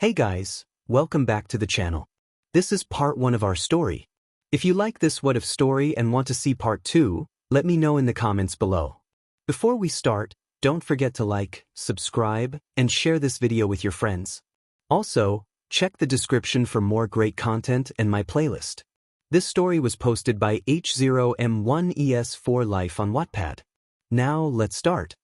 Hey guys, welcome back to the channel. This is part 1 of our story. If you like this What If story and want to see part 2, let me know in the comments below. Before we start, don't forget to like, subscribe, and share this video with your friends. Also, check the description for more great content and my playlist. This story was posted by 𝐒𝐮𝐦𝐦𝐸𝐴4life on Wattpad. Now let's start.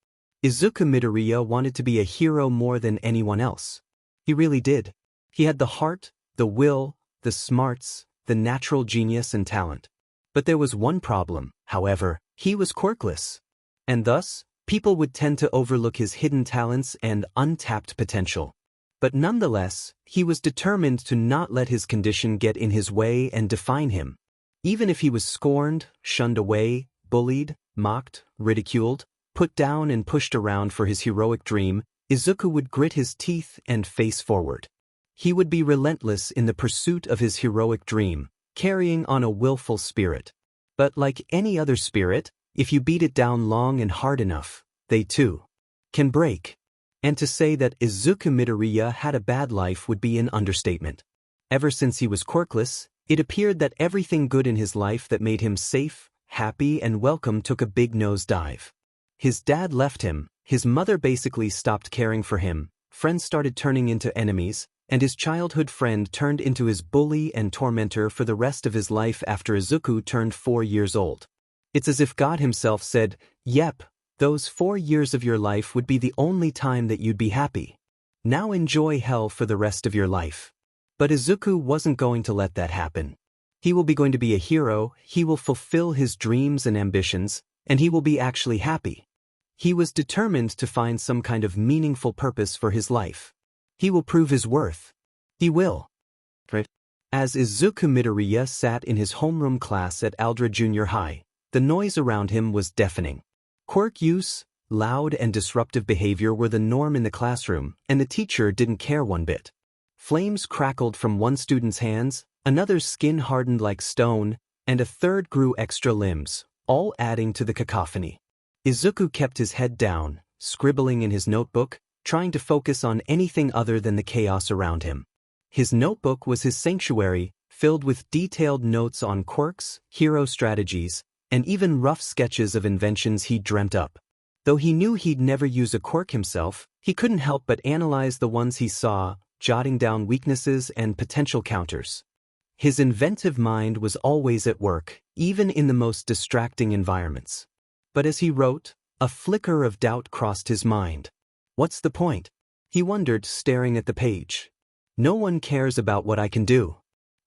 Izuku Midoriya wanted to be a hero more than anyone else. He really did. He had the heart, the will, the smarts, the natural genius and talent. But there was one problem, however: he was quirkless. And thus, people would tend to overlook his hidden talents and untapped potential. But nonetheless, he was determined to not let his condition get in his way and define him. Even if he was scorned, shunned away, bullied, mocked, ridiculed, put down and pushed around for his heroic dream, Izuku would grit his teeth and face forward. He would be relentless in the pursuit of his heroic dream, carrying on a willful spirit. But like any other spirit, if you beat it down long and hard enough, they too can break. And to say that Izuku Midoriya had a bad life would be an understatement. Ever since he was quirkless, it appeared that everything good in his life that made him safe, happy, and welcome took a big nosedive. His dad left him, his mother basically stopped caring for him, friends started turning into enemies, and his childhood friend turned into his bully and tormentor for the rest of his life after Izuku turned 4 years old. It's as if God himself said, "Yep, those 4 years of your life would be the only time that you'd be happy. Now enjoy hell for the rest of your life." But Izuku wasn't going to let that happen. He will be going to be a hero, he will fulfill his dreams and ambitions, and he will be actually happy. He was determined to find some kind of meaningful purpose for his life. He will prove his worth. He will. As Izuku Midoriya sat in his homeroom class at Aldra Junior High, the noise around him was deafening. Quirk use, loud and disruptive behavior were the norm in the classroom, and the teacher didn't care one bit. Flames crackled from one student's hands, another's skin hardened like stone, and a third grew extra limbs, all adding to the cacophony. Izuku kept his head down, scribbling in his notebook, trying to focus on anything other than the chaos around him. His notebook was his sanctuary, filled with detailed notes on quirks, hero strategies, and even rough sketches of inventions he'd dreamt up. Though he knew he'd never use a quirk himself, he couldn't help but analyze the ones he saw, jotting down weaknesses and potential counters. His inventive mind was always at work, even in the most distracting environments. But as he wrote, a flicker of doubt crossed his mind. What's the point? He wondered, staring at the page. No one cares about what I can do.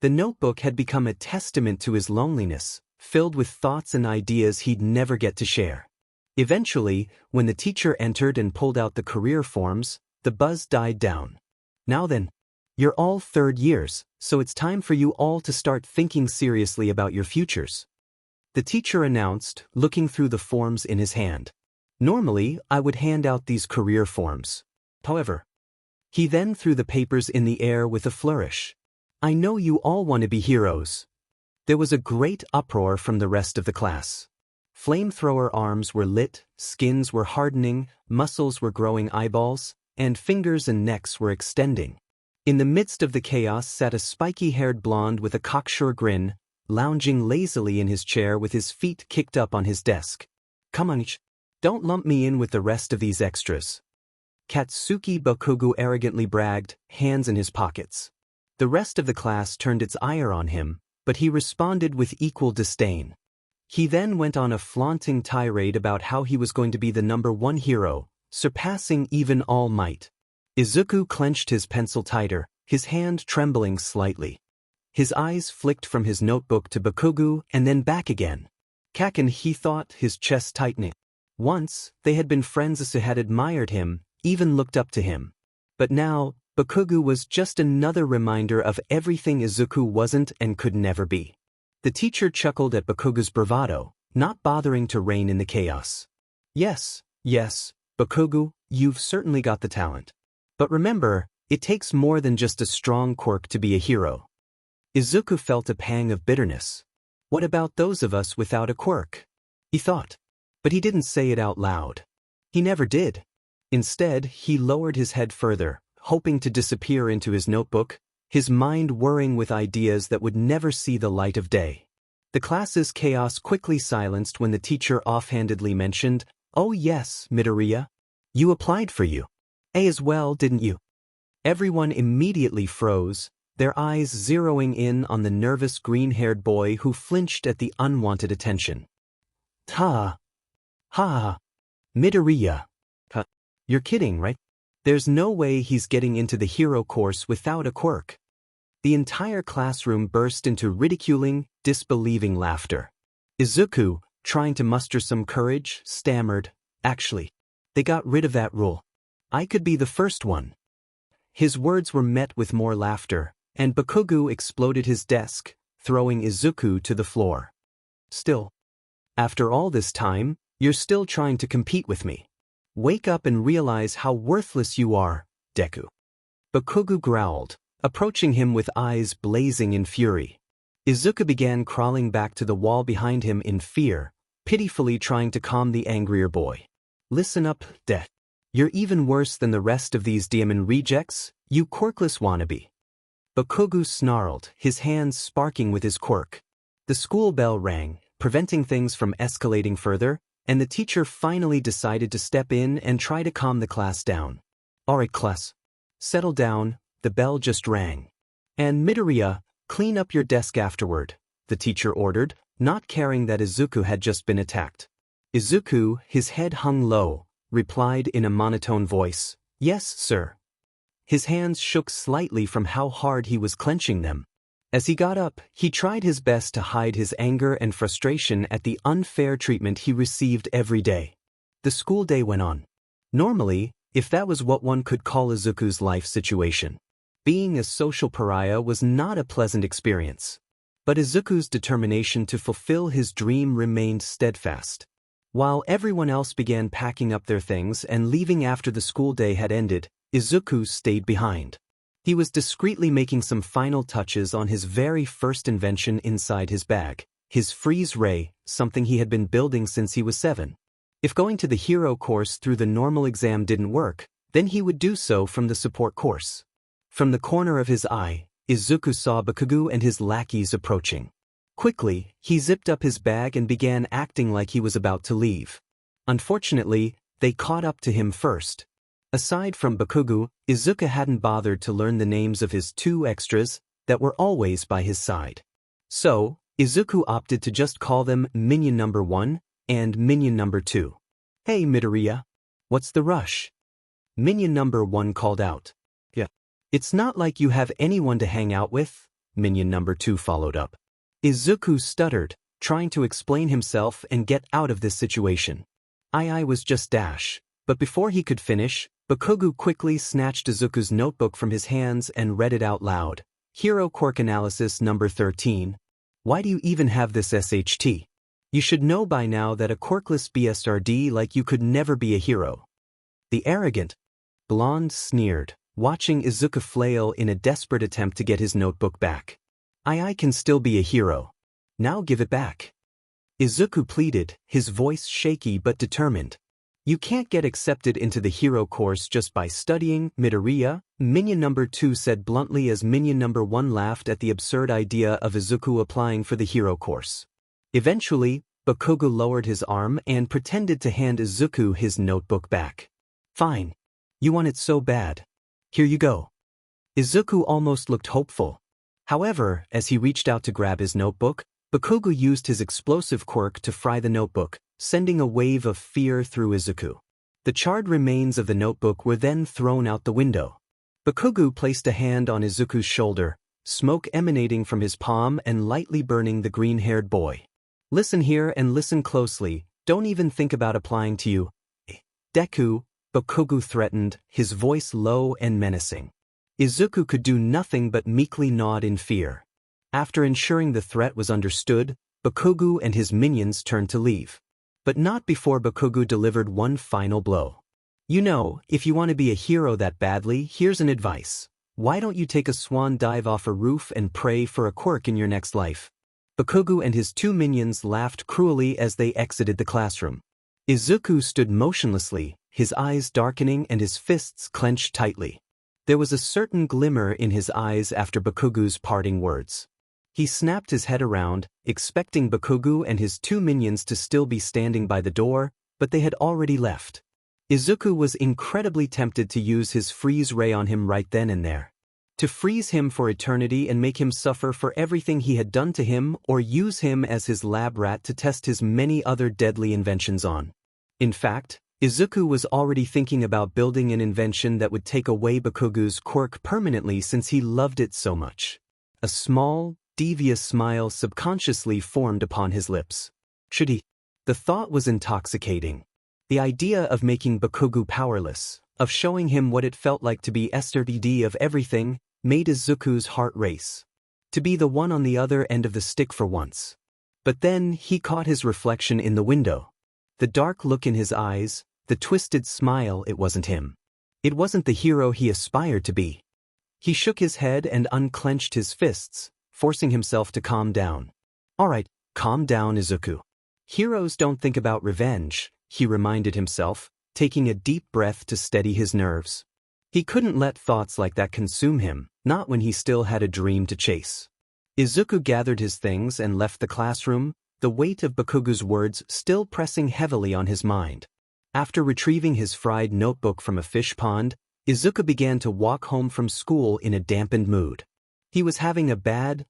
The notebook had become a testament to his loneliness, filled with thoughts and ideas he'd never get to share. Eventually, when the teacher entered and pulled out the career forms, the buzz died down. Now then, you're all third years, so it's time for you all to start thinking seriously about your futures. The teacher announced, looking through the forms in his hand. Normally, I would hand out these career forms. However, he then threw the papers in the air with a flourish. I know you all want to be heroes. There was a great uproar from the rest of the class. Flamethrower arms were lit, skins were hardening, muscles were growing eyeballs, and fingers and necks were extending. In the midst of the chaos sat a spiky-haired blonde with a cocksure grin, lounging lazily in his chair with his feet kicked up on his desk. Come on, don't lump me in with the rest of these extras. Katsuki Bakugo arrogantly bragged, hands in his pockets. The rest of the class turned its ire on him, but he responded with equal disdain. He then went on a flaunting tirade about how he was going to be the #1 hero, surpassing even All Might. Izuku clenched his pencil tighter, his hand trembling slightly. His eyes flicked from his notebook to Bakugo and then back again. Kaken, he thought, his chest tightening. Once, they had been friends who had admired him, even looked up to him. But now, Bakugo was just another reminder of everything Izuku wasn't and could never be. The teacher chuckled at Bakugo's bravado, not bothering to rein in the chaos. Yes, Bakugo, you've certainly got the talent. But remember, it takes more than just a strong quirk to be a hero. Izuku felt a pang of bitterness. What about those of us without a quirk? He thought. But he didn't say it out loud. He never did. Instead, he lowered his head further, hoping to disappear into his notebook, his mind whirring with ideas that would never see the light of day. The class's chaos quickly silenced when the teacher offhandedly mentioned, "Oh yes, Midoriya. You applied for you. A as well, didn't you?" Everyone immediately froze, their eyes zeroing in on the nervous green-haired boy who flinched at the unwanted attention. Ha! Ha! Midoriya. You're kidding, right? There's no way he's getting into the hero course without a quirk. The entire classroom burst into ridiculing, disbelieving laughter. Izuku, trying to muster some courage, stammered, "Actually, they got rid of that rule. I could be the first one." His words were met with more laughter, and Bakugo exploded his desk, throwing Izuku to the floor. "Still, after all this time, you're still trying to compete with me. Wake up and realize how worthless you are, Deku." Bakugo growled, approaching him with eyes blazing in fury. Izuku began crawling back to the wall behind him in fear, pitifully trying to calm the angrier boy. "Listen up, Deku. You're even worse than the rest of these demon rejects, you quirkless wannabe." Bakugo snarled, his hands sparking with his quirk. The school bell rang, preventing things from escalating further, and the teacher finally decided to step in and try to calm the class down. "Alright class. Settle down, the bell just rang. And Midoriya, clean up your desk afterward," the teacher ordered, not caring that Izuku had just been attacked. Izuku, his head hung low, replied in a monotone voice, "Yes, sir." His hands shook slightly from how hard he was clenching them. As he got up, he tried his best to hide his anger and frustration at the unfair treatment he received every day. The school day went on. Normally, if that was what one could call Izuku's life situation, being a social pariah was not a pleasant experience. But Izuku's determination to fulfill his dream remained steadfast. While everyone else began packing up their things and leaving after the school day had ended, Izuku stayed behind. He was discreetly making some final touches on his very first invention inside his bag, his freeze ray, something he had been building since he was 7. If going to the hero course through the normal exam didn't work, then he would do so from the support course. From the corner of his eye, Izuku saw Bakugo and his lackeys approaching. Quickly, he zipped up his bag and began acting like he was about to leave. Unfortunately, they caught up to him first. Aside from Bakugo, Izuku hadn't bothered to learn the names of his 2 extras that were always by his side. So, Izuku opted to just call them Minion Number 1 and Minion Number 2. "Hey Midoriya, what's the rush?" Minion Number 1 called out. "Yeah. It's not like you have anyone to hang out with," Minion Number 2 followed up. Izuku stuttered, trying to explain himself and get out of this situation. "I was just Dash." But before he could finish, Bakugo quickly snatched Izuku's notebook from his hands and read it out loud. "Hero Quirk Analysis Number 13. Why do you even have this SHT? You should know by now that a quirkless BSRD like you could never be a hero." The arrogant blonde sneered, watching Izuku flail in a desperate attempt to get his notebook back. I can still be a hero. Now give it back." Izuku pleaded, his voice shaky but determined. "You can't get accepted into the hero course just by studying, Midoriya," Minion Number 2 said bluntly as Minion Number 1 laughed at the absurd idea of Izuku applying for the hero course. Eventually, Bakugo lowered his arm and pretended to hand Izuku his notebook back. "Fine. You want it so bad. Here you go." Izuku almost looked hopeful. However, as he reached out to grab his notebook, Bakugo used his explosive quirk to fry the notebook, sending a wave of fear through Izuku. The charred remains of the notebook were then thrown out the window. Bakugo placed a hand on Izuku's shoulder, smoke emanating from his palm and lightly burning the green-haired boy. "Listen here and listen closely, don't even think about applying to you. Deku," Bakugo threatened, his voice low and menacing. Izuku could do nothing but meekly nod in fear. After ensuring the threat was understood, Bakugo and his minions turned to leave. But not before Bakugo delivered one final blow. "You know, if you want to be a hero that badly, here's an advice. Why don't you take a swan dive off a roof and pray for a quirk in your next life?" Bakugo and his 2 minions laughed cruelly as they exited the classroom. Izuku stood motionlessly, his eyes darkening and his fists clenched tightly. There was a certain glimmer in his eyes after Bakugu's parting words. He snapped his head around, expecting Bakugu and his two minions to still be standing by the door, but they had already left. Izuku was incredibly tempted to use his freeze ray on him right then and there. To freeze him for eternity and make him suffer for everything he had done to him, or use him as his lab rat to test his many other deadly inventions on. In fact, Izuku was already thinking about building an invention that would take away Bakugu's quirk permanently since he loved it so much. A small, devious smile subconsciously formed upon his lips. Should he? The thought was intoxicating. The idea of making Bakugu powerless, of showing him what it felt like to be SRD of everything, made Izuku's heart race. To be the one on the other end of the stick for once. But then he caught his reflection in the window. The dark look in his eyes, the twisted smile. It wasn't him. It wasn't the hero he aspired to be. He shook his head and unclenched his fists, forcing himself to calm down. All right, calm down, Izuku. Heroes don't think about revenge, he reminded himself, taking a deep breath to steady his nerves. He couldn't let thoughts like that consume him, not when he still had a dream to chase. Izuku gathered his things and left the classroom, the weight of Bakugu's words still pressing heavily on his mind. After retrieving his fried notebook from a fish pond, Izuku began to walk home from school in a dampened mood. He was having a bad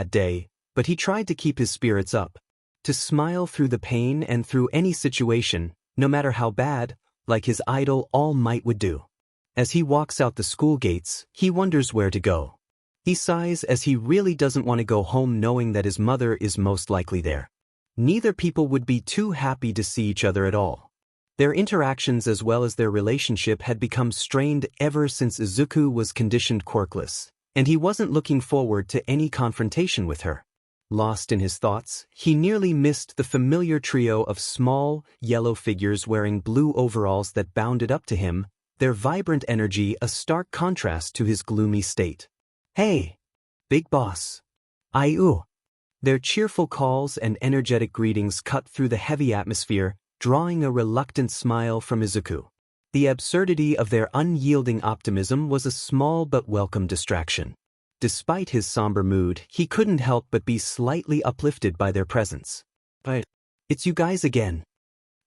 day, but he tried to keep his spirits up. To smile through the pain and through any situation, no matter how bad, like his idol All Might would do. As he walks out the school gates, he wonders where to go. He sighs as he really doesn't want to go home knowing that his mother is most likely there. Neither people would be too happy to see each other at all. Their interactions as well as their relationship had become strained ever since Izuku was conditioned quirkless, and he wasn't looking forward to any confrontation with her. Lost in his thoughts, he nearly missed the familiar trio of small, yellow figures wearing blue overalls that bounded up to him, their vibrant energy a stark contrast to his gloomy state. Hey, big boss. Ayu. Their cheerful calls and energetic greetings cut through the heavy atmosphere, drawing a reluctant smile from Izuku. The absurdity of their unyielding optimism was a small but welcome distraction. Despite his somber mood, he couldn't help but be slightly uplifted by their presence. But it's you guys again.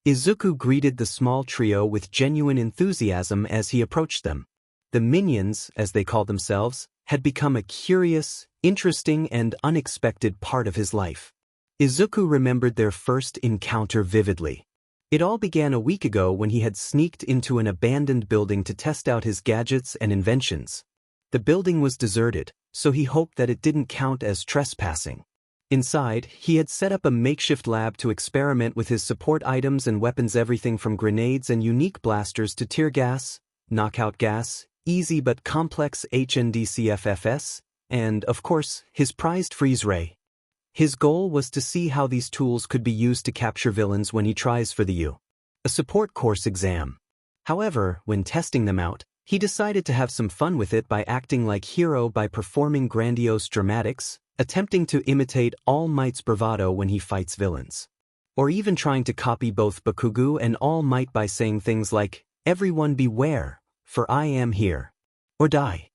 Izuku greeted the small trio with genuine enthusiasm as he approached them. The minions, as they called themselves, had become a curious, interesting, and unexpected part of his life. Izuku remembered their first encounter vividly. It all began a week ago when he had sneaked into an abandoned building to test out his gadgets and inventions. The building was deserted, so he hoped that it didn't count as trespassing. Inside, he had set up a makeshift lab to experiment with his support items and weapons, everything from grenades and unique blasters to tear gas, knockout gas, easy but complex HNDCFFS, and, of course, his prized freeze ray. His goal was to see how these tools could be used to capture villains when he tries for the a support course exam. However, when testing them out, he decided to have some fun with it by acting like hero by performing grandiose dramatics, attempting to imitate All Might's bravado when he fights villains. Or even trying to copy both Bakugu and All Might by saying things like, "Everyone beware, for I am here." Or die.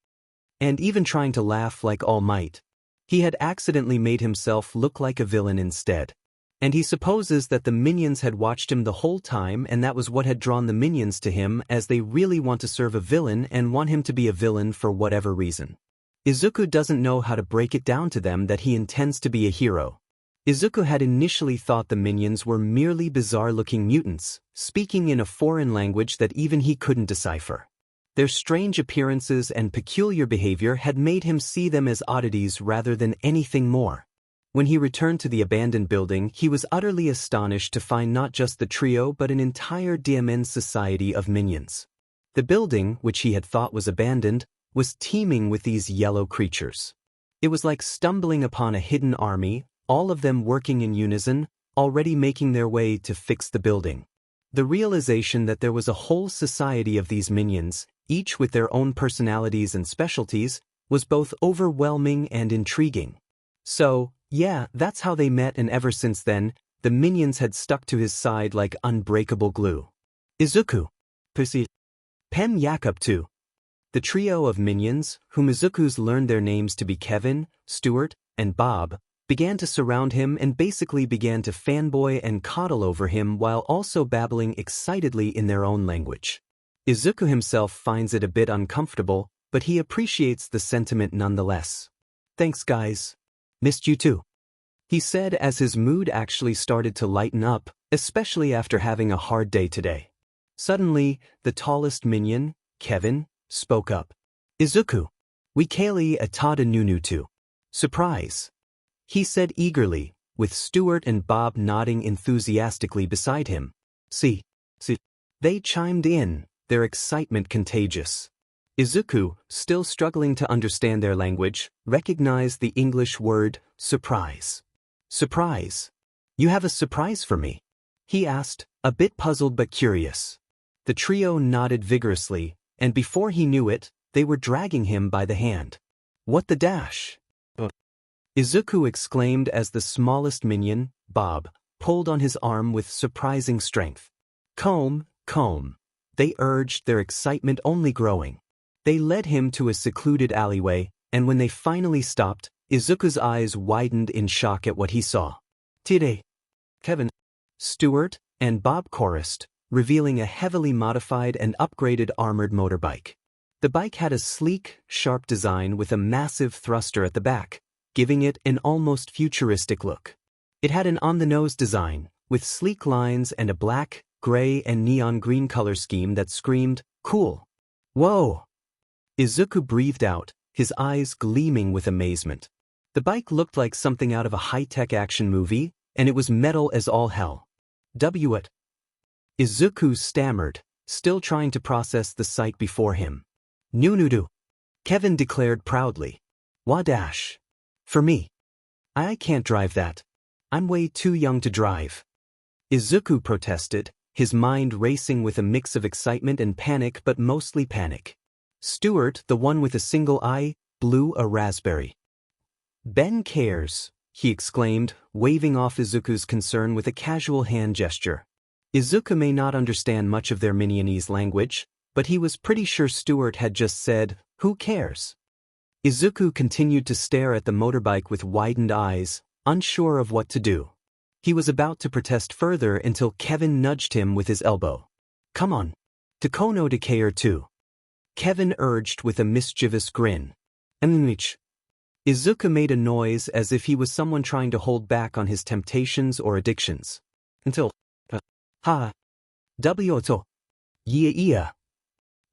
And even trying to laugh like All Might. He had accidentally made himself look like a villain instead. And he supposes that the minions had watched him the whole time, and that was what had drawn the minions to him, as they really want to serve a villain and want him to be a villain for whatever reason. Izuku doesn't know how to break it down to them that he intends to be a hero. Izuku had initially thought the minions were merely bizarre-looking mutants, speaking in a foreign language that even he couldn't decipher. Their strange appearances and peculiar behavior had made him see them as oddities rather than anything more. When he returned to the abandoned building, he was utterly astonished to find not just the trio but an entire diamond society of minions. The building, which he had thought was abandoned, was teeming with these yellow creatures. It was like stumbling upon a hidden army, all of them working in unison, already making their way to fix the building. The realization that there was a whole society of these minions, each with their own personalities and specialties, was both overwhelming and intriguing. So, yeah, that's how they met, and ever since then, the minions had stuck to his side like unbreakable glue. Izuku. Pussy. Pem Yakup too. The trio of minions, whom Izuku's learned their names to be Kevin, Stuart, and Bob, began to surround him and basically began to fanboy and coddle over him while also babbling excitedly in their own language. Izuku himself finds it a bit uncomfortable, but he appreciates the sentiment nonetheless. "Thanks guys. Missed you too," he said as his mood actually started to lighten up, especially after having a hard day today. Suddenly, the tallest minion, Kevin, spoke up. "Izuku, we kali atada nunu too." "Surprise," he said eagerly, with Stuart and Bob nodding enthusiastically beside him. See. They chimed in, their excitement contagious. Izuku, still struggling to understand their language, recognized the English word, surprise. "Surprise? You have a surprise for me?" he asked, a bit puzzled but curious. The trio nodded vigorously, and before he knew it, they were dragging him by the hand. "What the dash?" Izuku exclaimed as the smallest minion, Bob, pulled on his arm with surprising strength. "Comb, they urged, their excitement only growing. They led him to a secluded alleyway, and when they finally stopped, Izuku's eyes widened in shock at what he saw. "Today, Kevin," Stuart, and Bob chorused, revealing a heavily modified and upgraded armored motorbike. The bike had a sleek, sharp design with a massive thruster at the back, giving it an almost futuristic look. It had an on-the-nose design, with sleek lines and a black, gray, and neon green color scheme that screamed, "Cool." "Whoa!" Izuku breathed out, his eyes gleaming with amazement. The bike looked like something out of a high-tech action movie, and it was metal as all hell. "What?" Izuku stammered, still trying to process the sight before him. "Nunudu," Kevin declared proudly. "Wadash. For me. I can't drive that. I'm way too young to drive." Izuku protested, his mind racing with a mix of excitement and panic, but mostly panic. Stuart, the one with a single eye, blew a raspberry. "Ben cares," he exclaimed, waving off Izuku's concern with a casual hand gesture. Izuku may not understand much of their Minionese language, but he was pretty sure Stuart had just said, "Who cares?" Izuku continued to stare at the motorbike with widened eyes, unsure of what to do. He was about to protest further until Kevin nudged him with his elbow. "Come on. Takono de care too," Kevin urged with a mischievous grin. Izuku made a noise as if he was someone trying to hold back on his temptations or addictions. Until, Woto. Yeah.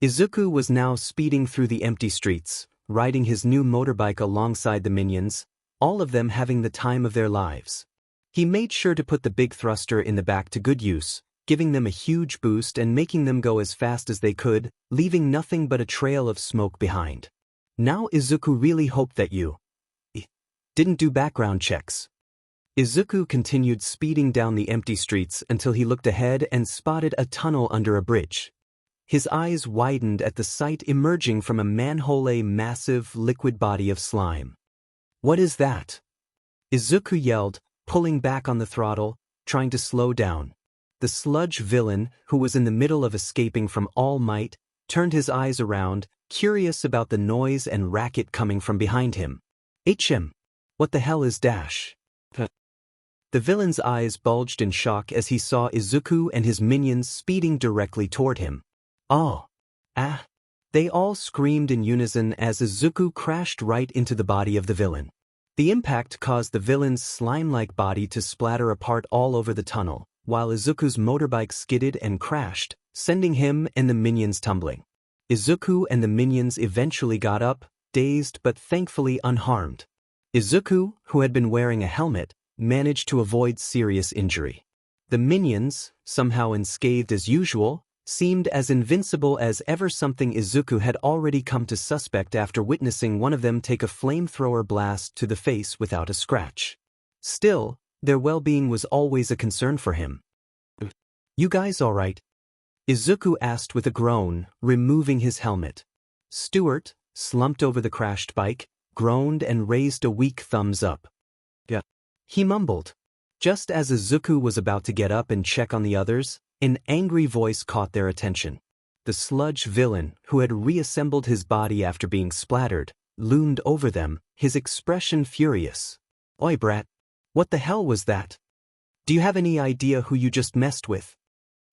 Izuku was now speeding through the empty streets, riding his new motorbike alongside the minions, all of them having the time of their lives. He made sure to put the big thruster in the back to good use, giving them a huge boost and making them go as fast as they could, leaving nothing but a trail of smoke behind. Now Izuku really hoped that you didn't do background checks. Izuku continued speeding down the empty streets until he looked ahead and spotted a tunnel under a bridge. His eyes widened at the sight emerging from a manhole, a massive, liquid body of slime. "What is that?" Izuku yelled, pulling back on the throttle, trying to slow down. The sludge villain, who was in the middle of escaping from All Might, turned his eyes around, curious about the noise and racket coming from behind him. What the hell is dash?" The villain's eyes bulged in shock as he saw Izuku and his minions speeding directly toward him. "Oh. They all screamed in unison as Izuku crashed right into the body of the villain. The impact caused the villain's slime-like body to splatter apart all over the tunnel, while Izuku's motorbike skidded and crashed, sending him and the minions tumbling. Izuku and the minions eventually got up, dazed but thankfully unharmed. Izuku, who had been wearing a helmet, managed to avoid serious injury. The minions, somehow unscathed as usual, seemed as invincible as ever, something Izuku had already come to suspect after witnessing one of them take a flamethrower blast to the face without a scratch. Still, their well-being was always a concern for him. "You guys all right?" Izuku asked with a groan, removing his helmet. Stuart, slumped over the crashed bike, groaned and raised a weak thumbs up. "Yeah," he mumbled. Just as Izuku was about to get up and check on the others, an angry voice caught their attention. The sludge villain, who had reassembled his body after being splattered, loomed over them, his expression furious. "Oi, brat. What the hell was that? Do you have any idea who you just messed with?"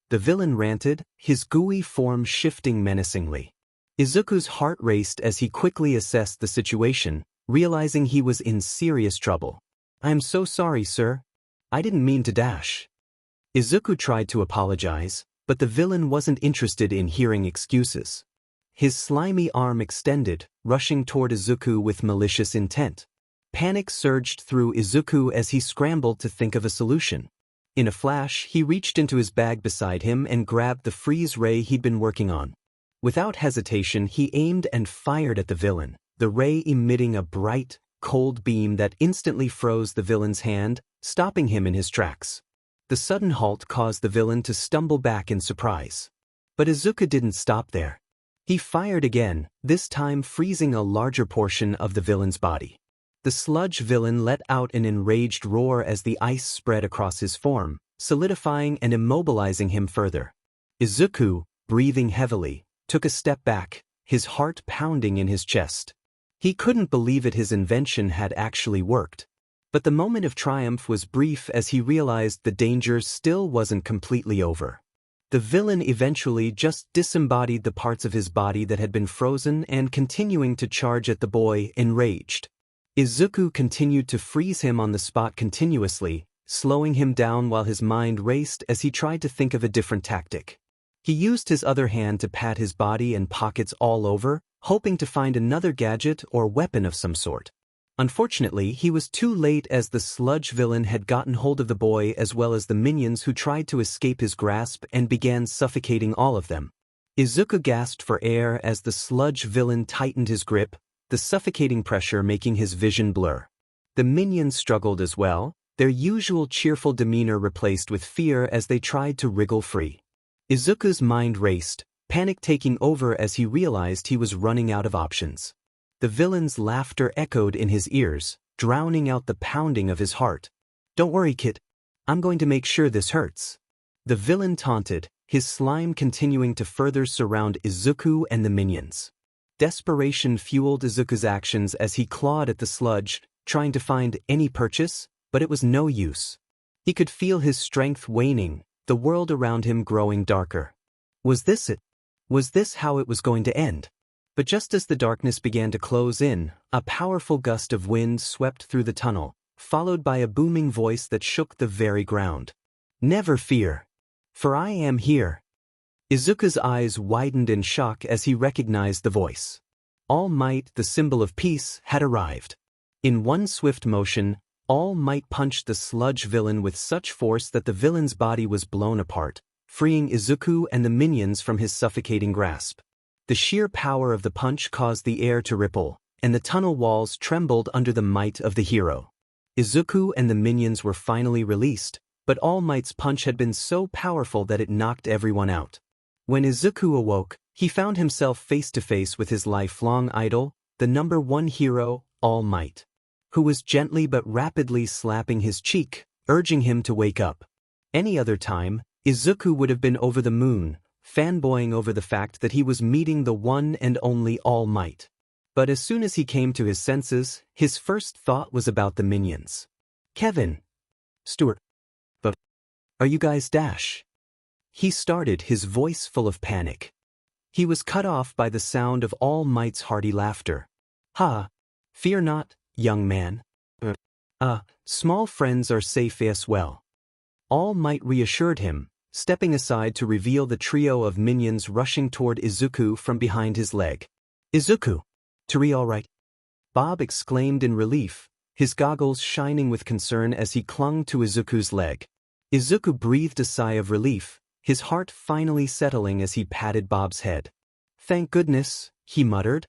The villain ranted, his gooey form shifting menacingly. Izuku's heart raced as he quickly assessed the situation, realizing he was in serious trouble. "I am so sorry, sir. I didn't mean to dash." Izuku tried to apologize, but the villain wasn't interested in hearing excuses. His slimy arm extended, rushing toward Izuku with malicious intent. Panic surged through Izuku as he scrambled to think of a solution. In a flash, he reached into his bag beside him and grabbed the freeze ray he'd been working on. Without hesitation, he aimed and fired at the villain, the ray emitting a bright, cold beam that instantly froze the villain's hand, stopping him in his tracks. The sudden halt caused the villain to stumble back in surprise. But Izuku didn't stop there. He fired again, this time freezing a larger portion of the villain's body. The sludge villain let out an enraged roar as the ice spread across his form, solidifying and immobilizing him further. Izuku, breathing heavily, took a step back, his heart pounding in his chest. He couldn't believe his invention had actually worked. But the moment of triumph was brief as he realized the danger still wasn't completely over. The villain eventually just disembodied the parts of his body that had been frozen and continuing to charge at the boy, enraged. Izuku continued to freeze him on the spot continuously, slowing him down while his mind raced as he tried to think of a different tactic. He used his other hand to pat his body and pockets all over, hoping to find another gadget or weapon of some sort. Unfortunately, he was too late as the sludge villain had gotten hold of the boy as well as the minions who tried to escape his grasp and began suffocating all of them. Izuku gasped for air as the sludge villain tightened his grip, the suffocating pressure making his vision blur. The minions struggled as well, their usual cheerful demeanor replaced with fear as they tried to wriggle free. Izuku's mind raced, panic taking over as he realized he was running out of options. The villain's laughter echoed in his ears, drowning out the pounding of his heart. "Don't worry, kid. I'm going to make sure this hurts." The villain taunted, his slime continuing to further surround Izuku and the minions. Desperation fueled Izuku's actions as he clawed at the sludge, trying to find any purchase, but it was no use. He could feel his strength waning, the world around him growing darker. Was this it? Was this how it was going to end? But just as the darkness began to close in, a powerful gust of wind swept through the tunnel, followed by a booming voice that shook the very ground. "Never fear, for I am here." Izuku's eyes widened in shock as he recognized the voice. All Might, the symbol of peace, had arrived. In one swift motion, All Might punched the sludge villain with such force that the villain's body was blown apart, freeing Izuku and the minions from his suffocating grasp. The sheer power of the punch caused the air to ripple, and the tunnel walls trembled under the might of the hero. Izuku and the minions were finally released, but All Might's punch had been so powerful that it knocked everyone out. When Izuku awoke, he found himself face to face with his lifelong idol, the #1 hero, All Might, who was gently but rapidly slapping his cheek, urging him to wake up. Any other time, Izuku would have been over the moon, fanboying over the fact that he was meeting the one and only All Might. But as soon as he came to his senses, his first thought was about the minions. "Kevin. Stuart. But are you guys Dash?" He started, his voice full of panic. He was cut off by the sound of All Might's hearty laughter. "Ha! Fear not, young man. Small friends are safe as well." All Might reassured him, stepping aside to reveal the trio of minions rushing toward Izuku from behind his leg. "Izuku, Tari all right?" Bob exclaimed in relief, his goggles shining with concern as he clung to Izuku's leg. Izuku breathed a sigh of relief, his heart finally settling as he patted Bob's head. "Thank goodness," he muttered,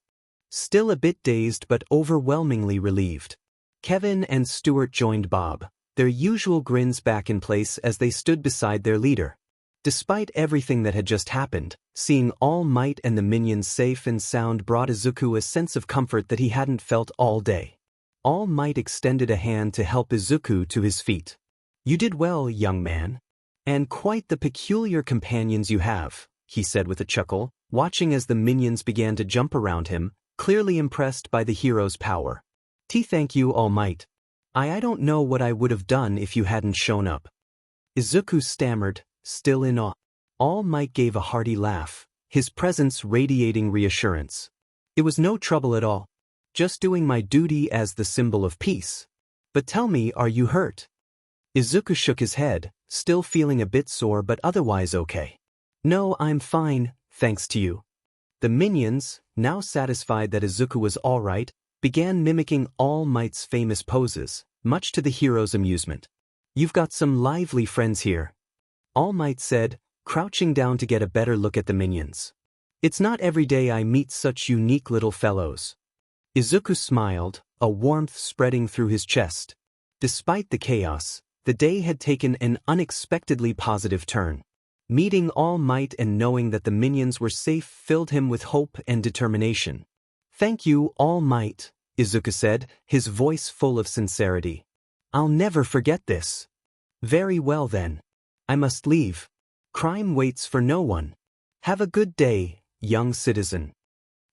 still a bit dazed but overwhelmingly relieved. Kevin and Stuart joined Bob, their usual grins back in place as they stood beside their leader. Despite everything that had just happened, seeing All Might and the minions safe and sound brought Izuku a sense of comfort that he hadn't felt all day. All Might extended a hand to help Izuku to his feet. "You did well, young man. And quite the peculiar companions you have," he said with a chuckle, watching as the minions began to jump around him, clearly impressed by the hero's power. Thank you, All Might. I don't know what I would have done if you hadn't shown up. Izuku stammered, still in awe. All Might gave a hearty laugh, his presence radiating reassurance. It was no trouble at all. Just doing my duty as the symbol of peace. But tell me, are you hurt? Izuku shook his head, still feeling a bit sore but otherwise okay. No, I'm fine, thanks to you. The minions, now satisfied that Izuku was alright, began mimicking All Might's famous poses, much to the hero's amusement. You've got some lively friends here, All Might said, crouching down to get a better look at the minions. It's not every day I meet such unique little fellows. Izuku smiled, a warmth spreading through his chest. Despite the chaos, the day had taken an unexpectedly positive turn. Meeting All Might and knowing that the minions were safe filled him with hope and determination. Thank you, All Might, Izuku said, his voice full of sincerity. I'll never forget this. Very well then. I must leave. Crime waits for no one. Have a good day, young citizen.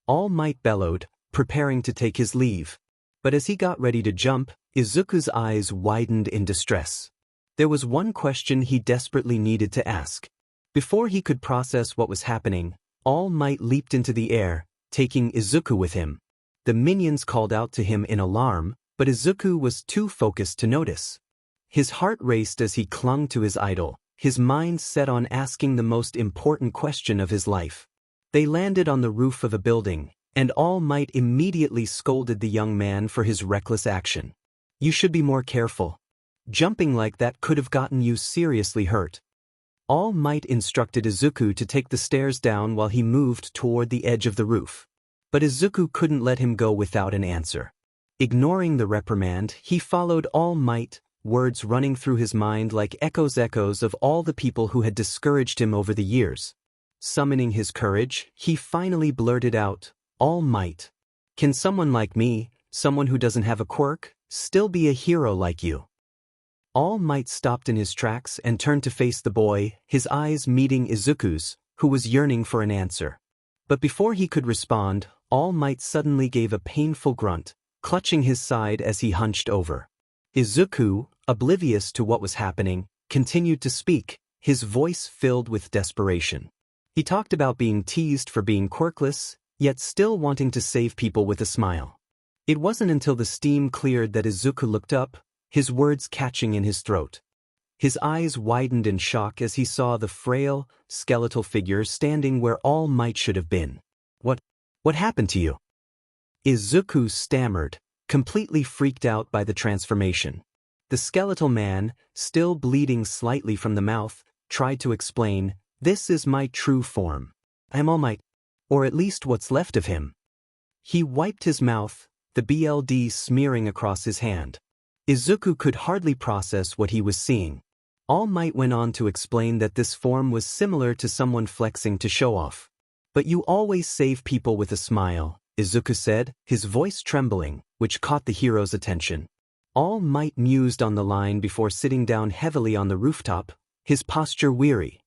All Might bellowed, preparing to take his leave. But as he got ready to jump, Izuku's eyes widened in distress. There was one question he desperately needed to ask. Before he could process what was happening, All Might leaped into the air, taking Izuku with him. The minions called out to him in alarm, but Izuku was too focused to notice. His heart raced as he clung to his idol, his mind set on asking the most important question of his life. They landed on the roof of a building, and All Might immediately scolded the young man for his reckless action. You should be more careful. Jumping like that could have gotten you seriously hurt. All Might instructed Izuku to take the stairs down while he moved toward the edge of the roof. But Izuku couldn't let him go without an answer. Ignoring the reprimand, he followed All Might, words running through his mind like echoes of all the people who had discouraged him over the years. Summoning his courage, he finally blurted out, All Might. Can someone like me, someone who doesn't have a quirk, still be a hero like you? All Might stopped in his tracks and turned to face the boy, his eyes meeting Izuku's, who was yearning for an answer. But before he could respond, All Might suddenly gave a painful grunt, clutching his side as he hunched over. Izuku, oblivious to what was happening, continued to speak, his voice filled with desperation. He talked about being teased for being quirkless, yet still wanting to save people with a smile. It wasn't until the steam cleared that Izuku looked up, his words catching in his throat. His eyes widened in shock as he saw the frail, skeletal figure standing where All Might should have been. What happened to you? Izuku stammered, completely freaked out by the transformation. The skeletal man, still bleeding slightly from the mouth, tried to explain, This is my true form. I'm All Might, or at least what's left of him. He wiped his mouth, the blood smearing across his hand. Izuku could hardly process what he was seeing. All Might went on to explain that this form was similar to someone flexing to show off. But you always save people with a smile, Izuku said, his voice trembling, which caught the hero's attention. All Might mused on the line before sitting down heavily on the rooftop, his posture weary.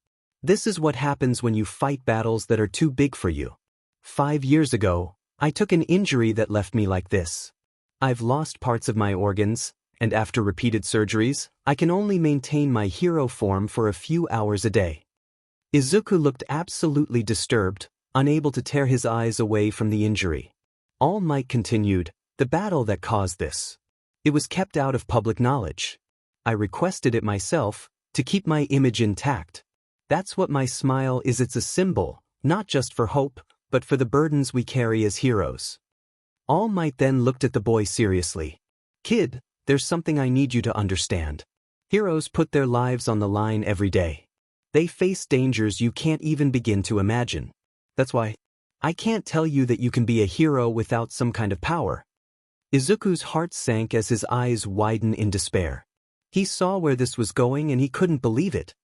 This is what happens when you fight battles that are too big for you. 5 years ago, I took an injury that left me like this. I've lost parts of my organs, and after repeated surgeries, I can only maintain my hero form for a few hours a day. Izuku looked absolutely disturbed, unable to tear his eyes away from the injury. All Might continued, the battle that caused this. It was kept out of public knowledge. I requested it myself, to keep my image intact. That's what my smile is. It's a symbol, not just for hope, but for the burdens we carry as heroes. All Might then looked at the boy seriously. Kid, there's something I need you to understand. Heroes put their lives on the line every day. They face dangers you can't even begin to imagine. That's why I can't tell you that you can be a hero without some kind of power. Izuku's heart sank as his eyes widened in despair. He saw where this was going and he couldn't believe it.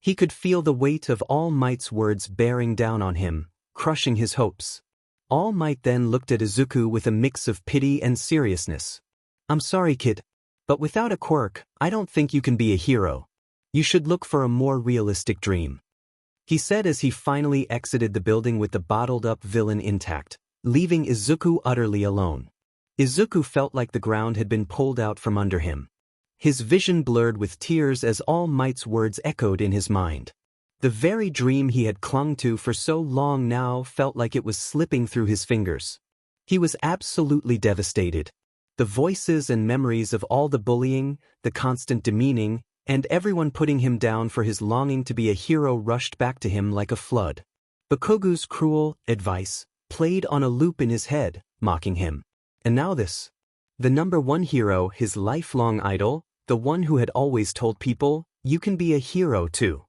He could feel the weight of All Might's words bearing down on him, crushing his hopes. All Might then looked at Izuku with a mix of pity and seriousness. I'm sorry, kid, but without a quirk, I don't think you can be a hero. You should look for a more realistic dream. he said as he finally exited the building with the bottled-up villain intact, leaving Izuku utterly alone. Izuku felt like the ground had been pulled out from under him. His vision blurred with tears as All Might's words echoed in his mind. The very dream he had clung to for so long now felt like it was slipping through his fingers. He was absolutely devastated. The voices and memories of all the bullying, the constant demeaning, and everyone putting him down for his longing to be a hero rushed back to him like a flood. Bakugo's cruel advice played on a loop in his head, mocking him. And now this. The #1 hero, his lifelong idol, the one who had always told people, "You can be a hero too,"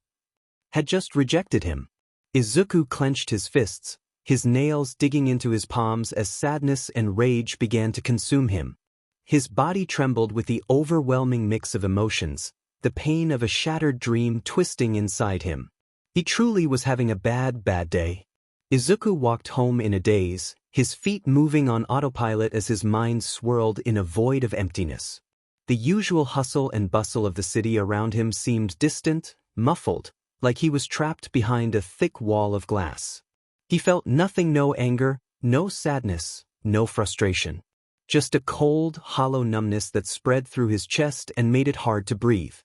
had just rejected him. Izuku clenched his fists, his nails digging into his palms as sadness and rage began to consume him. His body trembled with the overwhelming mix of emotions, the pain of a shattered dream twisting inside him. He truly was having a bad day. Izuku walked home in a daze, his feet moving on autopilot as his mind swirled in a void of emptiness. The usual hustle and bustle of the city around him seemed distant, muffled, like he was trapped behind a thick wall of glass. He felt nothing, no anger, no sadness, no frustration. Just a cold, hollow numbness that spread through his chest and made it hard to breathe.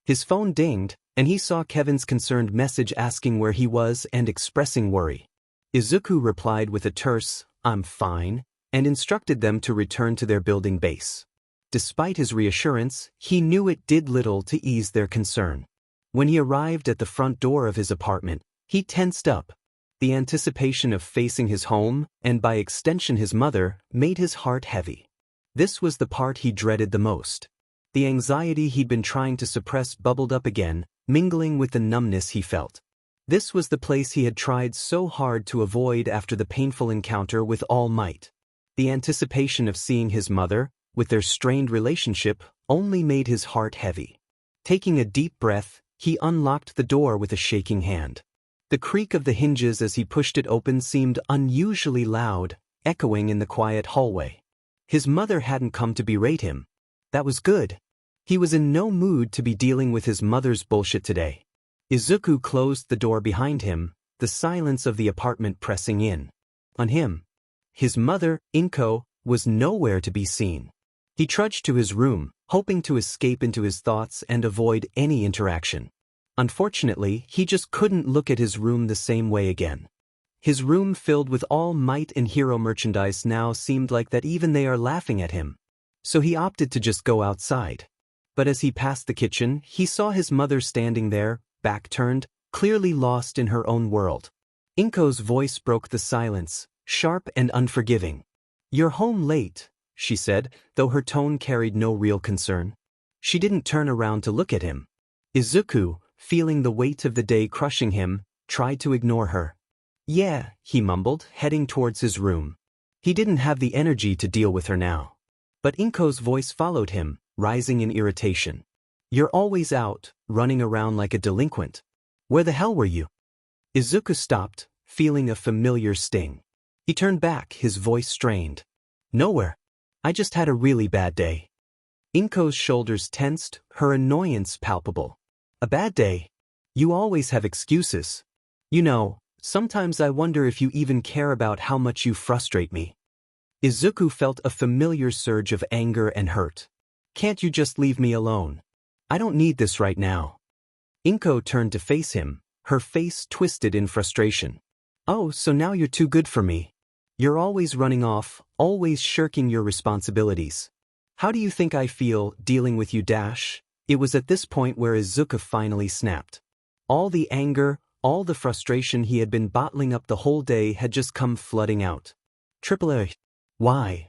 His phone dinged, and he saw Kevin's concerned message asking where he was and expressing worry. Izuku replied with a terse, "I'm fine," and instructed them to return to their building base. Despite his reassurance, he knew it did little to ease their concern. When he arrived at the front door of his apartment, he tensed up. The anticipation of facing his home, and by extension his mother, made his heart heavy. This was the part he dreaded the most. The anxiety he'd been trying to suppress bubbled up again, mingling with the numbness he felt. This was the place he had tried so hard to avoid after the painful encounter with All Might. The anticipation of seeing his mother, with their strained relationship, only made his heart heavy. Taking a deep breath, he unlocked the door with a shaking hand. The creak of the hinges as he pushed it open seemed unusually loud, echoing in the quiet hallway. His mother hadn't come to berate him. That was good. He was in no mood to be dealing with his mother's bullshit today. Izuku closed the door behind him, the silence of the apartment pressing in on him. His mother, Inko, was nowhere to be seen. He trudged to his room, hoping to escape into his thoughts and avoid any interaction. Unfortunately, he just couldn't look at his room the same way again. His room filled with All Might and hero merchandise now seemed like that even they are laughing at him. So he opted to just go outside. But as he passed the kitchen, he saw his mother standing there, back turned, clearly lost in her own world. Inko's voice broke the silence, sharp and unforgiving. "You're home late," she said, though her tone carried no real concern. She didn't turn around to look at him. Izuku, feeling the weight of the day crushing him, tried to ignore her. "Yeah," he mumbled, heading towards his room. He didn't have the energy to deal with her now. But Inko's voice followed him, rising in irritation. "You're always out, running around like a delinquent. Where the hell were you?" Izuku stopped, feeling a familiar sting. He turned back, his voice strained. "Nowhere. I just had a really bad day." Inko's shoulders tensed, her annoyance palpable. "A bad day? You always have excuses. You know, sometimes I wonder if you even care about how much you frustrate me." Izuku felt a familiar surge of anger and hurt. "Can't you just leave me alone? I don't need this right now." Inko turned to face him, her face twisted in frustration. "Oh, so now you're too good for me. You're always running off, always shirking your responsibilities. How do you think I feel, dealing with you, Dash?" It was at this point where Izuku finally snapped. All the anger, all the frustration he had been bottling up the whole day had just come flooding out. "A. Why?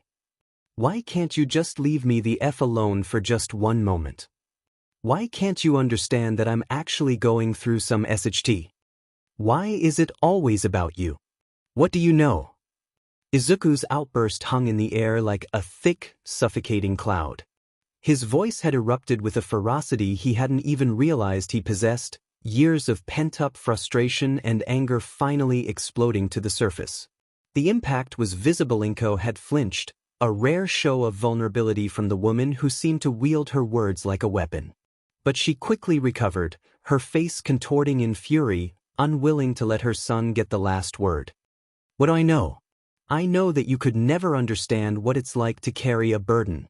Why can't you just leave me the F alone for just one moment? Why can't you understand that I'm actually going through some SHT? Why is it always about you? What do you know?" Izuku's outburst hung in the air like a thick, suffocating cloud. His voice had erupted with a ferocity he hadn't even realized he possessed, years of pent-up frustration and anger finally exploding to the surface. The impact was visible. Inko had flinched, a rare show of vulnerability from the woman who seemed to wield her words like a weapon. But she quickly recovered, her face contorting in fury, unwilling to let her son get the last word. What do I know? I know that you could never understand what it's like to carry a burden.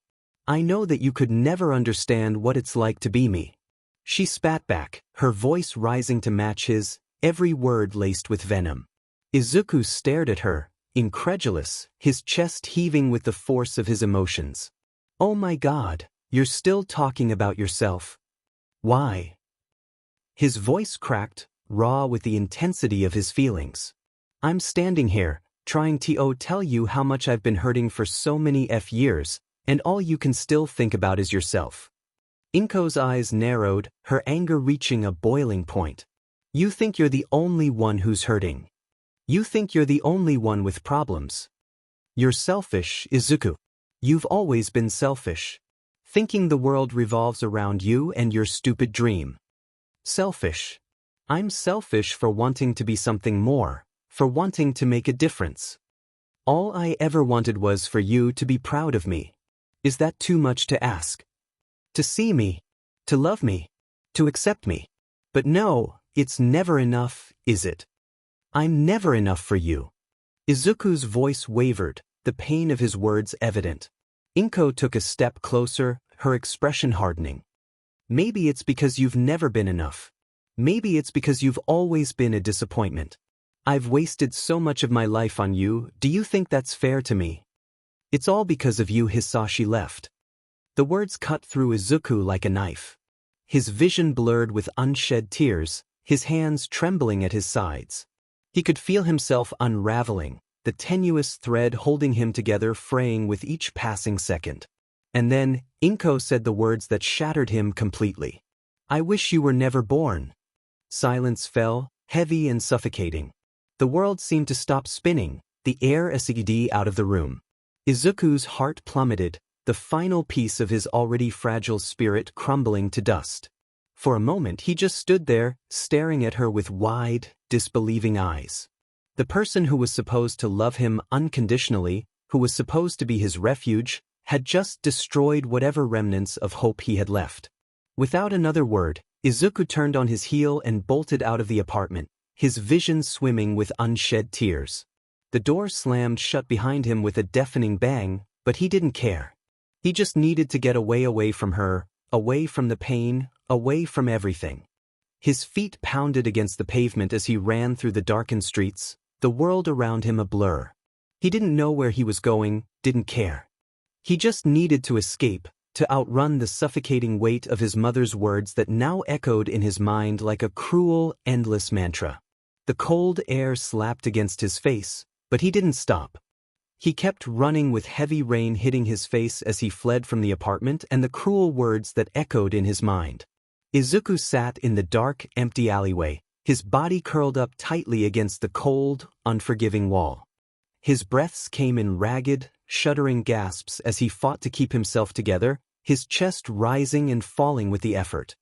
I know that you could never understand what it's like to be me. She spat back, her voice rising to match his, every word laced with venom. Izuku stared at her, incredulous, his chest heaving with the force of his emotions. Oh my God, you're still talking about yourself. Why? His voice cracked, raw with the intensity of his feelings. I'm standing here, trying to tell you how much I've been hurting for so many years, and all you can still think about is yourself. 𝐮𝐸𝐲's eyes narrowed, her anger reaching a boiling point. You think you're the only one who's hurting. You think you're the only one with problems. You're selfish, Izuku. You've always been selfish. Thinking the world revolves around you and your stupid dream. Selfish. I'm selfish for wanting to be something more, for wanting to make a difference. All I ever wanted was for you to be proud of me. Is that too much to ask? To see me, to love me, to accept me. But no, it's never enough, is it? I'm never enough for you. Izuku's voice wavered, the pain of his words evident. 𝐮𝐸𝐲 took a step closer, her expression hardening. Maybe it's because you've never been enough. Maybe it's because you've always been a disappointment. I've wasted so much of my life on you, do you think that's fair to me? It's all because of you, Hisashi left. The words cut through Izuku like a knife. His vision blurred with unshed tears, his hands trembling at his sides. He could feel himself unraveling, the tenuous thread holding him together fraying with each passing second. And then, 𝐮𝐸𝐲 said the words that shattered him completely. I wish you were never born. Silence fell, heavy and suffocating. The world seemed to stop spinning, the air escaped out of the room. Izuku's heart plummeted, the final piece of his already fragile spirit crumbling to dust. For a moment he just stood there, staring at her with wide, disbelieving eyes. The person who was supposed to love him unconditionally, who was supposed to be his refuge, had just destroyed whatever remnants of hope he had left. Without another word, Izuku turned on his heel and bolted out of the apartment, his vision swimming with unshed tears. The door slammed shut behind him with a deafening bang, but he didn't care. He just needed to get away from her, away from the pain, away from everything. His feet pounded against the pavement as he ran through the darkened streets, the world around him a blur. He didn't know where he was going, didn't care. He just needed to escape, to outrun the suffocating weight of his mother's words that now echoed in his mind like a cruel, endless mantra. The cold air slapped against his face, but he didn't stop. He kept running with heavy rain hitting his face as he fled from the apartment and the cruel words that echoed in his mind. Izuku sat in the dark, empty alleyway, his body curled up tightly against the cold, unforgiving wall. His breaths came in ragged, shuddering gasps as he fought to keep himself together, his chest rising and falling with the effort.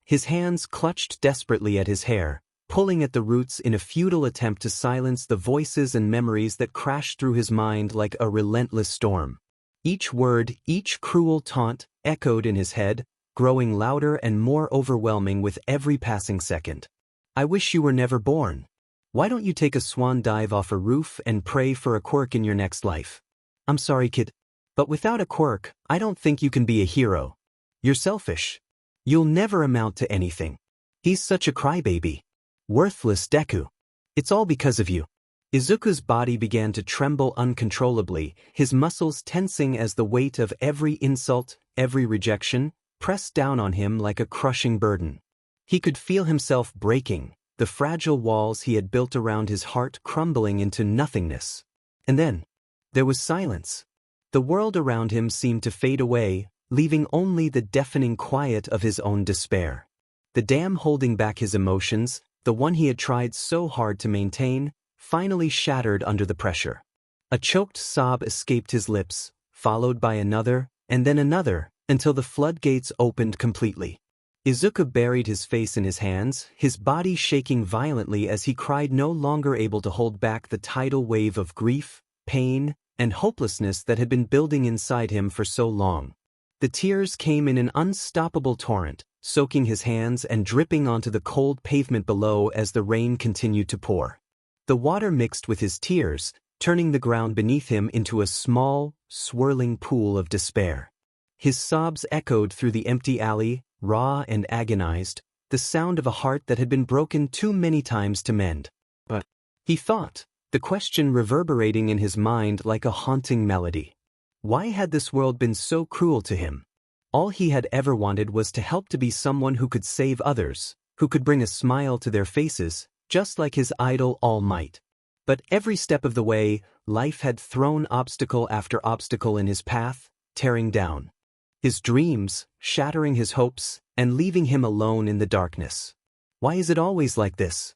His hands clutched desperately at his hair, pulling at the roots in a futile attempt to silence the voices and memories that crashed through his mind like a relentless storm. Each word, each cruel taunt, echoed in his head, growing louder and more overwhelming with every passing second. I wish you were never born. Why don't you take a swan dive off a roof and pray for a quirk in your next life? I'm sorry, kid. But without a quirk, I don't think you can be a hero. You're selfish. You'll never amount to anything. He's such a crybaby. Worthless Deku. It's all because of you. Izuku's body began to tremble uncontrollably, his muscles tensing as the weight of every insult, every rejection, pressed down on him like a crushing burden. He could feel himself breaking, the fragile walls he had built around his heart crumbling into nothingness. And then, there was silence. The world around him seemed to fade away, leaving only the deafening quiet of his own despair. The dam holding back his emotions, the one he had tried so hard to maintain, finally shattered under the pressure. A choked sob escaped his lips, followed by another, and then another, until the floodgates opened completely. Izuku buried his face in his hands, his body shaking violently as he cried, no longer able to hold back the tidal wave of grief, pain, and hopelessness that had been building inside him for so long. The tears came in an unstoppable torrent, soaking his hands and dripping onto the cold pavement below as the rain continued to pour. The water mixed with his tears, turning the ground beneath him into a small, swirling pool of despair. His sobs echoed through the empty alley, raw and agonized, the sound of a heart that had been broken too many times to mend. But, he thought, the question reverberating in his mind like a haunting melody. Why had this world been so cruel to him? All he had ever wanted was to help, to be someone who could save others, who could bring a smile to their faces, just like his idol All Might. But every step of the way, life had thrown obstacle after obstacle in his path, tearing down his dreams, shattering his hopes, and leaving him alone in the darkness. Why is it always like this?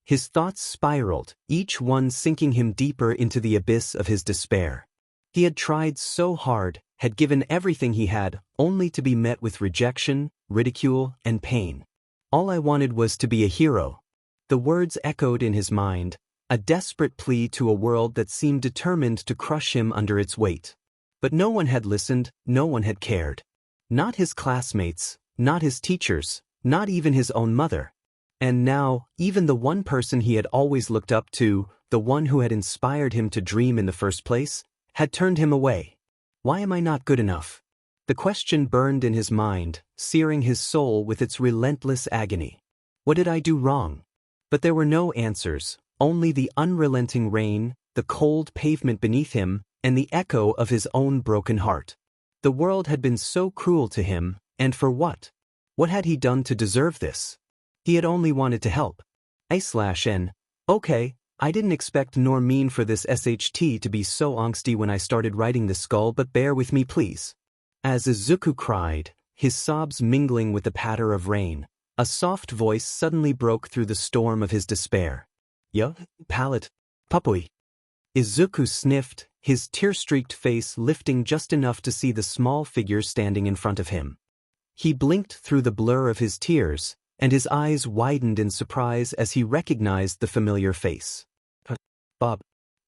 His thoughts spiraled, each one sinking him deeper into the abyss of his despair. He had tried so hard, had given everything he had, only to be met with rejection, ridicule, and pain. All I wanted was to be a hero. The words echoed in his mind, a desperate plea to a world that seemed determined to crush him under its weight. But no one had listened, no one had cared. Not his classmates, not his teachers, not even his own mother. And now, even the one person he had always looked up to, the one who had inspired him to dream in the first place, had turned him away. Why am I not good enough? The question burned in his mind, searing his soul with its relentless agony. What did I do wrong? But there were no answers, only the unrelenting rain, the cold pavement beneath him, and the echo of his own broken heart. The world had been so cruel to him, and for what? What had he done to deserve this? He had only wanted to help. /n. Okay, I didn't expect nor mean for this SHT to be so angsty when I started writing this skull, but bear with me please. As Izuku cried, his sobs mingling with the patter of rain, a soft voice suddenly broke through the storm of his despair. Yo, palate, papui. Izuku sniffed, his tear-streaked face lifting just enough to see the small figure standing in front of him. He blinked through the blur of his tears, and his eyes widened in surprise as he recognized the familiar face. Bob.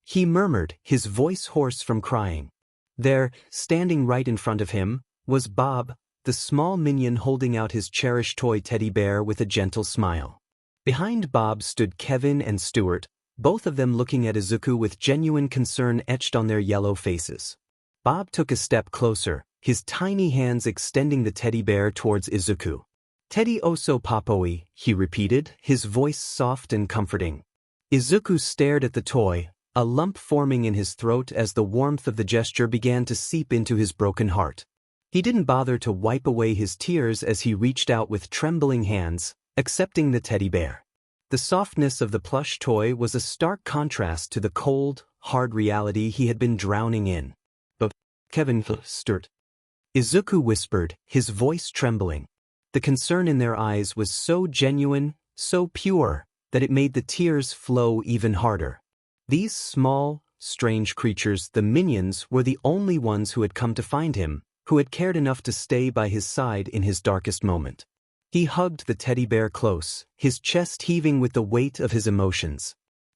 He murmured, his voice hoarse from crying. There, standing right in front of him, was Bob, the small minion holding out his cherished toy teddy bear with a gentle smile. Behind Bob stood Kevin and Stuart, both of them looking at Izuku with genuine concern etched on their yellow faces. Bob took a step closer, his tiny hands extending the teddy bear towards Izuku. Teddy oso papoi, he repeated, his voice soft and comforting. Izuku stared at the toy, a lump forming in his throat as the warmth of the gesture began to seep into his broken heart. He didn't bother to wipe away his tears as he reached out with trembling hands, accepting the teddy bear. The softness of the plush toy was a stark contrast to the cold, hard reality he had been drowning in. But, Kevin, Stuart. Izuku whispered, his voice trembling. The concern in their eyes was so genuine, so pure, that it made the tears flow even harder. These small, strange creatures, the minions, were the only ones who had come to find him, who had cared enough to stay by his side in his darkest moment. He hugged the teddy bear close, his chest heaving with the weight of his emotions.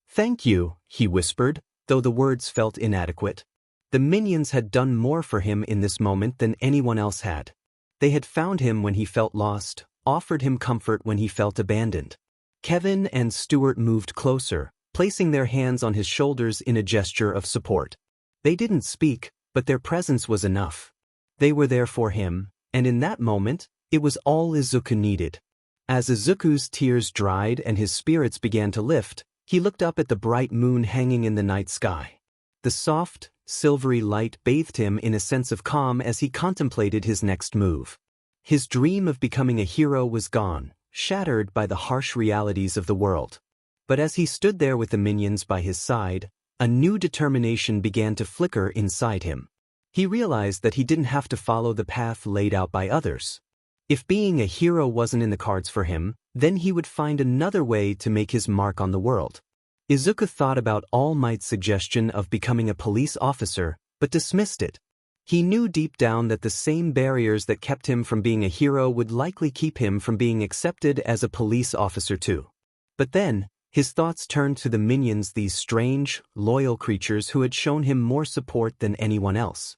"Thank you," he whispered, though the words felt inadequate. The minions had done more for him in this moment than anyone else had. They had found him when he felt lost, offered him comfort when he felt abandoned. Kevin and Stuart moved closer, placing their hands on his shoulders in a gesture of support. They didn't speak, but their presence was enough. They were there for him, and in that moment, it was all Izuku needed. As Izuku's tears dried and his spirits began to lift, he looked up at the bright moon hanging in the night sky. The soft, silvery light bathed him in a sense of calm as he contemplated his next move. His dream of becoming a hero was gone, shattered by the harsh realities of the world. But as he stood there with the minions by his side, a new determination began to flicker inside him. He realized that he didn't have to follow the path laid out by others. If being a hero wasn't in the cards for him, then he would find another way to make his mark on the world. Izuku thought about All Might's suggestion of becoming a police officer, but dismissed it. He knew deep down that the same barriers that kept him from being a hero would likely keep him from being accepted as a police officer too. But then, his thoughts turned to the minions, these strange, loyal creatures who had shown him more support than anyone else.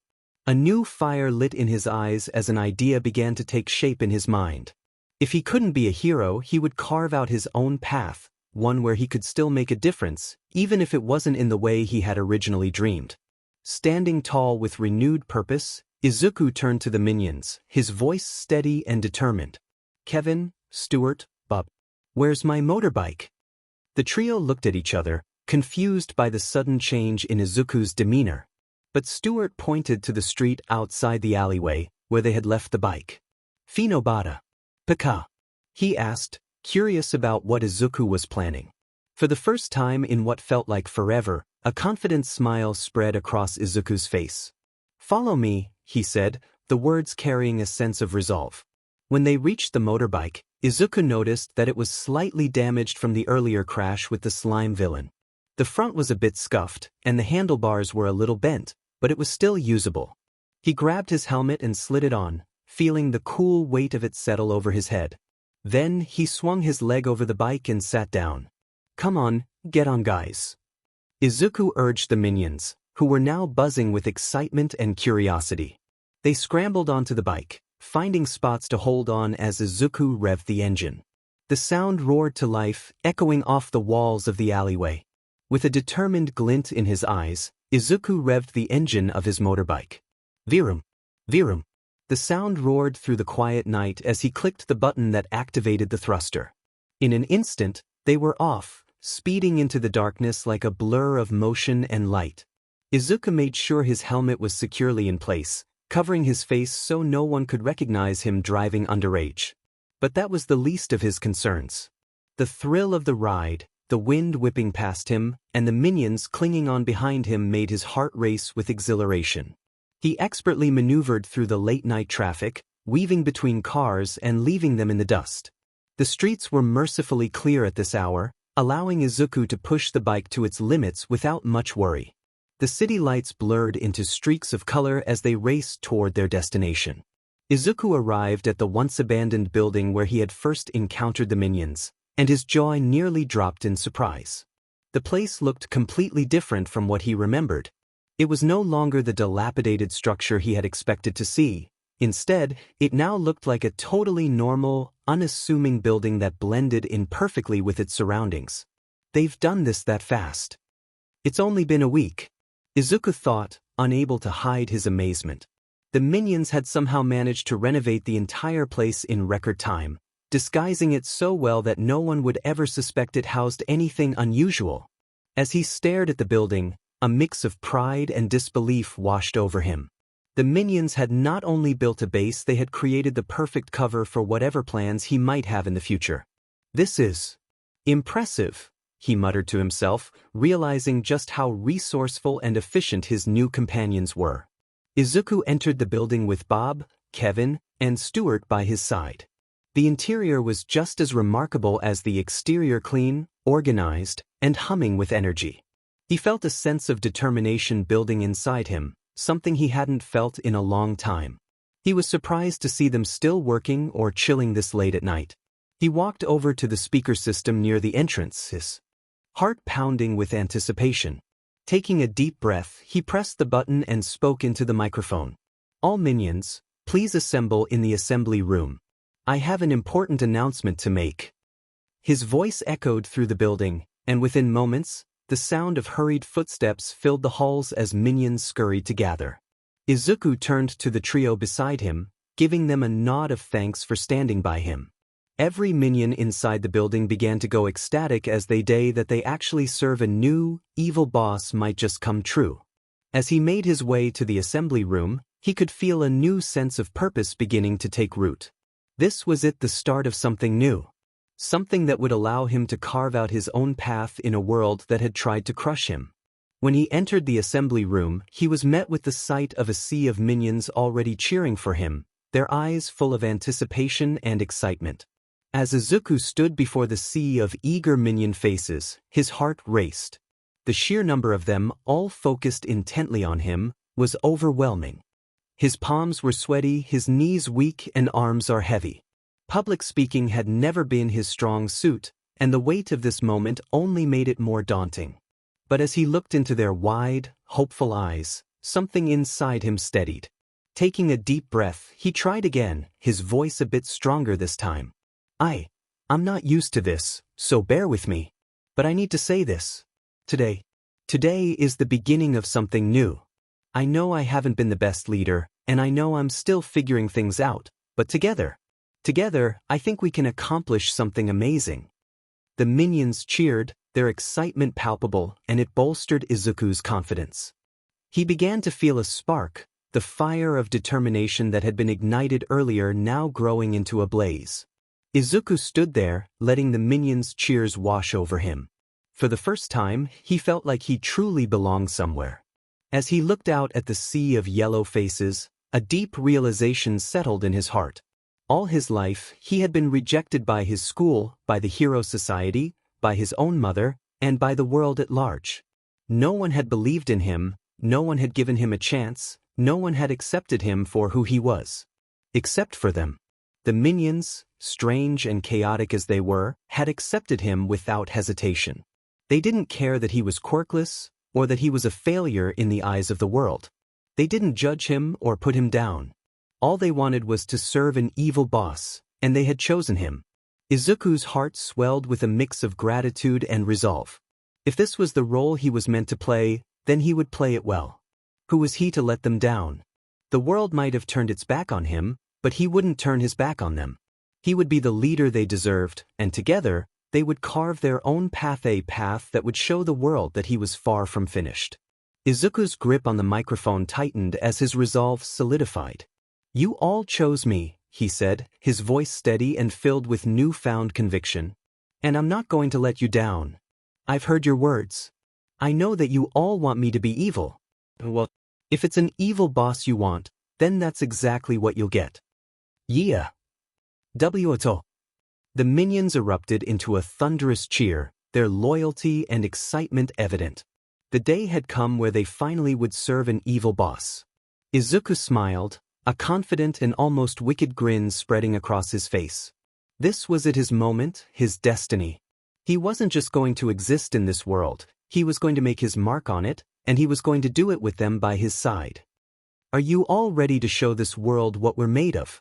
A new fire lit in his eyes as an idea began to take shape in his mind. If he couldn't be a hero, he would carve out his own path, one where he could still make a difference, even if it wasn't in the way he had originally dreamed. Standing tall with renewed purpose, Izuku turned to the minions, his voice steady and determined. "Kevin, Stuart, Bob. Where's my motorbike?" The trio looked at each other, confused by the sudden change in Izuku's demeanor. But Stuart pointed to the street outside the alleyway, where they had left the bike. "Finobata. Pika?" he asked, curious about what Izuku was planning. For the first time in what felt like forever, a confident smile spread across Izuku's face. "Follow me," he said, the words carrying a sense of resolve. When they reached the motorbike, Izuku noticed that it was slightly damaged from the earlier crash with the slime villain. The front was a bit scuffed, and the handlebars were a little bent, but it was still usable. He grabbed his helmet and slid it on, feeling the cool weight of it settle over his head. Then he swung his leg over the bike and sat down. "Come on, get on, guys." Izuku urged the minions, who were now buzzing with excitement and curiosity. They scrambled onto the bike, finding spots to hold on as Izuku revved the engine. The sound roared to life, echoing off the walls of the alleyway. With a determined glint in his eyes, Izuku revved the engine of his motorbike. "Virum! Virum!" The sound roared through the quiet night as he clicked the button that activated the thruster. In an instant, they were off, speeding into the darkness like a blur of motion and light. Izuku made sure his helmet was securely in place, covering his face so no one could recognize him driving underage. But that was the least of his concerns. The thrill of the ride, the wind whipping past him, and the minions clinging on behind him made his heart race with exhilaration. He expertly maneuvered through the late-night traffic, weaving between cars and leaving them in the dust. The streets were mercifully clear at this hour, allowing Izuku to push the bike to its limits without much worry. The city lights blurred into streaks of color as they raced toward their destination. Izuku arrived at the once-abandoned building where he had first encountered the minions, and his jaw nearly dropped in surprise. The place looked completely different from what he remembered. It was no longer the dilapidated structure he had expected to see. Instead, it now looked like a totally normal, unassuming building that blended in perfectly with its surroundings. "They've done this that fast. It's only been a week," Izuku thought, unable to hide his amazement. The minions had somehow managed to renovate the entire place in record time, disguising it so well that no one would ever suspect it housed anything unusual. As he stared at the building, a mix of pride and disbelief washed over him. The minions had not only built a base, they had created the perfect cover for whatever plans he might have in the future. "This is impressive," he muttered to himself, realizing just how resourceful and efficient his new companions were. Izuku entered the building with Bob, Kevin, and Stuart by his side. The interior was just as remarkable as the exterior, clean, organized, and humming with energy. He felt a sense of determination building inside him, something he hadn't felt in a long time. He was surprised to see them still working or chilling this late at night. He walked over to the speaker system near the entrance, his heart pounding with anticipation. Taking a deep breath, he pressed the button and spoke into the microphone. "All minions, please assemble in the assembly room. I have an important announcement to make." His voice echoed through the building, and within moments, the sound of hurried footsteps filled the halls as minions scurried to gather. Izuku turned to the trio beside him, giving them a nod of thanks for standing by him. Every minion inside the building began to go ecstatic as the day that they actually serve a new, evil boss might just come true. As he made his way to the assembly room, he could feel a new sense of purpose beginning to take root. This was the start of something new. Something that would allow him to carve out his own path in a world that had tried to crush him. When he entered the assembly room, he was met with the sight of a sea of minions already cheering for him, their eyes full of anticipation and excitement. As Izuku stood before the sea of eager minion faces, his heart raced. The sheer number of them, all focused intently on him, was overwhelming. His palms were sweaty, his knees weak, and arms are heavy. Public speaking had never been his strong suit, and the weight of this moment only made it more daunting. But as he looked into their wide, hopeful eyes, something inside him steadied. Taking a deep breath, he tried again, his voice a bit stronger this time. I'm not used to this, so bear with me. But I need to say this. Today is the beginning of something new. I know I haven't been the best leader, and I know I'm still figuring things out, but together, I think we can accomplish something amazing. The minions cheered, their excitement palpable, and it bolstered Izuku's confidence. He began to feel a spark, the fire of determination that had been ignited earlier now growing into a blaze. Izuku stood there, letting the minions' cheers wash over him. For the first time, he felt like he truly belonged somewhere. As he looked out at the sea of yellow faces, a deep realization settled in his heart. All his life, he had been rejected by his school, by the hero society, by his own mother, and by the world at large. No one had believed in him, no one had given him a chance, no one had accepted him for who he was. Except for them. The minions, strange and chaotic as they were, had accepted him without hesitation. They didn't care that he was quirkless, or that he was a failure in the eyes of the world. They didn't judge him or put him down. All they wanted was to serve an evil boss, and they had chosen him. Izuku's heart swelled with a mix of gratitude and resolve. If this was the role he was meant to play, then he would play it well. Who was he to let them down? The world might have turned its back on him, but he wouldn't turn his back on them. He would be the leader they deserved, and together, they would carve their own path, a path that would show the world that he was far from finished. Izuku's grip on the microphone tightened as his resolve solidified. "You all chose me," he said, his voice steady and filled with newfound conviction. "And I'm not going to let you down. I've heard your words. I know that you all want me to be evil. Well, if it's an evil boss you want, then that's exactly what you'll get. Yeah. WhatIf." The minions erupted into a thunderous cheer, their loyalty and excitement evident. The day had come where they finally would serve an evil boss. Izuku smiled, a confident and almost wicked grin spreading across his face. This was it, his moment, his destiny. He wasn't just going to exist in this world, he was going to make his mark on it, and he was going to do it with them by his side. "Are you all ready to show this world what we're made of?"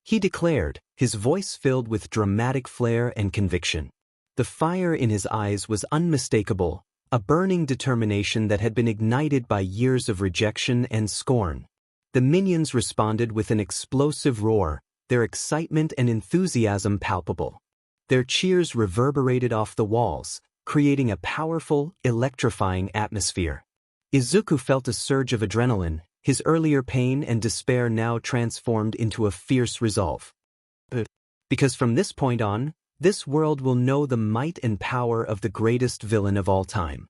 he declared, his voice filled with dramatic flair and conviction. The fire in his eyes was unmistakable, a burning determination that had been ignited by years of rejection and scorn. The minions responded with an explosive roar, their excitement and enthusiasm palpable. Their cheers reverberated off the walls, creating a powerful, electrifying atmosphere. Izuku felt a surge of adrenaline, his earlier pain and despair now transformed into a fierce resolve. Because from this point on, this world will know the might and power of the greatest villain of all time.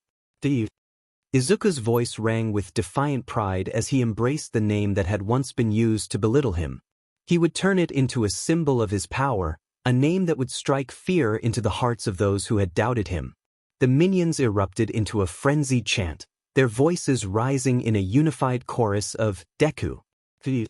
Izuku's voice rang with defiant pride as he embraced the name that had once been used to belittle him. He would turn it into a symbol of his power, a name that would strike fear into the hearts of those who had doubted him. The minions erupted into a frenzied chant, their voices rising in a unified chorus of Deku. The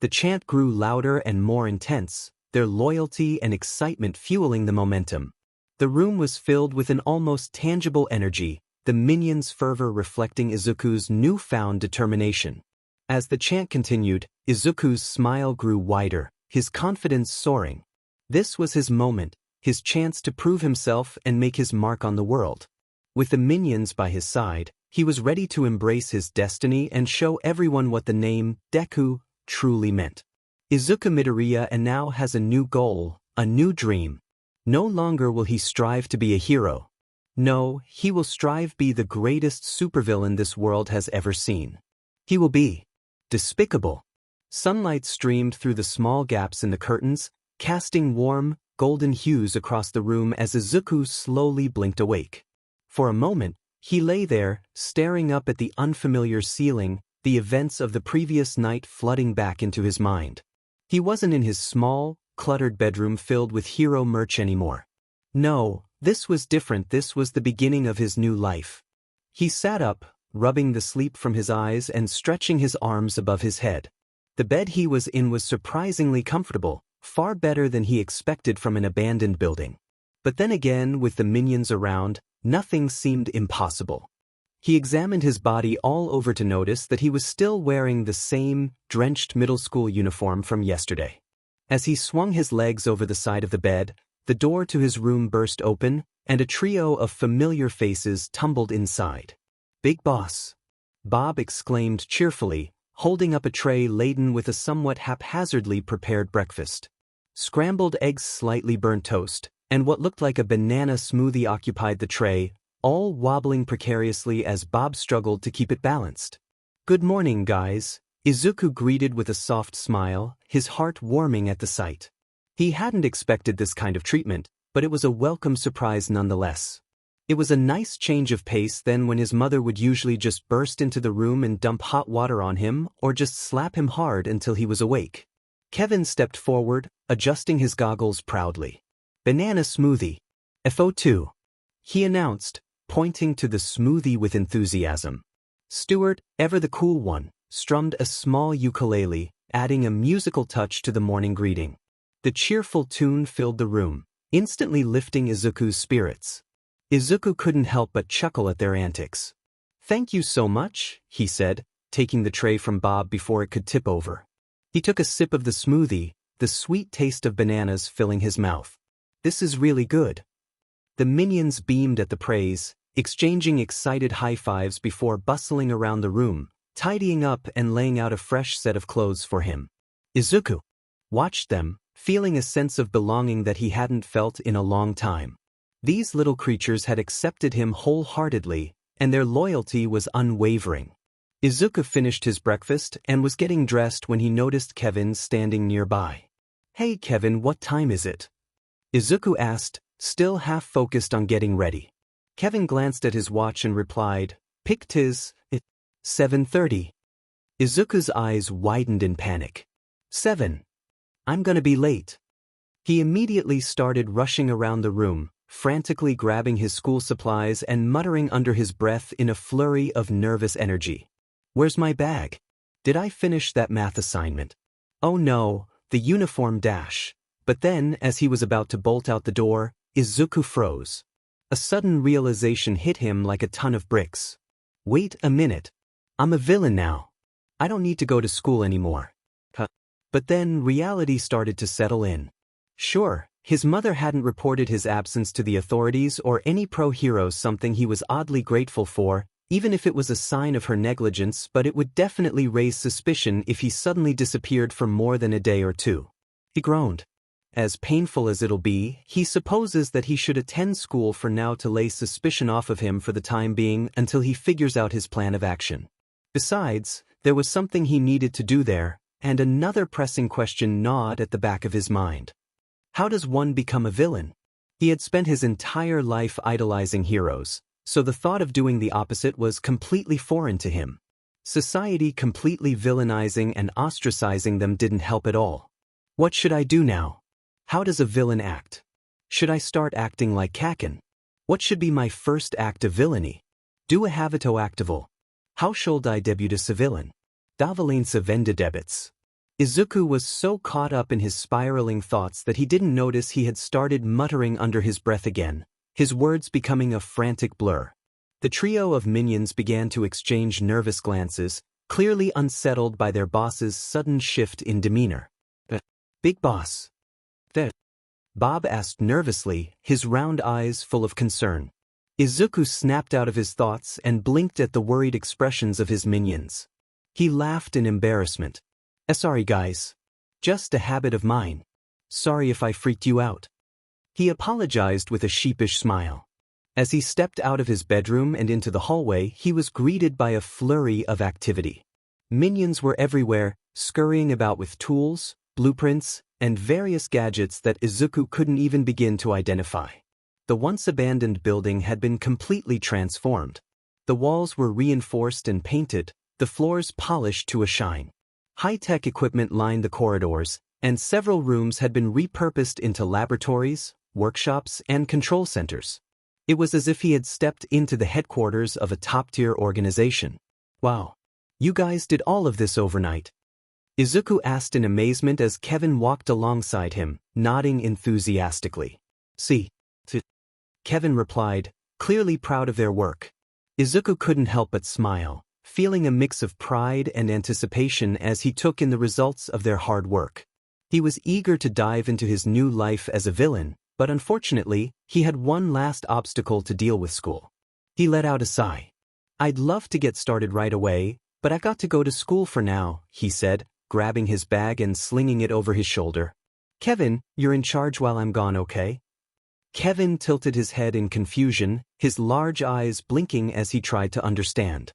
chant grew louder and more intense, their loyalty and excitement fueling the momentum. The room was filled with an almost tangible energy, the minions' fervor reflecting Izuku's newfound determination. As the chant continued, Izuku's smile grew wider, his confidence soaring. This was his moment, his chance to prove himself and make his mark on the world. With the minions by his side, he was ready to embrace his destiny and show everyone what the name Deku truly meant. Izuku Midoriya now has a new goal, a new dream. No longer will he strive to be a hero. No, he will strive to be the greatest supervillain this world has ever seen. He will be despicable. Sunlight streamed through the small gaps in the curtains, casting warm, golden hues across the room as Izuku slowly blinked awake. For a moment, he lay there, staring up at the unfamiliar ceiling, the events of the previous night flooding back into his mind. He wasn't in his small, cluttered bedroom filled with hero merch anymore. No, this was different. This was the beginning of his new life. He sat up, rubbing the sleep from his eyes and stretching his arms above his head. The bed he was in was surprisingly comfortable, far better than he expected from an abandoned building. But then again, with the minions around, nothing seemed impossible. He examined his body all over to notice that he was still wearing the same, drenched middle school uniform from yesterday. As he swung his legs over the side of the bed, the door to his room burst open, and a trio of familiar faces tumbled inside. "Big boss," Bob exclaimed cheerfully, holding up a tray laden with a somewhat haphazardly prepared breakfast. Scrambled eggs, slightly burnt toast, and what looked like a banana smoothie occupied the tray, all wobbling precariously as Bob struggled to keep it balanced. "Good morning, guys," Izuku greeted with a soft smile, his heart warming at the sight. He hadn't expected this kind of treatment, but it was a welcome surprise nonetheless. It was a nice change of pace than when his mother would usually just burst into the room and dump hot water on him or just slap him hard until he was awake. Kevin stepped forward, adjusting his goggles proudly. "Banana smoothie. FO2. He announced, pointing to the smoothie with enthusiasm. Stuart, ever the cool one, strummed a small ukulele, adding a musical touch to the morning greeting. The cheerful tune filled the room, instantly lifting Izuku's spirits. Izuku couldn't help but chuckle at their antics. "Thank you so much," he said, taking the tray from Bob before it could tip over. He took a sip of the smoothie, the sweet taste of bananas filling his mouth. "This is really good." The minions beamed at the praise, exchanging excited high fives before bustling around the room, tidying up and laying out a fresh set of clothes for him. Izuku watched them, feeling a sense of belonging that he hadn't felt in a long time. These little creatures had accepted him wholeheartedly, and their loyalty was unwavering. Izuku finished his breakfast and was getting dressed when he noticed Kevin standing nearby. "Hey Kevin, what time is it?" Izuku asked, still half focused on getting ready. Kevin glanced at his watch and replied, "Pick 'tis, 7:30. Izuku's eyes widened in panic. 7. I'm gonna be late." He immediately started rushing around the room, frantically grabbing his school supplies and muttering under his breath in a flurry of nervous energy. "Where's my bag? Did I finish that math assignment? Oh no, the uniform dash." But then, as he was about to bolt out the door, Izuku froze. A sudden realization hit him like a ton of bricks. "Wait a minute. I'm a villain now. I don't need to go to school anymore." But then reality started to settle in. Sure, his mother hadn't reported his absence to the authorities or any pro-hero, something he was oddly grateful for, even if it was a sign of her negligence, but it would definitely raise suspicion if he suddenly disappeared for more than a day or two. He groaned. As painful as it'll be, he supposes that he should attend school for now to lay suspicion off of him for the time being until he figures out his plan of action. Besides, there was something he needed to do there, and another pressing question gnawed at the back of his mind. How does one become a villain? He had spent his entire life idolizing heroes, so the thought of doing the opposite was completely foreign to him. Society completely villainizing and ostracizing them didn't help at all. What should I do now? How does a villain act? Should I start acting like Kaken? What should be my first act of villainy? Do a habito actival. How should I debut as a villain? Davalence vende debits. Izuku was so caught up in his spiraling thoughts that he didn't notice he had started muttering under his breath again, his words becoming a frantic blur. The trio of minions began to exchange nervous glances, clearly unsettled by their boss's sudden shift in demeanor. "Big boss." Bob asked nervously, his round eyes full of concern. Izuku snapped out of his thoughts and blinked at the worried expressions of his minions. He laughed in embarrassment. "Sorry guys. Just a habit of mine. Sorry if I freaked you out." He apologized with a sheepish smile. As he stepped out of his bedroom and into the hallway, he was greeted by a flurry of activity. Minions were everywhere, scurrying about with tools, blueprints, and various gadgets that Izuku couldn't even begin to identify. The once abandoned building had been completely transformed. The walls were reinforced and painted, the floors polished to a shine. High-tech equipment lined the corridors, and several rooms had been repurposed into laboratories, workshops, and control centers. It was as if he had stepped into the headquarters of a top-tier organization. "Wow. You guys did all of this overnight?" Izuku asked in amazement as Kevin walked alongside him, nodding enthusiastically. "See." Kevin replied, clearly proud of their work. Izuku couldn't help but smile, feeling a mix of pride and anticipation as he took in the results of their hard work. He was eager to dive into his new life as a villain, but unfortunately, he had one last obstacle to deal with: school. He let out a sigh. "I'd love to get started right away, but I've got to go to school for now," he said, grabbing his bag and slinging it over his shoulder. "Kevin, you're in charge while I'm gone, okay?" Kevin tilted his head in confusion, his large eyes blinking as he tried to understand.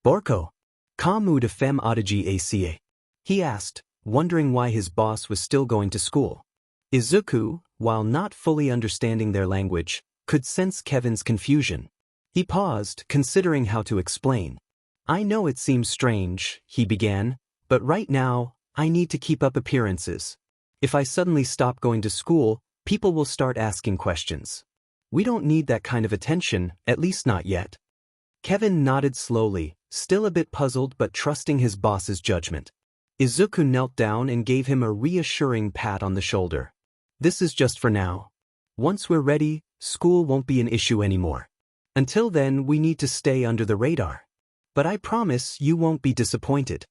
"Borko, kamu de fem adaji aca?" he asked, wondering why his boss was still going to school. Izuku, while not fully understanding their language, could sense Kevin's confusion. He paused, considering how to explain. "I know it seems strange," he began, "but right now, I need to keep up appearances. If I suddenly stop going to school, people will start asking questions. We don't need that kind of attention, at least not yet." Kevin nodded slowly, still a bit puzzled but trusting his boss's judgment. Izuku knelt down and gave him a reassuring pat on the shoulder. "This is just for now. Once we're ready, school won't be an issue anymore. Until then, we need to stay under the radar. But I promise you won't be disappointed."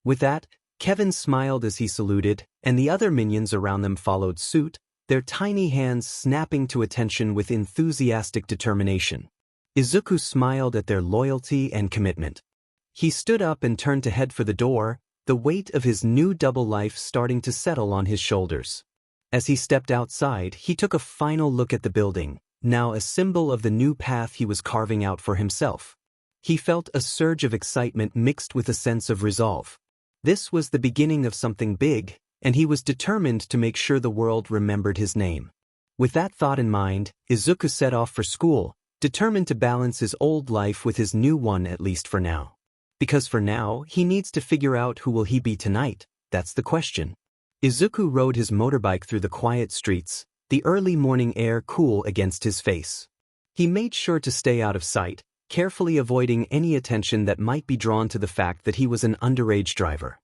With that, Kevin smiled as he saluted, and the other minions around them followed suit, their tiny hands snapping to attention with enthusiastic determination. Izuku smiled at their loyalty and commitment. He stood up and turned to head for the door, the weight of his new double life starting to settle on his shoulders. As he stepped outside, he took a final look at the building, now a symbol of the new path he was carving out for himself. He felt a surge of excitement mixed with a sense of resolve. This was the beginning of something big, and he was determined to make sure the world remembered his name. With that thought in mind, Izuku set off for school, determined to balance his old life with his new one, at least for now. Because for now, he needs to figure out who will he be tonight, that's the question. Izuku rode his motorbike through the quiet streets, the early morning air cool against his face. He made sure to stay out of sight, carefully avoiding any attention that might be drawn to the fact that he was an underage driver.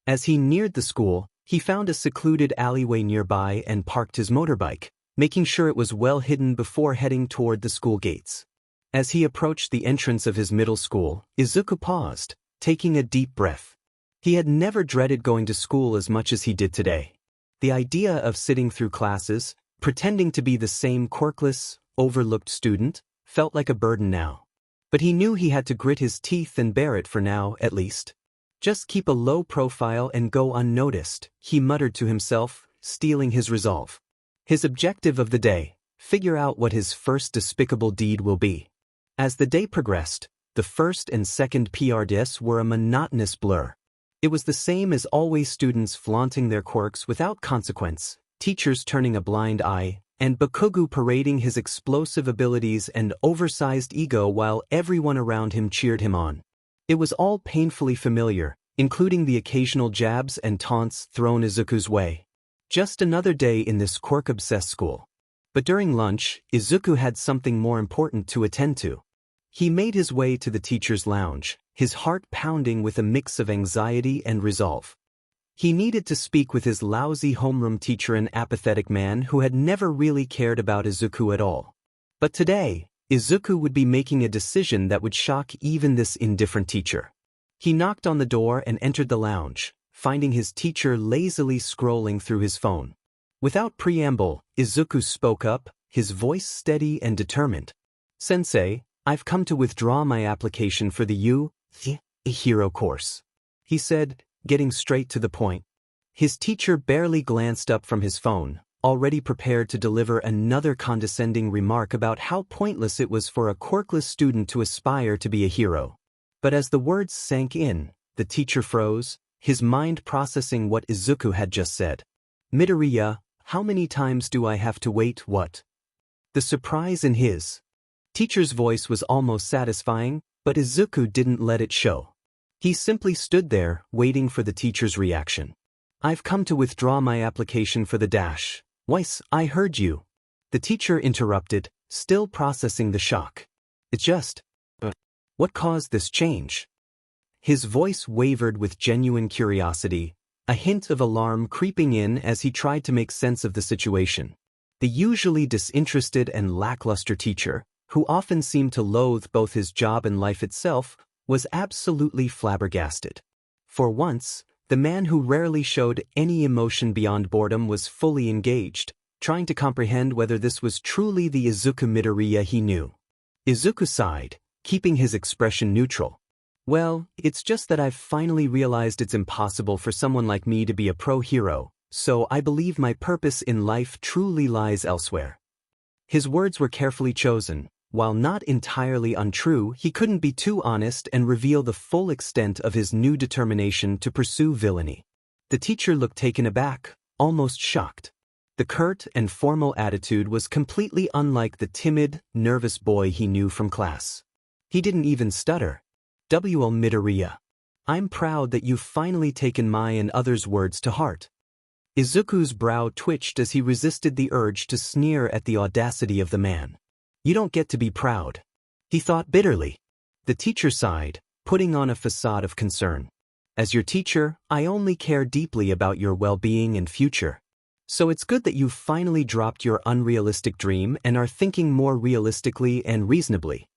As he neared the school, he found a secluded alleyway nearby and parked his motorbike, making sure it was well hidden before heading toward the school gates. As he approached the entrance of his middle school, Izuku paused, taking a deep breath. He had never dreaded going to school as much as he did today. The idea of sitting through classes, pretending to be the same quirkless, overlooked student, felt like a burden now. But he knew he had to grit his teeth and bear it for now, at least. "Just keep a low profile and go unnoticed," he muttered to himself, steeling his resolve. His objective of the day: figure out what his first despicable deed will be. As the day progressed, the first and second PRDs were a monotonous blur. It was the same as always: students flaunting their quirks without consequence, teachers turning a blind eye, and Bakugo parading his explosive abilities and oversized ego while everyone around him cheered him on. It was all painfully familiar, including the occasional jabs and taunts thrown Izuku's way. Just another day in this quirk-obsessed school. But during lunch, Izuku had something more important to attend to. He made his way to the teacher's lounge, his heart pounding with a mix of anxiety and resolve. He needed to speak with his lousy homeroom teacher, an apathetic man who had never really cared about Izuku at all. But today, Izuku would be making a decision that would shock even this indifferent teacher. He knocked on the door and entered the lounge, finding his teacher lazily scrolling through his phone. Without preamble, Izuku spoke up, his voice steady and determined. "Sensei, I've come to withdraw my application for the 𝐒𝐮𝐦𝐦𝐚𝐫𝐲 hero course," he said, getting straight to the point. His teacher barely glanced up from his phone, already prepared to deliver another condescending remark about how pointless it was for a quirkless student to aspire to be a hero. But as the words sank in, the teacher froze, his mind processing what Izuku had just said. "Midoriya, how many times do I have to wait?" What? The surprise in his teacher's voice was almost satisfying, but Izuku didn't let it show. He simply stood there, waiting for the teacher's reaction. "I've come to withdraw my application for the dash. Weiss, I heard you." The teacher interrupted, still processing the shock. "It's just... what caused this change?" His voice wavered with genuine curiosity, a hint of alarm creeping in as he tried to make sense of the situation. The usually disinterested and lackluster teacher, who often seemed to loathe both his job and life itself, was absolutely flabbergasted. For once, the man who rarely showed any emotion beyond boredom was fully engaged, trying to comprehend whether this was truly the Izuku Midoriya he knew. Izuku sighed, keeping his expression neutral. Well, it's just that I've finally realized it's impossible for someone like me to be a pro hero, so I believe my purpose in life truly lies elsewhere. His words were carefully chosen. While not entirely untrue, he couldn't be too honest and reveal the full extent of his new determination to pursue villainy. The teacher looked taken aback, almost shocked. The curt and formal attitude was completely unlike the timid, nervous boy he knew from class. He didn't even stutter. "WL Midoriya. I'm proud that you've finally taken my and others' words to heart." Izuku's brow twitched as he resisted the urge to sneer at the audacity of the man. "You don't get to be proud," he thought bitterly. The teacher sighed, putting on a facade of concern. "As your teacher, I only care deeply about your well-being and future. So it's good that you've finally dropped your unrealistic dream and are thinking more realistically and reasonably."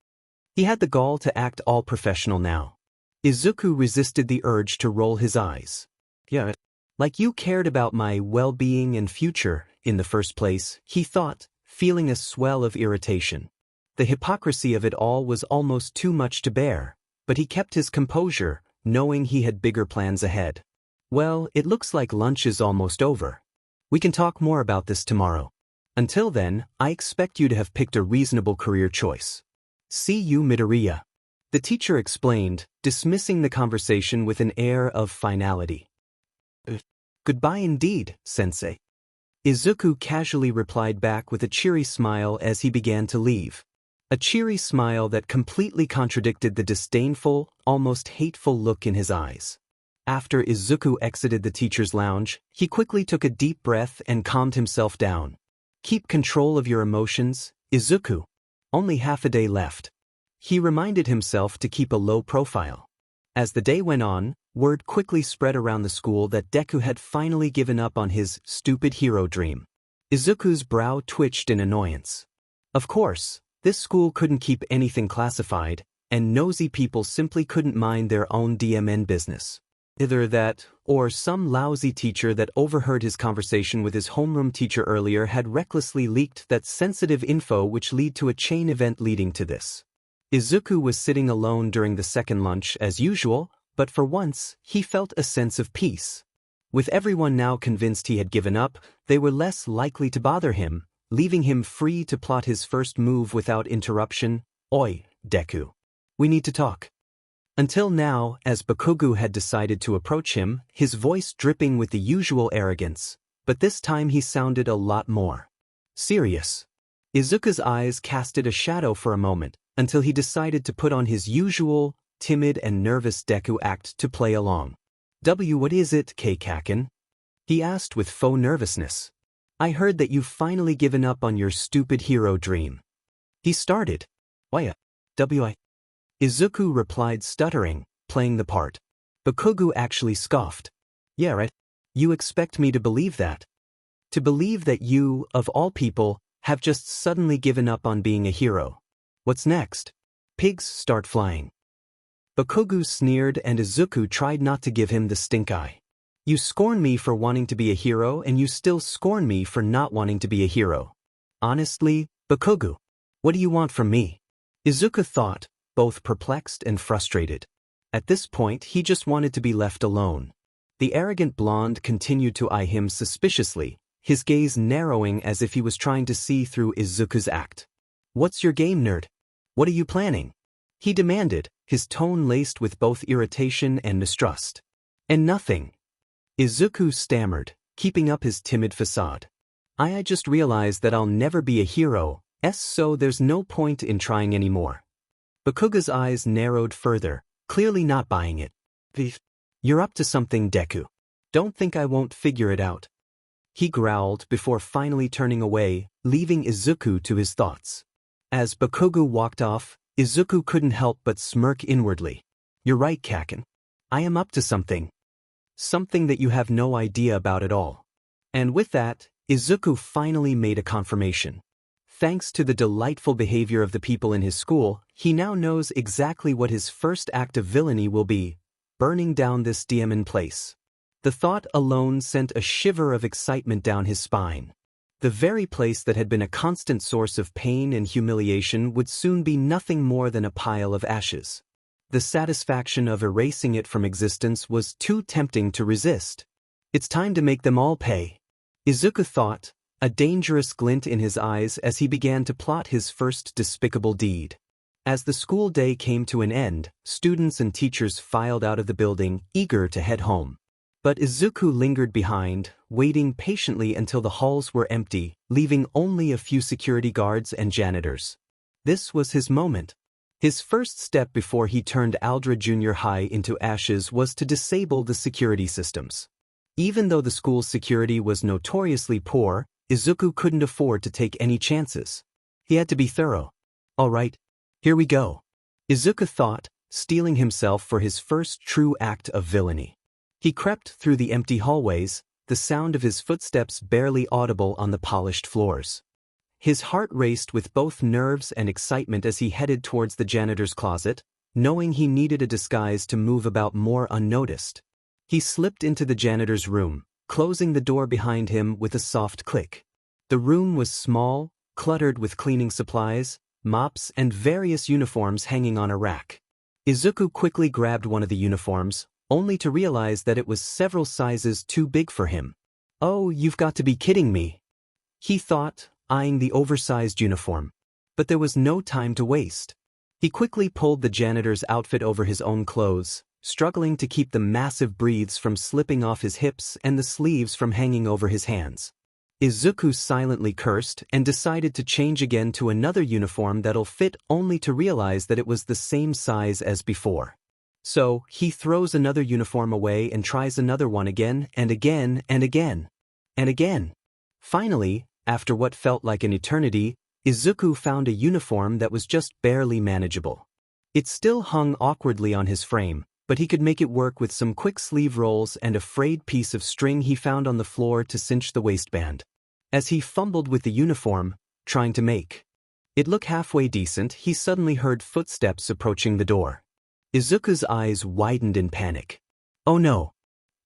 He had the gall to act all professional now. Izuku resisted the urge to roll his eyes. "Yeah, like you cared about my well-being and future in the first place," he thought, feeling a swell of irritation. The hypocrisy of it all was almost too much to bear, but he kept his composure, knowing he had bigger plans ahead. "Well, it looks like lunch is almost over. We can talk more about this tomorrow. Until then, I expect you to have picked a reasonable career choice. See you, Midoriya," the teacher explained, dismissing the conversation with an air of finality. "Goodbye indeed, sensei." Izuku casually replied back with a cheery smile as he began to leave. A cheery smile that completely contradicted the disdainful, almost hateful look in his eyes. After Izuku exited the teacher's lounge, he quickly took a deep breath and calmed himself down. Keep control of your emotions, Izuku. Only half a day left. He reminded himself to keep a low profile. As the day went on, word quickly spread around the school that Deku had finally given up on his stupid hero dream. Izuku's brow twitched in annoyance. Of course, this school couldn't keep anything classified, and nosy people simply couldn't mind their own DMN business. Either that, or some lousy teacher that overheard his conversation with his homeroom teacher earlier had recklessly leaked that sensitive info which led to a chain event leading to this. Izuku was sitting alone during the second lunch as usual, but for once, he felt a sense of peace. With everyone now convinced he had given up, they were less likely to bother him, leaving him free to plot his first move without interruption. "Oi, Deku. We need to talk." Until now, as Bakugo had decided to approach him, his voice dripping with the usual arrogance, but this time he sounded a lot more serious. Izuku's eyes casted a shadow for a moment, until he decided to put on his usual, timid and nervous Deku act to play along. "What is it, Kaken?" he asked with faux nervousness. "I heard that you've finally given up on your stupid hero dream." He started. "Why, Izuku replied stuttering, playing the part. Bakugo actually scoffed. "Yeah, right. You expect me to believe that? To believe that you, of all people, have just suddenly given up on being a hero? What's next? Pigs start flying." Bakugo sneered and Izuku tried not to give him the stink eye. "You scorn me for wanting to be a hero and you still scorn me for not wanting to be a hero. Honestly, Bakugo, what do you want from me?" Izuku thought, both perplexed and frustrated. At this point, he just wanted to be left alone. The arrogant blonde continued to eye him suspiciously, his gaze narrowing as if he was trying to see through Izuku's act. "What's your game, nerd? What are you planning?" he demanded, his tone laced with both irritation and mistrust. "And nothing," Izuku stammered, keeping up his timid facade. I just realized that I'll never be a hero, so there's no point in trying anymore." Bakugo's eyes narrowed further, clearly not buying it. "You're up to something, Deku. Don't think I won't figure it out," he growled before finally turning away, leaving Izuku to his thoughts. As Bakugo walked off, Izuku couldn't help but smirk inwardly. "You're right, Kaken. I am up to something. Something that you have no idea about at all." And with that, Izuku finally made a confirmation. Thanks to the delightful behavior of the people in his school, he now knows exactly what his first act of villainy will be: burning down this demon place. The thought alone sent a shiver of excitement down his spine. The very place that had been a constant source of pain and humiliation would soon be nothing more than a pile of ashes. The satisfaction of erasing it from existence was too tempting to resist. It's time to make them all pay, Izuku thought, a dangerous glint in his eyes as he began to plot his first despicable deed. As the school day came to an end, students and teachers filed out of the building, eager to head home. But Izuku lingered behind, waiting patiently until the halls were empty, leaving only a few security guards and janitors. This was his moment. His first step before he turned Aldra Junior High into ashes was to disable the security systems. Even though the school's security was notoriously poor, Izuku couldn't afford to take any chances. He had to be thorough. All right, here we go, Izuku thought, steeling himself for his first true act of villainy. He crept through the empty hallways, the sound of his footsteps barely audible on the polished floors. His heart raced with both nerves and excitement as he headed towards the janitor's closet, knowing he needed a disguise to move about more unnoticed. He slipped into the janitor's room, closing the door behind him with a soft click. The room was small, cluttered with cleaning supplies, mops, and various uniforms hanging on a rack. Izuku quickly grabbed one of the uniforms, only to realize that it was several sizes too big for him. "Oh, you've got to be kidding me," he thought, eyeing the oversized uniform. But there was no time to waste. He quickly pulled the janitor's outfit over his own clothes, struggling to keep the massive breaths from slipping off his hips and the sleeves from hanging over his hands. Izuku silently cursed and decided to change again to another uniform that'll fit, only to realize that it was the same size as before. So, he throws another uniform away and tries another one again and again and again and again. Finally, after what felt like an eternity, Izuku found a uniform that was just barely manageable. It still hung awkwardly on his frame, but he could make it work with some quick sleeve rolls and a frayed piece of string he found on the floor to cinch the waistband. As he fumbled with the uniform, trying to make it look halfway decent, he suddenly heard footsteps approaching the door. Izuku's eyes widened in panic. Oh no!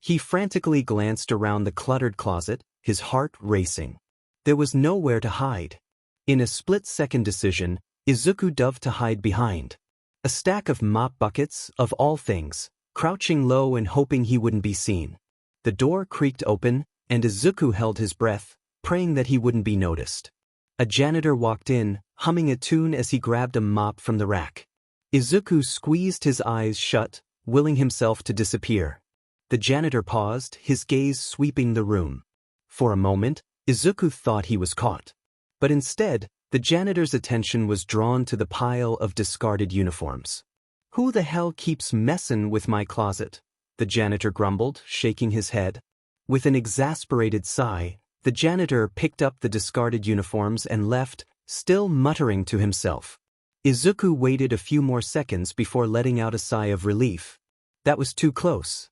He frantically glanced around the cluttered closet, his heart racing. There was nowhere to hide. In a split-second decision, Izuku dove to hide behind a stack of mop buckets, of all things, crouching low and hoping he wouldn't be seen. The door creaked open, and Izuku held his breath, praying that he wouldn't be noticed. A janitor walked in, humming a tune as he grabbed a mop from the rack. Izuku squeezed his eyes shut, willing himself to disappear. The janitor paused, his gaze sweeping the room. For a moment, Izuku thought he was caught. But instead, the janitor's attention was drawn to the pile of discarded uniforms. "Who the hell keeps messin' with my closet?" the janitor grumbled, shaking his head. With an exasperated sigh, the janitor picked up the discarded uniforms and left, still muttering to himself. Izuku waited a few more seconds before letting out a sigh of relief. That was too close,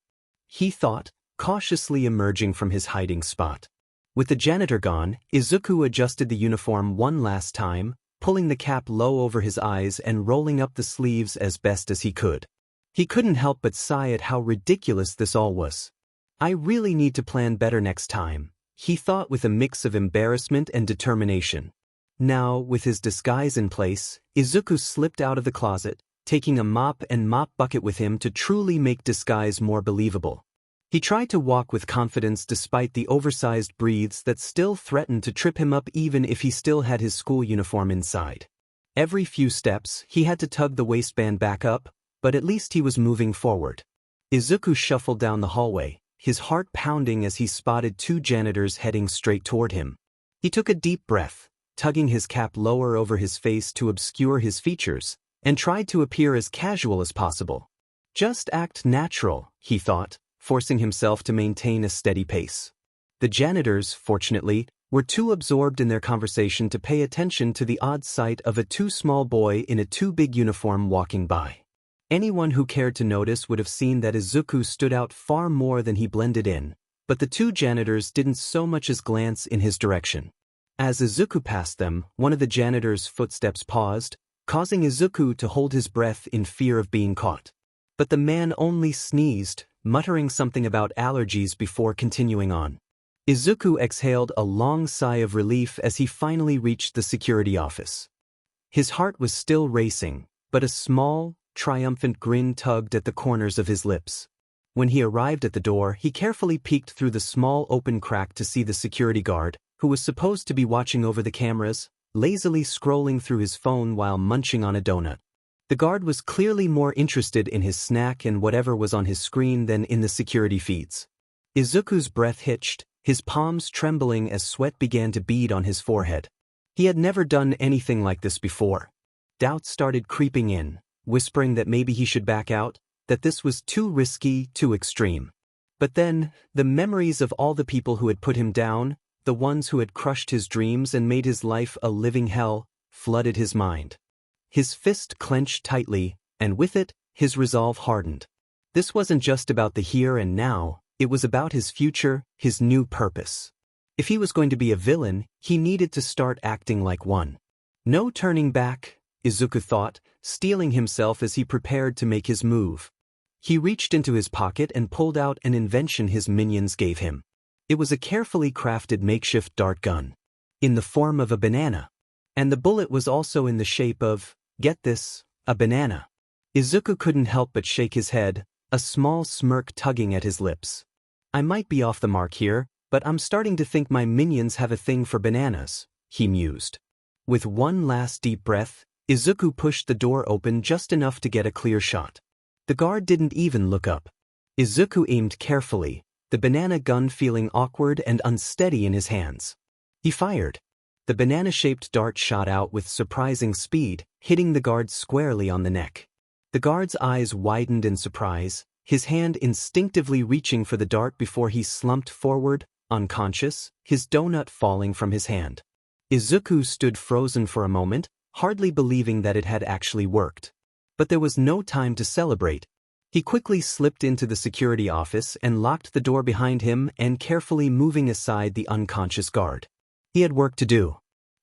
he thought, cautiously emerging from his hiding spot. With the janitor gone, Izuku adjusted the uniform one last time, pulling the cap low over his eyes and rolling up the sleeves as best as he could. He couldn't help but sigh at how ridiculous this all was. "I really need to plan better next time," he thought with a mix of embarrassment and determination. Now, with his disguise in place, Izuku slipped out of the closet, taking a mop and mop bucket with him to truly make disguise more believable. He tried to walk with confidence despite the oversized breaths that still threatened to trip him up even if he still had his school uniform inside. Every few steps, he had to tug the waistband back up, but at least he was moving forward. Izuku shuffled down the hallway, his heart pounding as he spotted two janitors heading straight toward him. He took a deep breath, tugging his cap lower over his face to obscure his features, and tried to appear as casual as possible. Just act natural, he thought, forcing himself to maintain a steady pace. The janitors, fortunately, were too absorbed in their conversation to pay attention to the odd sight of a too small boy in a too big uniform walking by. Anyone who cared to notice would have seen that Izuku stood out far more than he blended in, but the two janitors didn't so much as glance in his direction. As Izuku passed them, one of the janitor's footsteps paused, causing Izuku to hold his breath in fear of being caught. But the man only sneezed, muttering something about allergies before continuing on. Izuku exhaled a long sigh of relief as he finally reached the security office. His heart was still racing, but a small, triumphant grin tugged at the corners of his lips. When he arrived at the door, he carefully peeked through the small open crack to see the security guard, who was supposed to be watching over the cameras, lazily scrolling through his phone while munching on a donut. The guard was clearly more interested in his snack and whatever was on his screen than in the security feeds. Izuku's breath hitched, his palms trembling as sweat began to bead on his forehead. He had never done anything like this before. Doubts started creeping in, whispering that maybe he should back out, that this was too risky, too extreme. But then, the memories of all the people who had put him down, the ones who had crushed his dreams and made his life a living hell, flooded his mind. His fist clenched tightly, and with it, his resolve hardened. This wasn't just about the here and now, it was about his future, his new purpose. If he was going to be a villain, he needed to start acting like one. No turning back, Izuku thought, steeling himself as he prepared to make his move. He reached into his pocket and pulled out an invention his minions gave him. It was a carefully crafted makeshift dart gun, in the form of a banana. And the bullet was also in the shape of, get this, a banana. Izuku couldn't help but shake his head, a small smirk tugging at his lips. I might be off the mark here, but I'm starting to think my minions have a thing for bananas, he mused. With one last deep breath, Izuku pushed the door open just enough to get a clear shot. The guard didn't even look up. Izuku aimed carefully, the banana gun feeling awkward and unsteady in his hands. He fired. The banana-shaped dart shot out with surprising speed, hitting the guard squarely on the neck. The guard's eyes widened in surprise, his hand instinctively reaching for the dart before he slumped forward, unconscious, his donut falling from his hand. Izuku stood frozen for a moment, hardly believing that it had actually worked. But there was no time to celebrate. He quickly slipped into the security office and locked the door behind him and carefully moving aside the unconscious guard. He had work to do.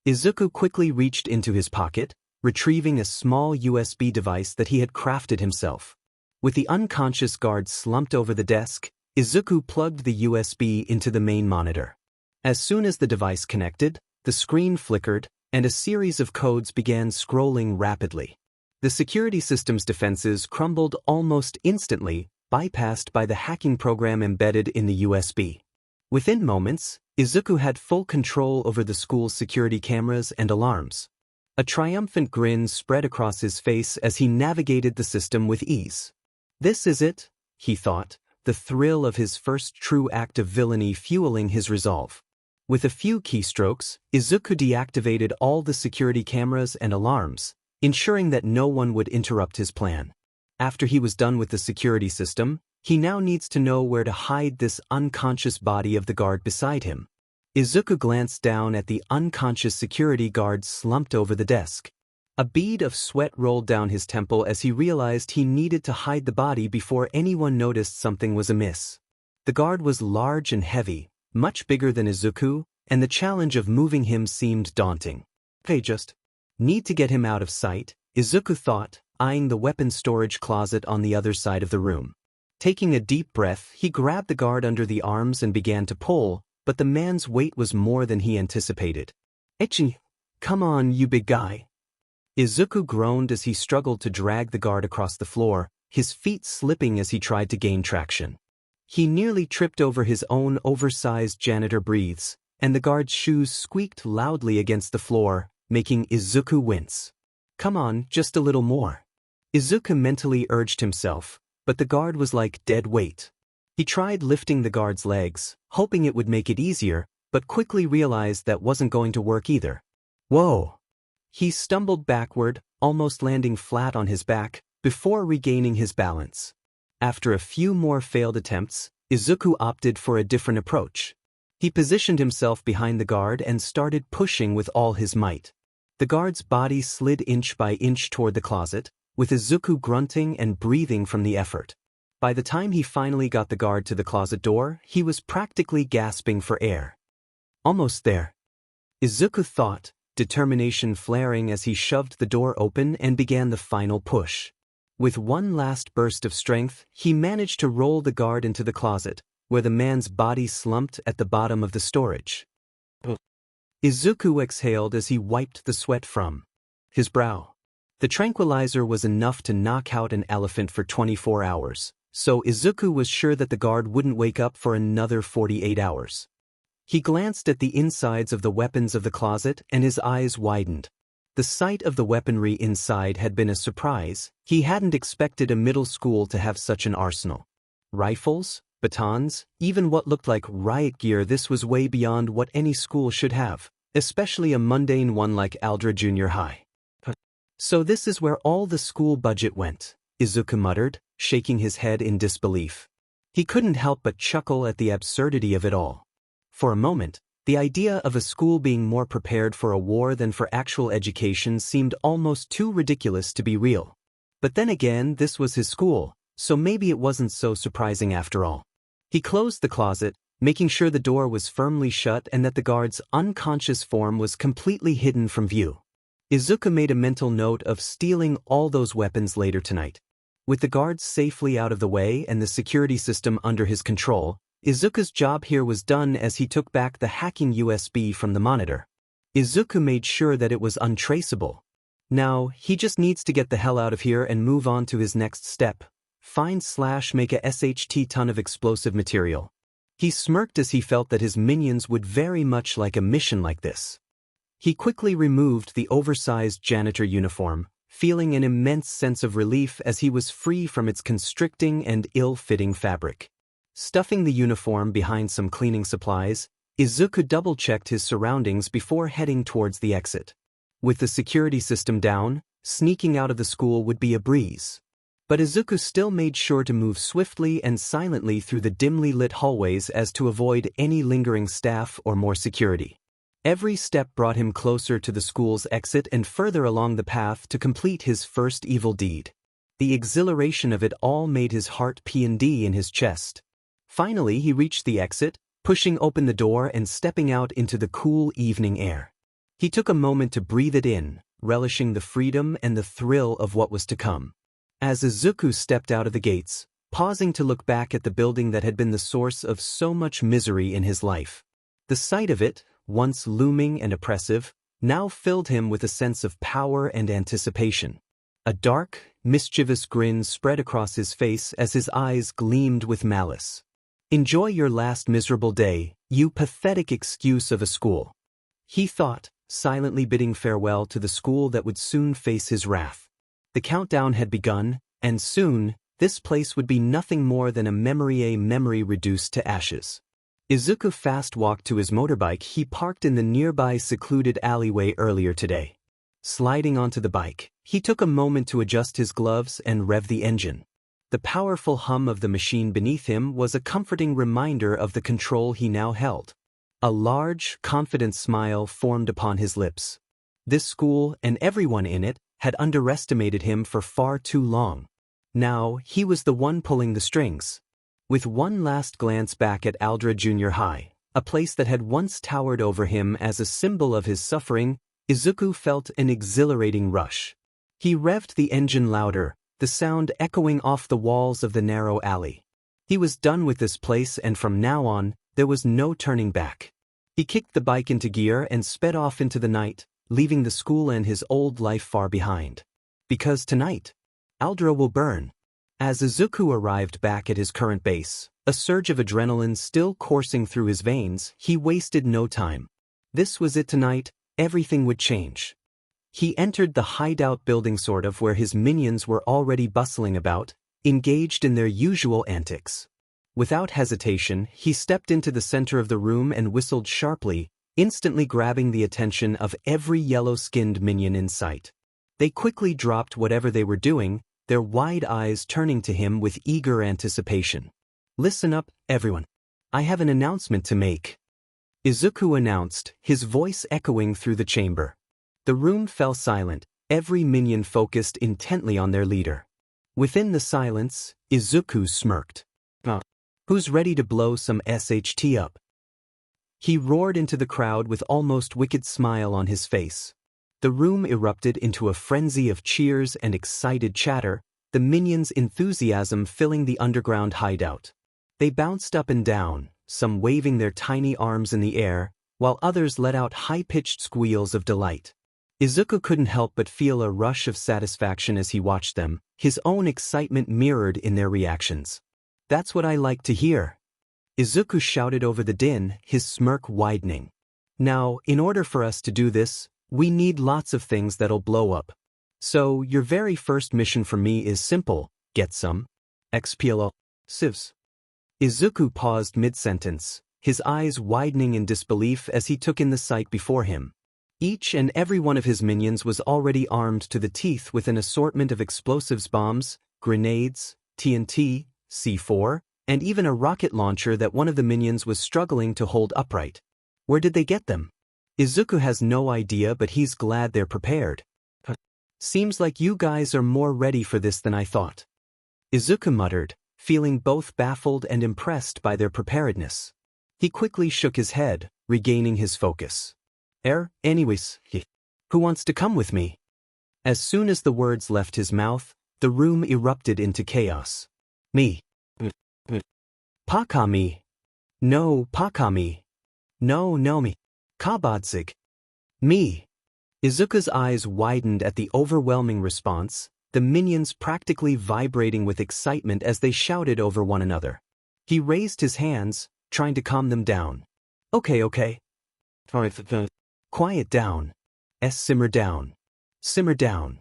Izuku quickly reached into his pocket, retrieving a small USB device that he had crafted himself. With the unconscious guard slumped over the desk, Izuku plugged the USB into the main monitor. As soon as the device connected, the screen flickered, and a series of codes began scrolling rapidly. The security system's defenses crumbled almost instantly, bypassed by the hacking program embedded in the USB. Within moments, Izuku had full control over the school's security cameras and alarms. A triumphant grin spread across his face as he navigated the system with ease. This is it, he thought, the thrill of his first true act of villainy fueling his resolve. With a few keystrokes, Izuku deactivated all the security cameras and alarms, ensuring that no one would interrupt his plan. After he was done with the security system, he now needs to know where to hide this unconscious body of the guard beside him. Izuku glanced down at the unconscious security guard slumped over the desk. A bead of sweat rolled down his temple as he realized he needed to hide the body before anyone noticed something was amiss. The guard was large and heavy, much bigger than Izuku, and the challenge of moving him seemed daunting. "Okay, just need to get him out of sight," Izuku thought, eyeing the weapon storage closet on the other side of the room. Taking a deep breath, he grabbed the guard under the arms and began to pull, but the man's weight was more than he anticipated. "Ecchi, come on, you big guy." Izuku groaned as he struggled to drag the guard across the floor, his feet slipping as he tried to gain traction. He nearly tripped over his own oversized janitor breathes, and the guard's shoes squeaked loudly against the floor, making Izuku wince. "Come on, just a little more." Izuku mentally urged himself, but the guard was like dead weight. He tried lifting the guard's legs, hoping it would make it easier, but quickly realized that wasn't going to work either. "Whoa!" He stumbled backward, almost landing flat on his back, before regaining his balance. After a few more failed attempts, Izuku opted for a different approach. He positioned himself behind the guard and started pushing with all his might. The guard's body slid inch by inch toward the closet, with Izuku grunting and breathing from the effort. By the time he finally got the guard to the closet door, he was practically gasping for air. "Almost there." Izuku thought, determination flaring as he shoved the door open and began the final push. With one last burst of strength, he managed to roll the guard into the closet, where the man's body slumped at the bottom of the storage. Izuku exhaled as he wiped the sweat from his brow. The tranquilizer was enough to knock out an elephant for 24 hours, so Izuku was sure that the guard wouldn't wake up for another 48 hours. He glanced at the insides of the weapons of the closet and his eyes widened. The sight of the weaponry inside had been a surprise. He hadn't expected a middle school to have such an arsenal. Rifles, batons, even what looked like riot gear. This was way beyond what any school should have, especially a mundane one like Aldra Junior High. So this is where all the school budget went, Izuku muttered, shaking his head in disbelief. He couldn't help but chuckle at the absurdity of it all. For a moment, the idea of a school being more prepared for a war than for actual education seemed almost too ridiculous to be real. But then again, this was his school, so maybe it wasn't so surprising after all. He closed the closet, making sure the door was firmly shut and that the guard's unconscious form was completely hidden from view. Izuku made a mental note of stealing all those weapons later tonight. With the guards safely out of the way and the security system under his control, Izuku's job here was done as he took back the hacking USB from the monitor. Izuku made sure that it was untraceable. Now, he just needs to get the hell out of here and move on to his next step. Find/make a SHT ton of explosive material. He smirked as he felt that his minions would very much like a mission like this. He quickly removed the oversized janitor uniform, feeling an immense sense of relief as he was free from its constricting and ill-fitting fabric. Stuffing the uniform behind some cleaning supplies, Izuku double-checked his surroundings before heading towards the exit. With the security system down, sneaking out of the school would be a breeze. But Izuku still made sure to move swiftly and silently through the dimly lit hallways as to avoid any lingering staff or more security. Every step brought him closer to the school's exit and further along the path to complete his first evil deed. The exhilaration of it all made his heart P&D in his chest. Finally, he reached the exit, pushing open the door and stepping out into the cool evening air. He took a moment to breathe it in, relishing the freedom and the thrill of what was to come. As Izuku stepped out of the gates, pausing to look back at the building that had been the source of so much misery in his life. The sight of it, once looming and oppressive, now filled him with a sense of power and anticipation. A dark, mischievous grin spread across his face as his eyes gleamed with malice. "Enjoy your last miserable day, you pathetic excuse of a school," he thought, silently bidding farewell to the school that would soon face his wrath. The countdown had begun, and soon, this place would be nothing more than a memory reduced to ashes. Izuku fast-walked to his motorbike he parked in the nearby secluded alleyway earlier today. Sliding onto the bike, he took a moment to adjust his gloves and rev the engine. The powerful hum of the machine beneath him was a comforting reminder of the control he now held. A large, confident smile formed upon his lips. This school and everyone in it had underestimated him for far too long. Now, he was the one pulling the strings. With one last glance back at Aldra Junior High, a place that had once towered over him as a symbol of his suffering, Izuku felt an exhilarating rush. He revved the engine louder, the sound echoing off the walls of the narrow alley. He was done with this place and from now on, there was no turning back. He kicked the bike into gear and sped off into the night, leaving the school and his old life far behind. Because tonight, Aldra will burn. As Izuku arrived back at his current base, a surge of adrenaline still coursing through his veins, he wasted no time. This was it tonight, everything would change. He entered the hideout building where his minions were already bustling about, engaged in their usual antics. Without hesitation, he stepped into the center of the room and whistled sharply, instantly grabbing the attention of every yellow-skinned minion in sight. They quickly dropped whatever they were doing, their wide eyes turning to him with eager anticipation. "Listen up, everyone. I have an announcement to make," Izuku announced, his voice echoing through the chamber. The room fell silent, every minion focused intently on their leader. Within the silence, Izuku smirked. "Who's ready to blow some SHT up?" He roared into the crowd with almost wicked smile on his face. The room erupted into a frenzy of cheers and excited chatter, the minions' enthusiasm filling the underground hideout. They bounced up and down, some waving their tiny arms in the air, while others let out high-pitched squeals of delight. Izuku couldn't help but feel a rush of satisfaction as he watched them, his own excitement mirrored in their reactions. "That's what I like to hear," Izuku shouted over the din, his smirk widening. "Now, in order for us to do this, we need lots of things that'll blow up. So, your very first mission for me is simple: get some explosives." Izuku paused mid-sentence, his eyes widening in disbelief as he took in the sight before him. Each and every one of his minions was already armed to the teeth with an assortment of explosives, bombs, grenades, TNT, C4, and even a rocket launcher that one of the minions was struggling to hold upright. Where did they get them? Izuku has no idea, but he's glad they're prepared. "Seems like you guys are more ready for this than I thought," Izuku muttered, feeling both baffled and impressed by their preparedness. He quickly shook his head, regaining his focus. Anyways, who wants to come with me?" As soon as the words left his mouth, the room erupted into chaos. "Me. Pakami. No, Pakami. No, me. 𝐮𝐬𝐦𝐸𝐿𝐿𝐿𝐿𝐿𝐿. Me." Izuku's eyes widened at the overwhelming response, the minions practically vibrating with excitement as they shouted over one another. He raised his hands, trying to calm them down. Okay. Quiet down. Simmer down. Simmer down."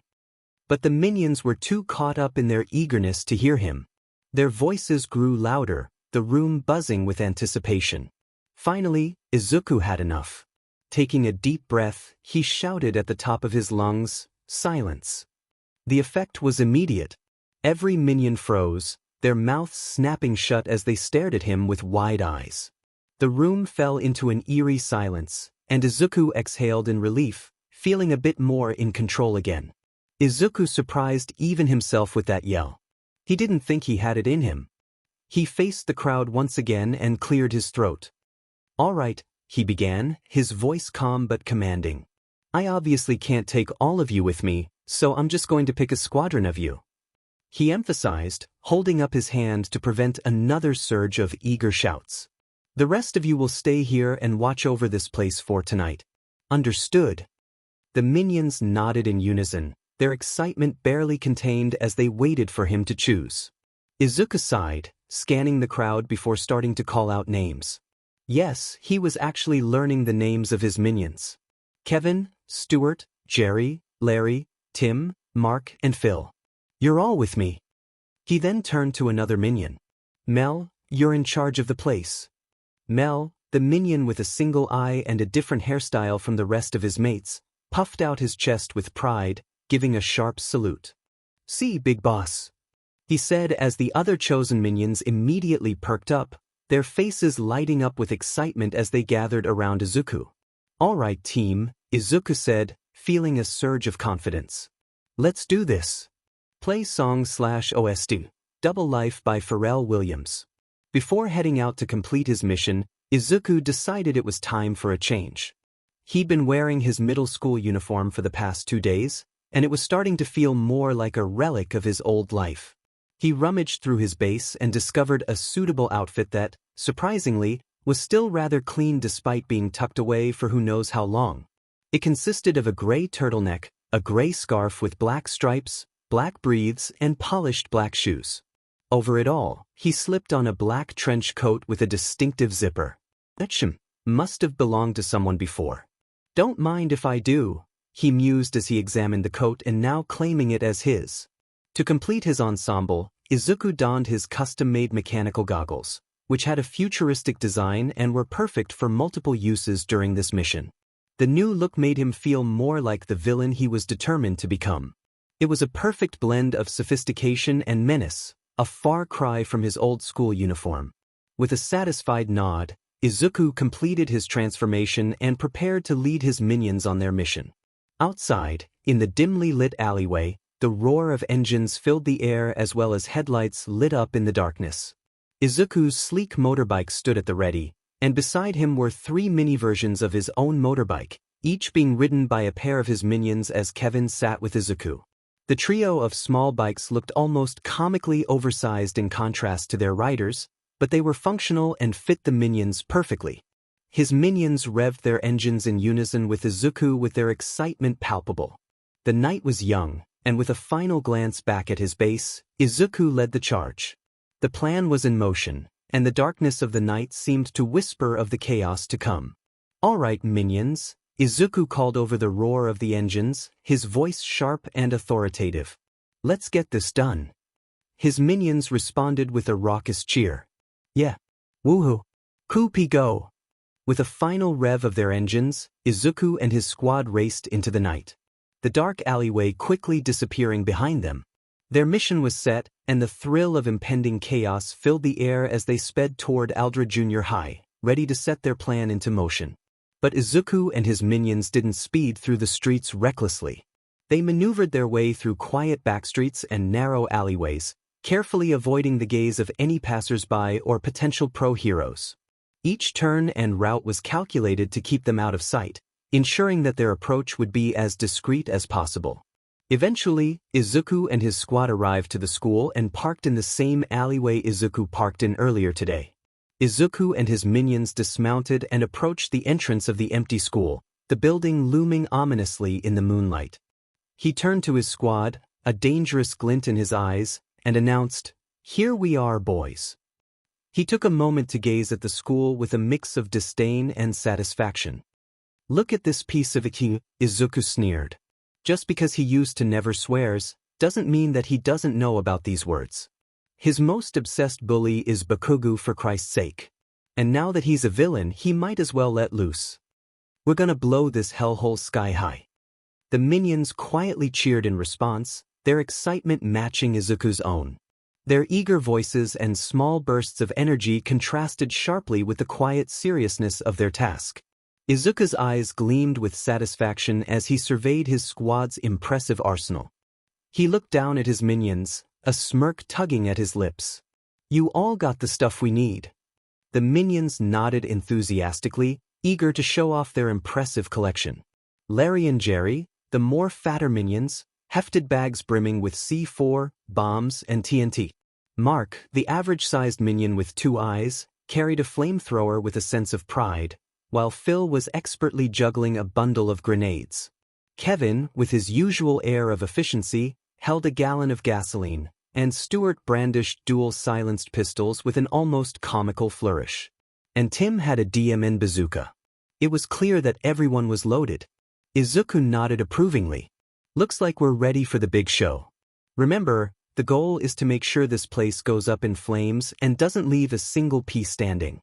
But the minions were too caught up in their eagerness to hear him. Their voices grew louder, the room buzzing with anticipation. Finally, Izuku had enough. Taking a deep breath, he shouted at the top of his lungs, "Silence." The effect was immediate. Every minion froze, their mouths snapping shut as they stared at him with wide eyes. The room fell into an eerie silence, and Izuku exhaled in relief, feeling a bit more in control again. Izuku surprised even himself with that yell. He didn't think he had it in him. He faced the crowd once again and cleared his throat. "All right," he began, his voice calm but commanding. "I obviously can't take all of you with me, so I'm just going to pick a squadron of you," he emphasized, holding up his hand to prevent another surge of eager shouts. "The rest of you will stay here and watch over this place for tonight." "Understood." The minions nodded in unison, their excitement barely contained as they waited for him to choose. Izuku sighed, scanning the crowd before starting to call out names. Yes, he was actually learning the names of his minions. Kevin, Stuart, Jerry, Larry, Tim, Mark, and Phil. "You're all with me." He then turned to another minion. "Mel, you're in charge of the place." Mel, the minion with a single eye and a different hairstyle from the rest of his mates, puffed out his chest with pride, giving a sharp salute. "See, big boss," he said as the other chosen minions immediately perked up, their faces lighting up with excitement as they gathered around Izuku. "All right, team," Izuku said, feeling a surge of confidence. "Let's do this." Play song/OST, Double Life by Pharrell Williams. Before heading out to complete his mission, Izuku decided it was time for a change. He'd been wearing his middle school uniform for the past 2 days, and it was starting to feel more like a relic of his old life. He rummaged through his base and discovered a suitable outfit that, surprisingly, was still rather clean despite being tucked away for who knows how long. It consisted of a gray turtleneck, a gray scarf with black stripes, black breathes, and polished black shoes. Over it all, he slipped on a black trench coat with a distinctive zipper. "That must have belonged to someone before. Don't mind if I do," he mused as he examined the coat and now claiming it as his. To complete his ensemble, Izuku donned his custom-made mechanical goggles, which had a futuristic design and were perfect for multiple uses during this mission. The new look made him feel more like the villain he was determined to become. It was a perfect blend of sophistication and menace, a far cry from his old school uniform. With a satisfied nod, Izuku completed his transformation and prepared to lead his minions on their mission. Outside, in the dimly lit alleyway, the roar of engines filled the air as well as headlights lit up in the darkness. Izuku's sleek motorbike stood at the ready, And beside him were 3 mini versions of his own motorbike, each being ridden by a pair of his minions as Kevin sat with Izuku. The trio of small bikes looked almost comically oversized in contrast to their riders, but they were functional and fit the minions perfectly. His minions revved their engines in unison with Izuku with their excitement palpable. The knight was young, and with a final glance back at his base, Izuku led the charge. The plan was in motion, and the darkness of the night seemed to whisper of the chaos to come. "All right, minions," Izuku called over the roar of the engines, his voice sharp and authoritative. "Let's get this done." His minions responded with a raucous cheer. "Yeah. Woohoo. Kupi go." With a final rev of their engines, Izuku and his squad raced into the night, the dark alleyway quickly disappearing behind them. Their mission was set, and the thrill of impending chaos filled the air as they sped toward Aldra Junior High, ready to set their plan into motion. But Izuku and his minions didn't speed through the streets recklessly. They maneuvered their way through quiet backstreets and narrow alleyways, carefully avoiding the gaze of any passers-by or potential pro-heroes. Each turn and route was calculated to keep them out of sight, ensuring that their approach would be as discreet as possible. Eventually, Izuku and his squad arrived to the school and parked in the same alleyway Izuku parked in earlier today. Izuku and his minions dismounted and approached the entrance of the empty school, the building looming ominously in the moonlight. He turned to his squad, a dangerous glint in his eyes, and announced, "Here we are, boys." He took a moment to gaze at the school with a mix of disdain and satisfaction. "Look at this piece of icky," Izuku sneered. Just because he used to never swears, doesn't mean that he doesn't know about these words. His most obsessed bully is Bakugo, for Christ's sake. And now that he's a villain, he might as well let loose. "We're gonna blow this hellhole sky high." The minions quietly cheered in response, their excitement matching Izuku's own. Their eager voices and small bursts of energy contrasted sharply with the quiet seriousness of their task. Izuku's eyes gleamed with satisfaction as he surveyed his squad's impressive arsenal. He looked down at his minions, a smirk tugging at his lips. "You all got the stuff we need." The minions nodded enthusiastically, eager to show off their impressive collection. Larry and Jerry, the more fatter minions, hefted bags brimming with C4, bombs, and TNT. Mark, the average-sized minion with 2 eyes, carried a flamethrower with a sense of pride, while Phil was expertly juggling a bundle of grenades. Kevin, with his usual air of efficiency, held a gallon of gasoline, and Stuart brandished dual-silenced pistols with an almost comical flourish. And Tim had a DMN bazooka. It was clear that everyone was loaded. Izuku nodded approvingly. "Looks like we're ready for the big show. Remember, the goal is to make sure this place goes up in flames and doesn't leave a single piece standing."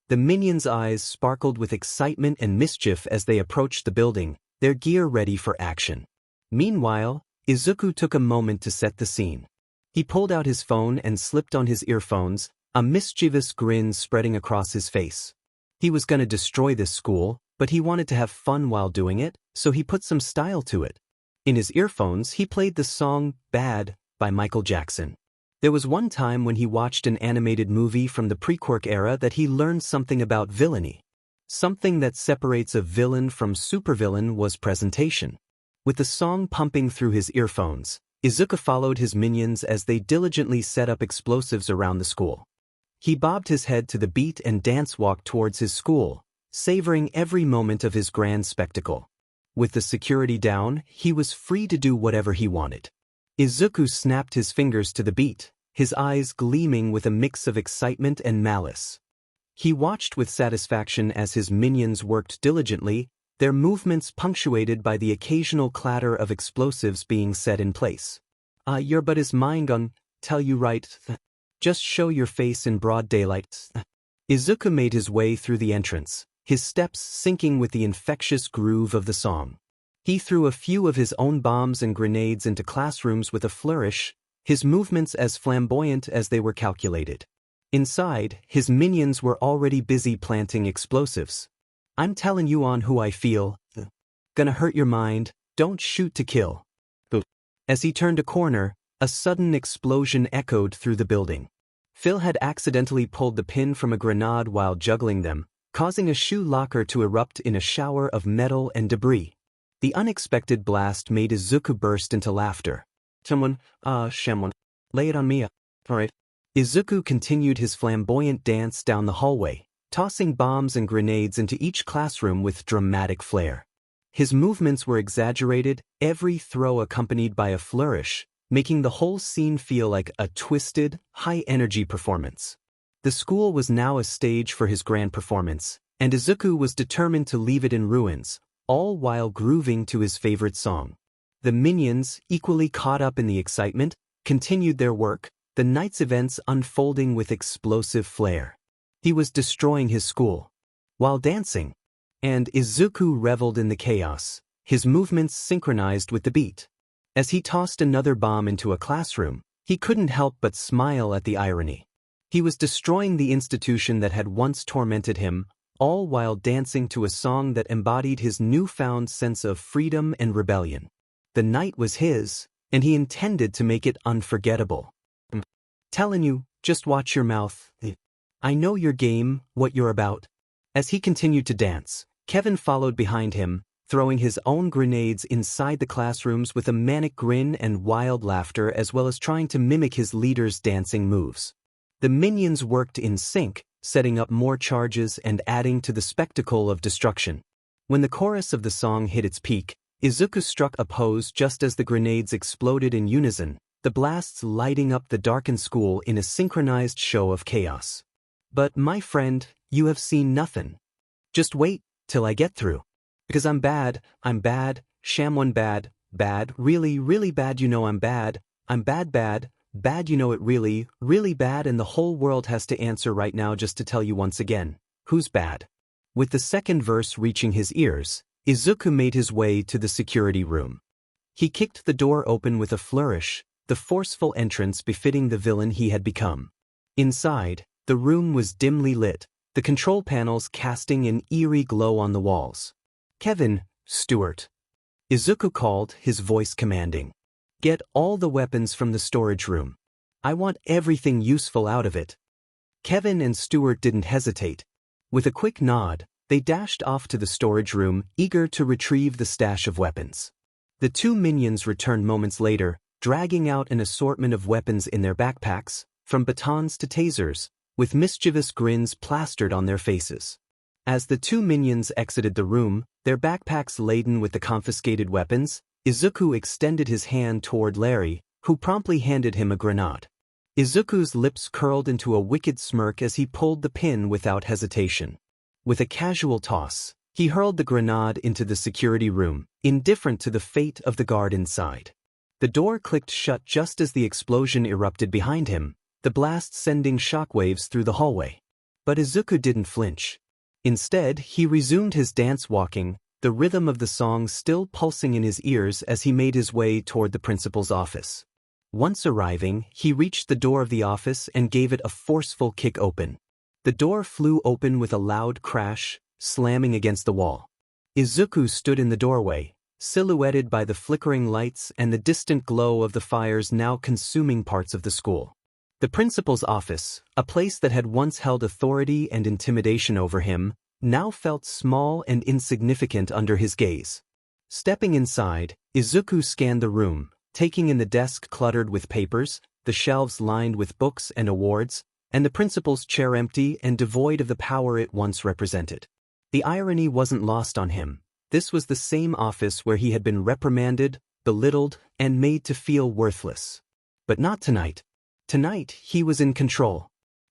The minions' eyes sparkled with excitement and mischief as they approached the building, their gear ready for action. Meanwhile, Izuku took a moment to set the scene. He pulled out his phone and slipped on his earphones, a mischievous grin spreading across his face. He was gonna destroy this school, but he wanted to have fun while doing it, so he put some style to it. In his earphones, he played the song "Bad" by Michael Jackson. There was one time when he watched an animated movie from the pre-Quirk era that he learned something about villainy. Something that separates a villain from supervillain was presentation. With the song pumping through his earphones, Izuku followed his minions as they diligently set up explosives around the school. He bobbed his head to the beat and dance-walked towards his school, savoring every moment of his grand spectacle. With the security down, he was free to do whatever he wanted. Izuku snapped his fingers to the beat, his eyes gleaming with a mix of excitement and malice. He watched with satisfaction as his minions worked diligently, their movements punctuated by the occasional clatter of explosives being set in place. Your butt is mine gun, tell you right. Just show your face in broad daylight." Izuku made his way through the entrance, his steps syncing with the infectious groove of the song. He threw a few of his own bombs and grenades into classrooms with a flourish, his movements as flamboyant as they were calculated. Inside, his minions were already busy planting explosives. "I'm telling you on who I feel. Gonna hurt your mind, don't shoot to kill." As he turned a corner, a sudden explosion echoed through the building. Phil had accidentally pulled the pin from a grenade while juggling them, causing a shoe locker to erupt in a shower of metal and debris. The unexpected blast made Izuku burst into laughter. Someone, lay it on me. Alright. Izuku continued his flamboyant dance down the hallway, tossing bombs and grenades into each classroom with dramatic flair. His movements were exaggerated, every throw accompanied by a flourish, making the whole scene feel like a twisted, high-energy performance. The school was now a stage for his grand performance, and Izuku was determined to leave it in ruins, all while grooving to his favorite song. The minions, equally caught up in the excitement, continued their work, the night's events unfolding with explosive flair. He was destroying his school while dancing, and Izuku reveled in the chaos, his movements synchronized with the beat. As he tossed another bomb into a classroom, he couldn't help but smile at the irony. He was destroying the institution that had once tormented him, all while dancing to a song that embodied his newfound sense of freedom and rebellion. The night was his, and he intended to make it unforgettable. Telling you, just watch your mouth. I know your game, what you're about. As he continued to dance, Kevin followed behind him, throwing his own grenades inside the classrooms with a manic grin and wild laughter, as well as trying to mimic his leader's dancing moves. The minions worked in sync, setting up more charges and adding to the spectacle of destruction. When the chorus of the song hit its peak, Izuku struck a pose just as the grenades exploded in unison, the blasts lighting up the darkened school in a synchronized show of chaos. But my friend, you have seen nothing. Just wait till I get through. Because I'm bad, Shamwon bad, really, really bad, you know I'm bad you know it really, really bad, and the whole world has to answer right now just to tell you once again, who's bad. With the second verse reaching his ears, Izuku made his way to the security room. He kicked the door open with a flourish, the forceful entrance befitting the villain he had become. Inside, the room was dimly lit, the control panels casting an eerie glow on the walls. Kevin, Stuart. Izuku called, his voice commanding. Get all the weapons from the storage room. I want everything useful out of it. Kevin and Stuart didn't hesitate. With a quick nod, they dashed off to the storage room, eager to retrieve the stash of weapons. The two minions returned moments later, dragging out an assortment of weapons in their backpacks, from batons to tasers, with mischievous grins plastered on their faces. As the two minions exited the room, their backpacks laden with the confiscated weapons, Izuku extended his hand toward Larry, who promptly handed him a grenade. Izuku's lips curled into a wicked smirk as he pulled the pin without hesitation. With a casual toss, he hurled the grenade into the security room, indifferent to the fate of the guard inside. The door clicked shut just as the explosion erupted behind him, the blast sending shockwaves through the hallway. But Izuku didn't flinch. Instead, he resumed his dance walking, the rhythm of the song still pulsing in his ears as he made his way toward the principal's office. Once arriving, he reached the door of the office and gave it a forceful kick open. The door flew open with a loud crash, slamming against the wall. Izuku stood in the doorway, silhouetted by the flickering lights and the distant glow of the fires now consuming parts of the school. The principal's office, a place that had once held authority and intimidation over him, now felt small and insignificant under his gaze. Stepping inside, Izuku scanned the room, taking in the desk cluttered with papers, the shelves lined with books and awards, and the principal's chair empty and devoid of the power it once represented. The irony wasn't lost on him. This was the same office where he had been reprimanded, belittled, and made to feel worthless. But not tonight. Tonight, he was in control.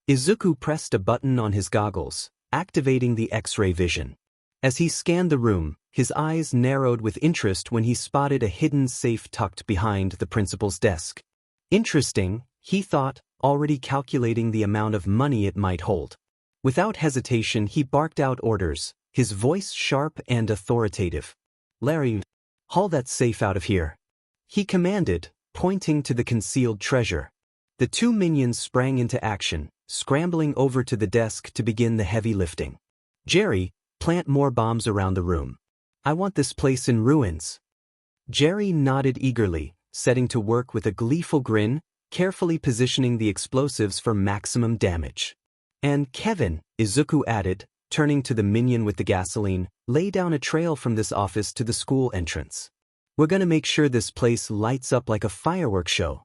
Izuku pressed a button on his goggles, activating the X-ray vision. As he scanned the room, his eyes narrowed with interest when he spotted a hidden safe tucked behind the principal's desk. Interesting, he thought, already calculating the amount of money it might hold. Without hesitation, he barked out orders, his voice sharp and authoritative. Larry, haul that safe out of here. He commanded, pointing to the concealed treasure. The two minions sprang into action, scrambling over to the desk to begin the heavy lifting. Jerry, plant more bombs around the room. I want this place in ruins. Jerry nodded eagerly, setting to work with a gleeful grin, carefully positioning the explosives for maximum damage. And Kevin, Izuku added, turning to the minion with the gasoline, lay down a trail from this office to the school entrance. We're gonna make sure this place lights up like a fireworks show.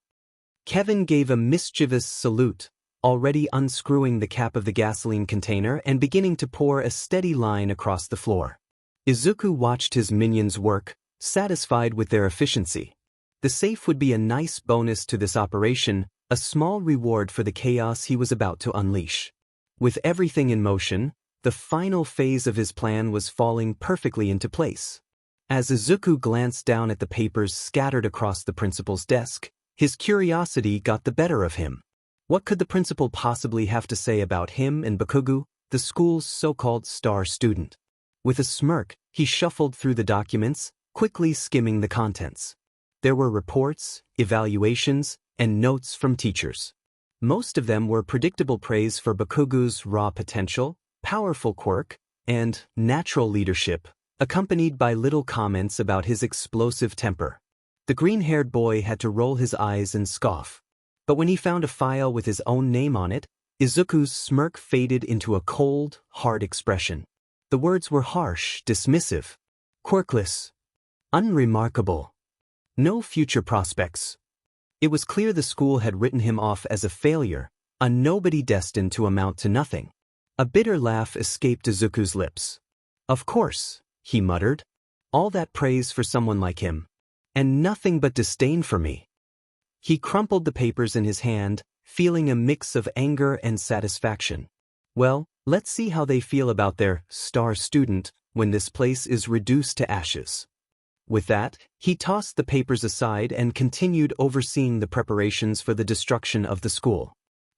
Kevin gave a mischievous salute, already unscrewing the cap of the gasoline container and beginning to pour a steady line across the floor. Izuku watched his minions work, satisfied with their efficiency. The safe would be a nice bonus to this operation, a small reward for the chaos he was about to unleash. With everything in motion, the final phase of his plan was falling perfectly into place. As Izuku glanced down at the papers scattered across the principal's desk, his curiosity got the better of him. What could the principal possibly have to say about him and Bakugo, the school's so-called star student? With a smirk, he shuffled through the documents, quickly skimming the contents. There were reports, evaluations, and notes from teachers. Most of them were predictable praise for Bakugo's raw potential, powerful quirk, and natural leadership, accompanied by little comments about his explosive temper. The green-haired boy had to roll his eyes and scoff. But when he found a file with his own name on it, Izuku's smirk faded into a cold, hard expression. The words were harsh, dismissive. Quirkless. Unremarkable. No future prospects. It was clear the school had written him off as a failure, a nobody destined to amount to nothing. A bitter laugh escaped Izuku's lips. Of course, he muttered. All that praise for someone like him. And nothing but disdain for me. He crumpled the papers in his hand, feeling a mix of anger and satisfaction. Well, let's see how they feel about their star student when this place is reduced to ashes. With that, he tossed the papers aside and continued overseeing the preparations for the destruction of the school.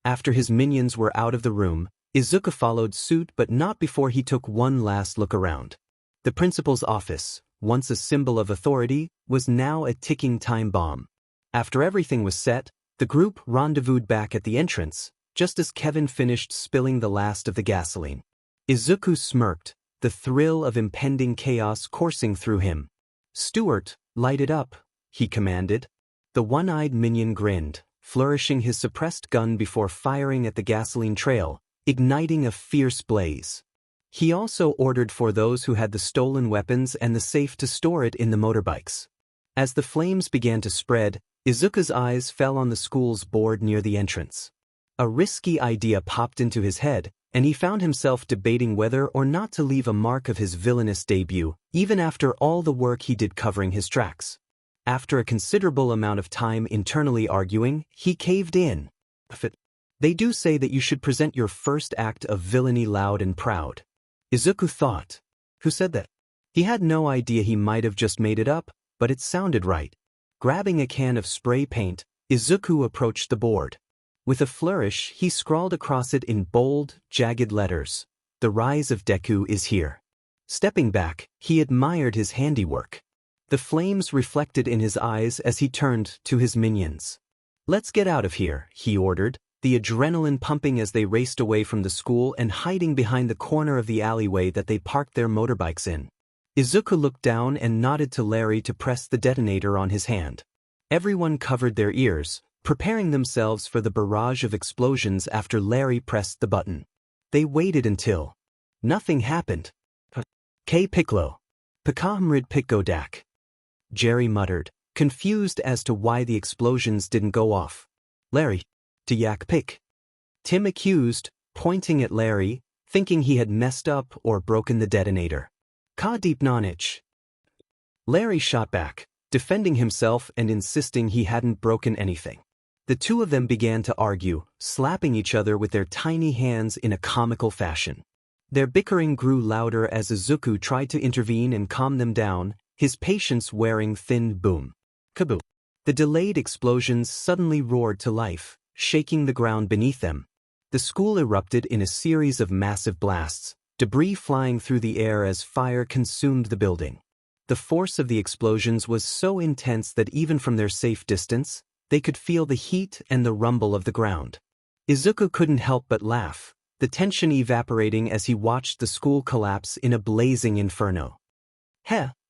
After his minions were out of the room, Izuku followed suit, but not before he took one last look around. The principal's office, once a symbol of authority, was now a ticking time bomb. After everything was set, the group rendezvoused back at the entrance, just as Kevin finished spilling the last of the gasoline. Izuku smirked, the thrill of impending chaos coursing through him. "Stuart, light it up," he commanded. The one-eyed minion grinned, flourishing his suppressed gun before firing at the gasoline trail, igniting a fierce blaze. He also ordered for those who had the stolen weapons and the safe to store it in the motorbikes. As the flames began to spread, Izuku's eyes fell on the school's board near the entrance. A risky idea popped into his head, and he found himself debating whether or not to leave a mark of his villainous debut, even after all the work he did covering his tracks. After a considerable amount of time internally arguing, he caved in. They do say that you should present your first act of villainy loud and proud. Izuku thought. Who said that? He had no idea, he might have just made it up, but it sounded right. Grabbing a can of spray paint, Izuku approached the board. With a flourish, he scrawled across it in bold, jagged letters, "The rise of Deku is here." Stepping back, he admired his handiwork. The flames reflected in his eyes as he turned to his minions. "Let's get out of here," he ordered, the adrenaline pumping as they raced away from the school and hiding behind the corner of the alleyway that they parked their motorbikes in. Izuku looked down and nodded to Larry to press the detonator on his hand. Everyone covered their ears, preparing themselves for the barrage of explosions after Larry pressed the button. They waited until nothing happened. Piccolo. 𝐒𝐮𝐦𝐦𝐚𝐫𝐲 Pick-Go-Dak. Jerry muttered, confused as to why the explosions didn't go off. Larry. Yak Pick. Tim accused, pointing at Larry, thinking he had messed up or broken the detonator. Ka deep nonich. Larry shot back, defending himself and insisting he hadn't broken anything. The two of them began to argue, slapping each other with their tiny hands in a comical fashion. Their bickering grew louder as Izuku tried to intervene and calm them down, his patience wearing thin. Boom. Kaboom. The delayed explosions suddenly roared to life, shaking the ground beneath them. The school erupted in a series of massive blasts, debris flying through the air as fire consumed the building. The force of the explosions was so intense that even from their safe distance, they could feel the heat and the rumble of the ground. Izuku couldn't help but laugh, the tension evaporating as he watched the school collapse in a blazing inferno.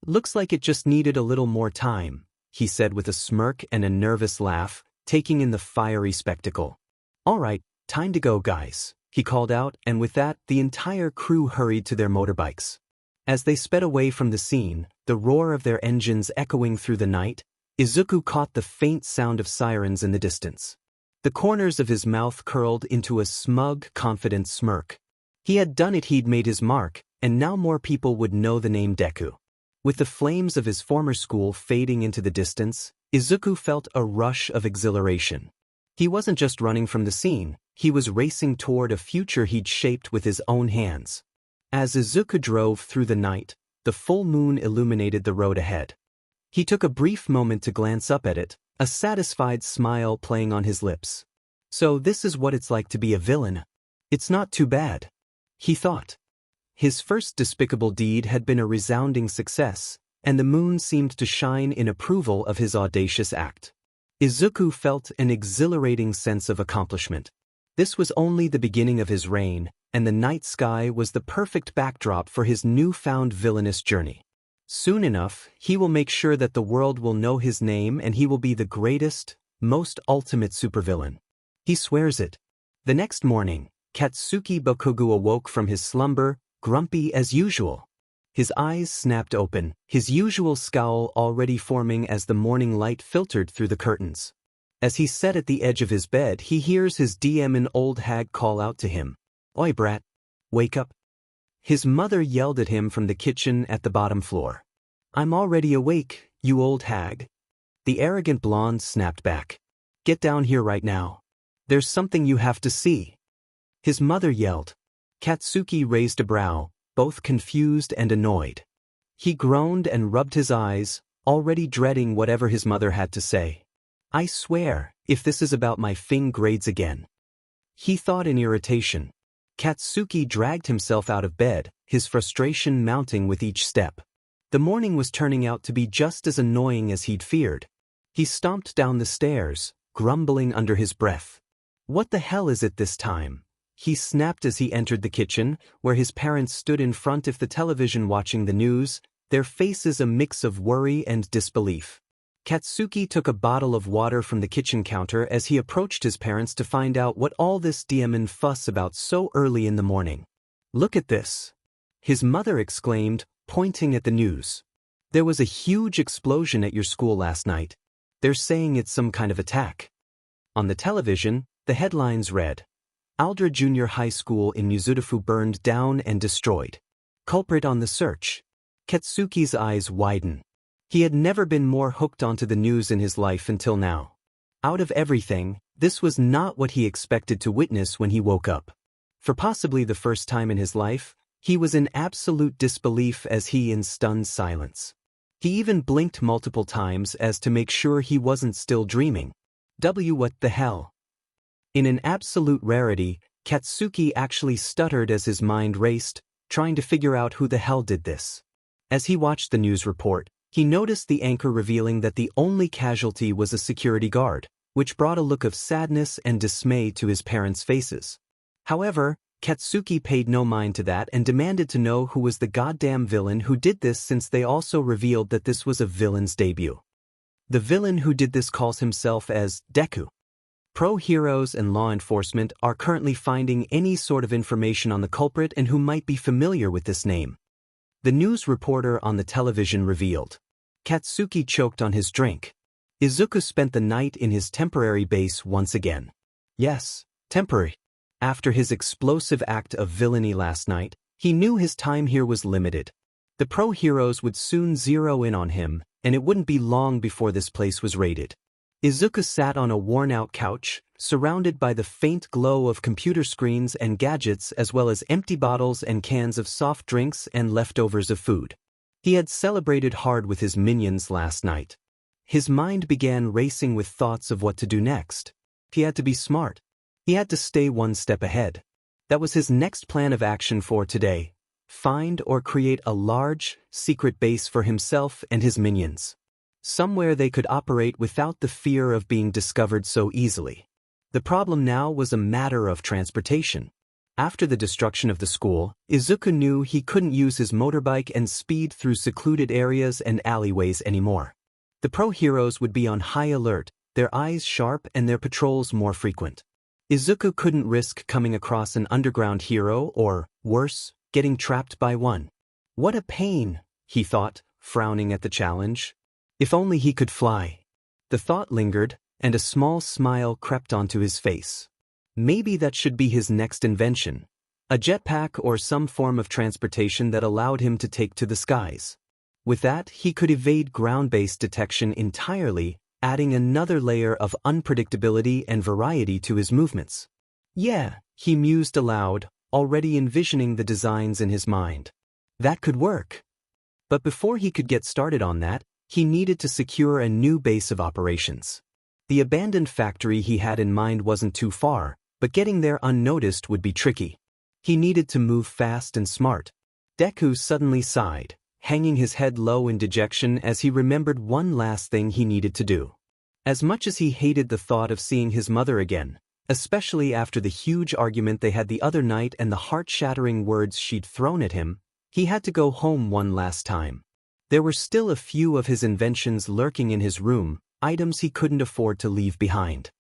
Looks like it just needed a little more time, he said with a smirk and a nervous laugh, taking in the fiery spectacle. All right, time to go, guys, he called out, and with that, the entire crew hurried to their motorbikes. As they sped away from the scene, the roar of their engines echoing through the night, Izuku caught the faint sound of sirens in the distance. The corners of his mouth curled into a smug, confident smirk. He had done it, he'd made his mark, and now more people would know the name Deku. With the flames of his former school fading into the distance, Izuku felt a rush of exhilaration. He wasn't just running from the scene, he was racing toward a future he'd shaped with his own hands. As Izuku drove through the night, the full moon illuminated the road ahead. He took a brief moment to glance up at it, a satisfied smile playing on his lips. So this is what it's like to be a villain. It's not too bad, he thought. His first despicable deed had been a resounding success, and the moon seemed to shine in approval of his audacious act. Izuku felt an exhilarating sense of accomplishment. This was only the beginning of his reign, and the night sky was the perfect backdrop for his newfound villainous journey. Soon enough, he will make sure that the world will know his name, and he will be the greatest, most ultimate supervillain. He swears it. The next morning, 𝐒𝐮𝐦𝐦𝐚𝐫𝐲 awoke from his slumber, grumpy as usual. His eyes snapped open, his usual scowl already forming as the morning light filtered through the curtains. As he sat at the edge of his bed, he hears his an old hag call out to him. "Oi, brat. Wake up." His mother yelled at him from the kitchen at the bottom floor. "I'm already awake, you old hag." The arrogant blonde snapped back. "Get down here right now. There's something you have to see." His mother yelled. 𝐒𝐮𝐦𝐦𝐚𝐫𝐲 raised a brow, both confused and annoyed. He groaned and rubbed his eyes, already dreading whatever his mother had to say. "I swear, if this is about my grades again," he thought in irritation. 𝐒𝐮𝐦𝐦𝐚𝐫𝐲 dragged himself out of bed, his frustration mounting with each step. The morning was turning out to be just as annoying as he'd feared. He stomped down the stairs, grumbling under his breath. "What the hell is it this time?" he snapped as he entered the kitchen, where his parents stood in front of the television watching the news, their faces a mix of worry and disbelief. 𝐒𝐮𝐦𝐦𝐚𝐫𝐲 took a bottle of water from the kitchen counter as he approached his parents to find out what all this demon fuss about so early in the morning. "Look at this," his mother exclaimed, pointing at the news. "There was a huge explosion at your school last night. They're saying it's some kind of attack." On the television, the headlines read, "Aldra Junior High School in Mizudafu burned down and destroyed. Culprit on the search." 𝐒𝐮𝐦𝐦𝐚𝐫𝐲's eyes widen. He had never been more hooked onto the news in his life until now. Out of everything, this was not what he expected to witness when he woke up. For possibly the first time in his life, he was in absolute disbelief as he in stunned silence. He even blinked multiple times as to make sure he wasn't still dreaming. What the hell? In an absolute rarity, 𝐒𝐮𝐦𝐦𝐚𝐫𝐲 actually stuttered as his mind raced, trying to figure out who the hell did this. As he watched the news report, he noticed the anchor revealing that the only casualty was a security guard, which brought a look of sadness and dismay to his parents' faces. However, 𝐒𝐮𝐦𝐦𝐚𝐫𝐲 paid no mind to that and demanded to know who was the goddamn villain who did this, since they also revealed that this was a villain's debut. The villain who did this calls himself as Deku. Pro heroes and law enforcement are currently finding any sort of information on the culprit and who might be familiar with this name. The news reporter on the television revealed. 𝐒𝐮𝐦𝐦𝐚𝐫𝐲 choked on his drink. Izuku spent the night in his temporary base once again. Yes, temporary. After his explosive act of villainy last night, he knew his time here was limited. The pro heroes would soon zero in on him, and it wouldn't be long before this place was raided. Izuku sat on a worn-out couch, surrounded by the faint glow of computer screens and gadgets, as well as empty bottles and cans of soft drinks and leftovers of food. He had celebrated hard with his minions last night. His mind began racing with thoughts of what to do next. He had to be smart. He had to stay one step ahead. That was his next plan of action for today: find or create a large, secret base for himself and his minions. Somewhere they could operate without the fear of being discovered so easily. The problem now was a matter of transportation. After the destruction of the school, Izuku knew he couldn't use his motorbike and speed through secluded areas and alleyways anymore. The pro heroes would be on high alert, their eyes sharp and their patrols more frequent. Izuku couldn't risk coming across an underground hero or, worse, getting trapped by one. What a pain, he thought, frowning at the challenge. If only he could fly. The thought lingered, and a small smile crept onto his face. Maybe that should be his next invention. A jetpack or some form of transportation that allowed him to take to the skies. With that, he could evade ground-based detection entirely, adding another layer of unpredictability and variety to his movements. Yeah, he mused aloud, already envisioning the designs in his mind. That could work. But before he could get started on that, he needed to secure a new base of operations. The abandoned factory he had in mind wasn't too far, but getting there unnoticed would be tricky. He needed to move fast and smart. Deku suddenly sighed, hanging his head low in dejection as he remembered one last thing he needed to do. As much as he hated the thought of seeing his mother again, especially after the huge argument they had the other night and the heart-shattering words she'd thrown at him, he had to go home one last time. There were still a few of his inventions lurking in his room, items he couldn't afford to leave behind.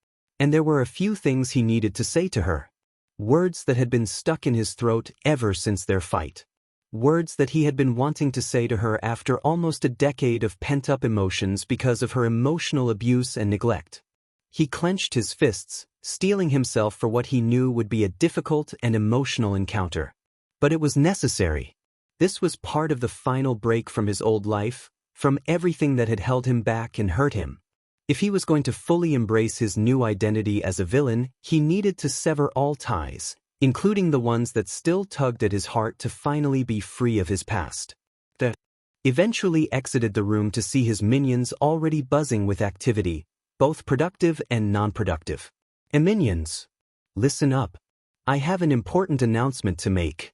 And there were a few things he needed to say to her. Words that had been stuck in his throat ever since their fight. Words that he had been wanting to say to her after almost a decade of pent-up emotions because of her emotional abuse and neglect. He clenched his fists, steeling himself for what he knew would be a difficult and emotional encounter. But it was necessary. This was part of the final break from his old life, from everything that had held him back and hurt him. If he was going to fully embrace his new identity as a villain, he needed to sever all ties, including the ones that still tugged at his heart to finally be free of his past. He eventually exited the room to see his minions already buzzing with activity, both productive and non-productive. Minions, listen up. I have an important announcement to make.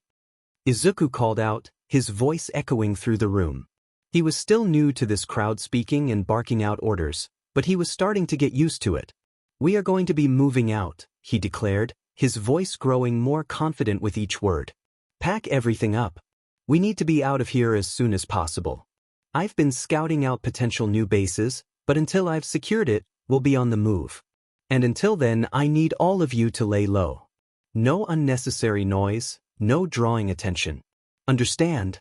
Izuku called out, his voice echoing through the room. He was still new to this crowd speaking and barking out orders, but he was starting to get used to it. We are going to be moving out, he declared, his voice growing more confident with each word. Pack everything up. We need to be out of here as soon as possible. I've been scouting out potential new bases, but until I've secured it, we'll be on the move. And until then, I need all of you to lay low. No unnecessary noise, no drawing attention. Understand?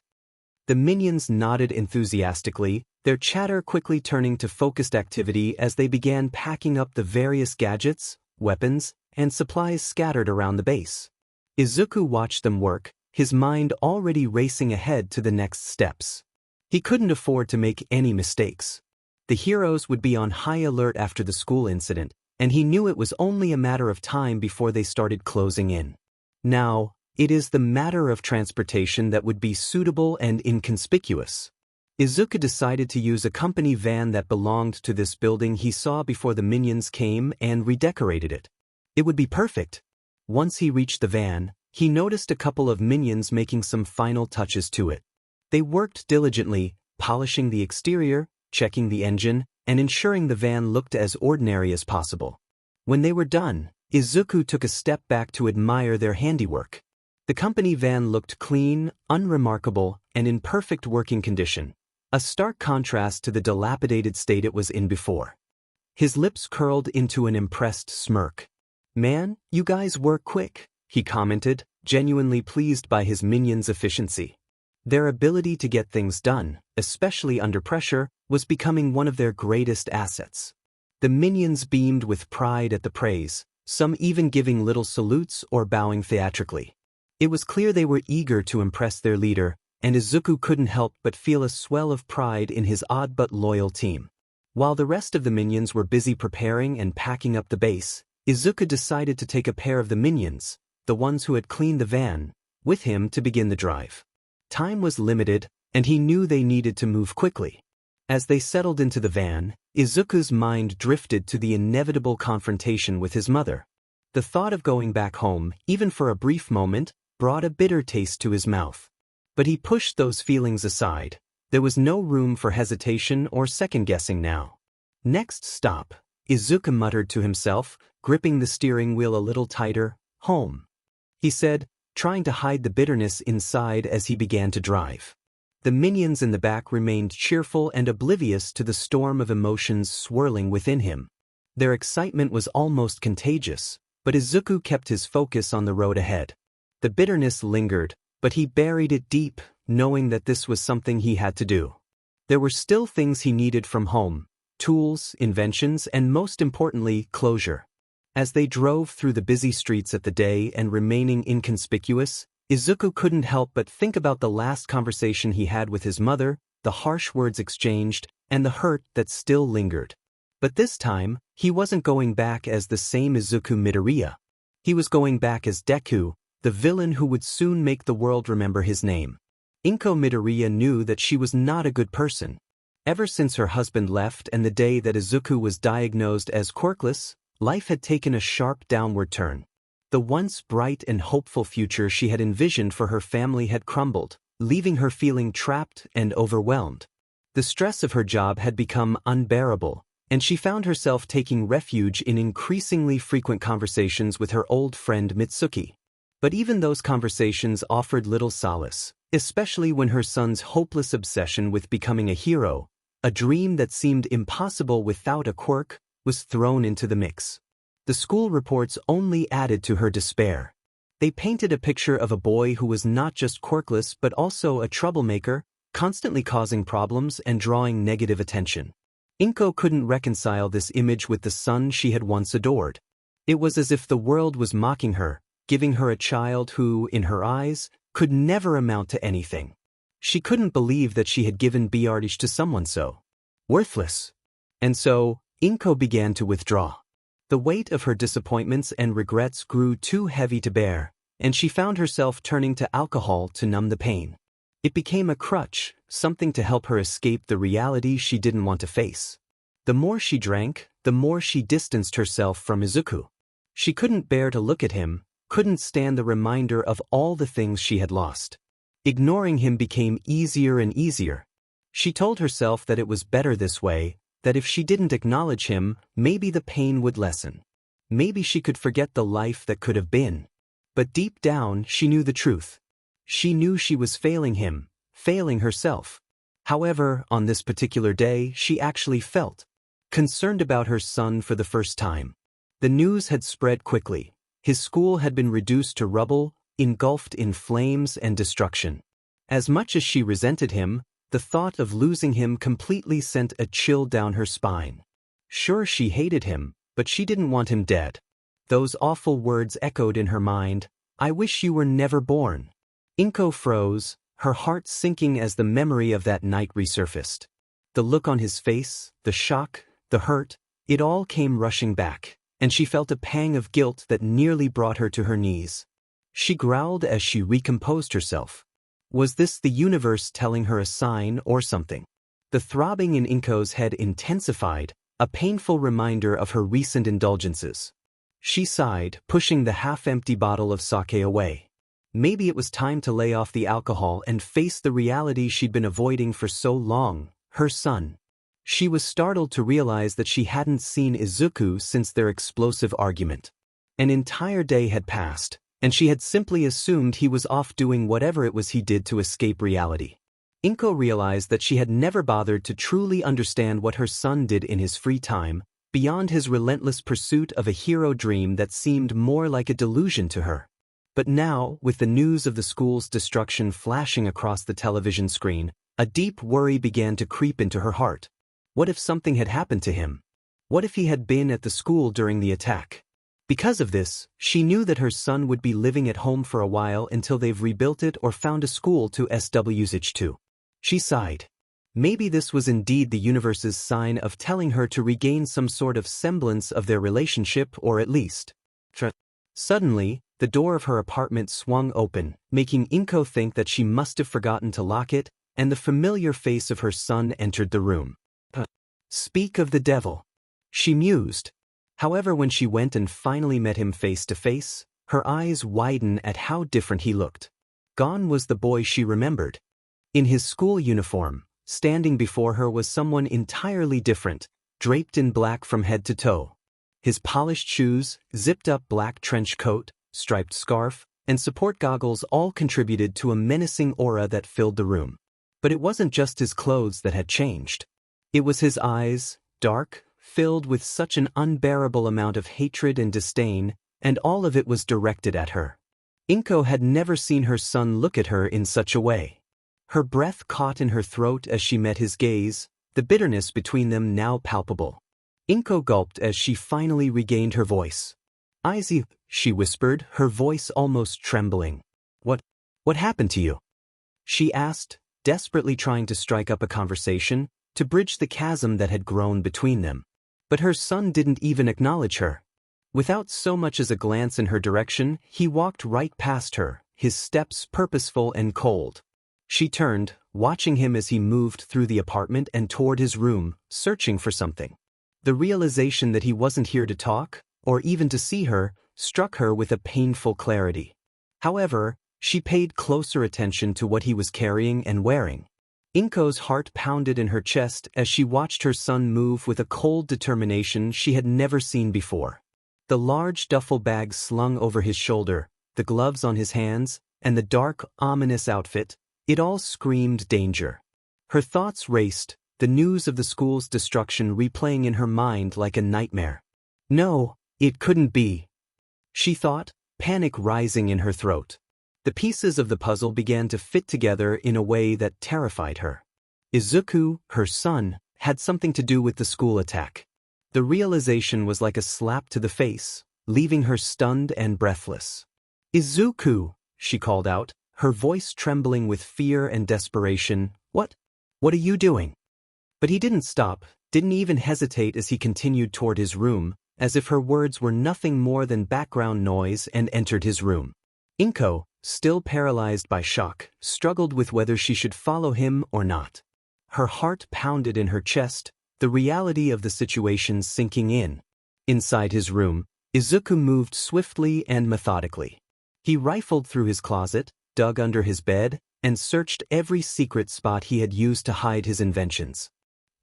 The minions nodded enthusiastically, their chatter quickly turning to focused activity as they began packing up the various gadgets, weapons, and supplies scattered around the base. Izuku watched them work, his mind already racing ahead to the next steps. He couldn't afford to make any mistakes. The heroes would be on high alert after the school incident, and he knew it was only a matter of time before they started closing in. Now, it is the matter of transportation that would be suitable and inconspicuous. Izuku decided to use a company van that belonged to this building he saw before the minions came and redecorated it. It would be perfect. Once he reached the van, he noticed a couple of minions making some final touches to it. They worked diligently, polishing the exterior, checking the engine, and ensuring the van looked as ordinary as possible. When they were done, Izuku took a step back to admire their handiwork. The company van looked clean, unremarkable, and in perfect working condition, a stark contrast to the dilapidated state it was in before. His lips curled into an impressed smirk. "Man, you guys work quick," he commented, genuinely pleased by his minions' efficiency. Their ability to get things done, especially under pressure, was becoming one of their greatest assets. The minions beamed with pride at the praise, some even giving little salutes or bowing theatrically. It was clear they were eager to impress their leader, and Izuku couldn't help but feel a swell of pride in his odd but loyal team. While the rest of the minions were busy preparing and packing up the base, Izuku decided to take a pair of the minions, the ones who had cleaned the van, with him to begin the drive. Time was limited, and he knew they needed to move quickly. As they settled into the van, Izuku's mind drifted to the inevitable confrontation with his mother. The thought of going back home, even for a brief moment, brought a bitter taste to his mouth. But he pushed those feelings aside. There was no room for hesitation or second-guessing now. Next stop, Izuku muttered to himself, gripping the steering wheel a little tighter, home. He said, trying to hide the bitterness inside as he began to drive. The minions in the back remained cheerful and oblivious to the storm of emotions swirling within him. Their excitement was almost contagious, But Izuku kept his focus on the road ahead. The bitterness lingered, but he buried it deep, knowing that this was something he had to do. There were still things he needed from home: tools, inventions, and most importantly, closure. As they drove through the busy streets at the day and remaining inconspicuous, Izuku couldn't help but think about the last conversation he had with his mother, the harsh words exchanged, and the hurt that still lingered. But this time, he wasn't going back as the same Izuku Midoriya. He was going back as Deku, the villain who would soon make the world remember his name. 𝐒𝐮𝐦𝐬𝐵 Midoriya knew that she was not a good person. Ever since her husband left and the day that Izuku was diagnosed as quirkless, life had taken a sharp downward turn. The once bright and hopeful future she had envisioned for her family had crumbled, leaving her feeling trapped and overwhelmed. The stress of her job had become unbearable, and she found herself taking refuge in increasingly frequent conversations with her old friend Mitsuki. But even those conversations offered little solace, especially when her son's hopeless obsession with becoming a hero, a dream that seemed impossible without a quirk, was thrown into the mix. The school reports only added to her despair. They painted a picture of a boy who was not just quirkless but also a troublemaker, constantly causing problems and drawing negative attention. 𝐒𝐮𝐬𝐵 couldn't reconcile this image with the son she had once adored. It was as if the world was mocking her, giving her a child who, in her eyes, could never amount to anything. She couldn't believe that she had given bullied to someone so worthless. And so, 𝐒𝐮𝐬𝐵 began to withdraw. The weight of her disappointments and regrets grew too heavy to bear, and she found herself turning to alcohol to numb the pain. It became a crutch, something to help her escape the reality she didn't want to face. The more she drank, the more she distanced herself from Izuku. She couldn't bear to look at him, couldn't stand the reminder of all the things she had lost. Ignoring him became easier and easier. She told herself that it was better this way, that if she didn't acknowledge him, maybe the pain would lessen. Maybe she could forget the life that could have been. But deep down, she knew the truth. She knew she was failing him, failing herself. However, on this particular day, she actually felt concerned about her son for the first time. The news had spread quickly. His school had been reduced to rubble, engulfed in flames and destruction. As much as she resented him, the thought of losing him completely sent a chill down her spine. Sure, she hated him, but she didn't want him dead. Those awful words echoed in her mind. "I wish you were never born." 𝐒𝐮𝐬𝐵 froze, her heart sinking as the memory of that night resurfaced. The look on his face, the shock, the hurt, it all came rushing back, and she felt a pang of guilt that nearly brought her to her knees. She growled as she recomposed herself. Was this the universe telling her a sign or something? The throbbing in 𝐒𝐮𝐬𝐵's head intensified, a painful reminder of her recent indulgences. She sighed, pushing the half-empty bottle of sake away. Maybe it was time to lay off the alcohol and face the reality she'd been avoiding for so long, her son. She was startled to realize that she hadn't seen Izuku since their explosive argument. An entire day had passed, and she had simply assumed he was off doing whatever it was he did to escape reality. 𝐒𝐮𝐬𝐵 realized that she had never bothered to truly understand what her son did in his free time, beyond his relentless pursuit of a hero dream that seemed more like a delusion to her. But now, with the news of the school's destruction flashing across the television screen, a deep worry began to creep into her heart. What if something had happened to him? What if he had been at the school during the attack? Because of this, she knew that her son would be living at home for a while until they've rebuilt it or found a school to switch to. She sighed. Maybe this was indeed the universe's sign of telling her to regain some sort of semblance of their relationship, or at least trust. Suddenly, the door of her apartment swung open, making 𝐒𝐮𝐬𝐵 think that she must have forgotten to lock it, and the familiar face of her son entered the room. Speak of the devil, she mused. However, when she went and finally met him face to face, her eyes widened at how different he looked. Gone was the boy she remembered. In his school uniform, standing before her was someone entirely different, draped in black from head to toe. His polished shoes, zipped-up black trench coat, striped scarf, and support goggles all contributed to a menacing aura that filled the room. But it wasn't just his clothes that had changed. It was his eyes, dark, filled with such an unbearable amount of hatred and disdain, and all of it was directed at her. 𝐮𝐸𝐲 had never seen her son look at her in such a way. Her breath caught in her throat as she met his gaze, the bitterness between them now palpable. 𝐮𝐸𝐲 gulped as she finally regained her voice. 𝐼𝐶, she whispered, her voice almost trembling. What happened to you? She asked, desperately trying to strike up a conversation, to bridge the chasm that had grown between them. But her son didn't even acknowledge her. Without so much as a glance in her direction, he walked right past her, his steps purposeful and cold. She turned, watching him as he moved through the apartment and toward his room, searching for something. The realization that he wasn't here to talk, or even to see her, struck her with a painful clarity. However, she paid closer attention to what he was carrying and wearing. 𝐮𝐸𝐲's heart pounded in her chest as she watched her son move with a cold determination she had never seen before. The large duffel bag slung over his shoulder, the gloves on his hands, and the dark, ominous outfit, it all screamed danger. Her thoughts raced, the news of the school's destruction replaying in her mind like a nightmare. No, it couldn't be, she thought, panic rising in her throat. The pieces of the puzzle began to fit together in a way that terrified her. Izuku, her son, had something to do with the school attack. The realization was like a slap to the face, leaving her stunned and breathless. "Izuku," she called out, her voice trembling with fear and desperation. What are you doing?" But he didn't stop, didn't even hesitate as he continued toward his room, as if her words were nothing more than background noise, and entered his room. 𝐮𝐸𝐲, still paralyzed by shock, struggled with whether she should follow him or not. Her heart pounded in her chest, the reality of the situation sinking in. Inside his room, Izuku moved swiftly and methodically. He rifled through his closet, dug under his bed, and searched every secret spot he had used to hide his inventions.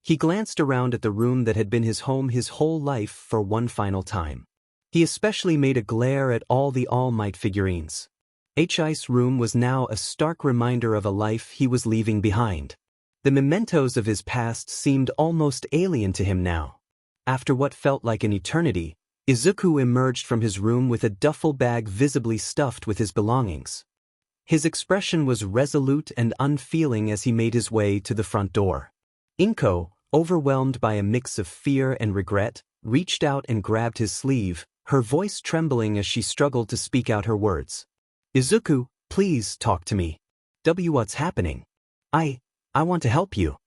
He glanced around at the room that had been his home his whole life for one final time. He especially made a glare at all the All Might figurines. 𝐻𝐼's room was now a stark reminder of a life he was leaving behind. The mementos of his past seemed almost alien to him now. After what felt like an eternity, Izuku emerged from his room with a duffel bag visibly stuffed with his belongings. His expression was resolute and unfeeling as he made his way to the front door. 𝐮𝐸𝐲, overwhelmed by a mix of fear and regret, reached out and grabbed his sleeve, her voice trembling as she struggled to speak out her words. "Izuku, please talk to me. What's happening? I want to help you."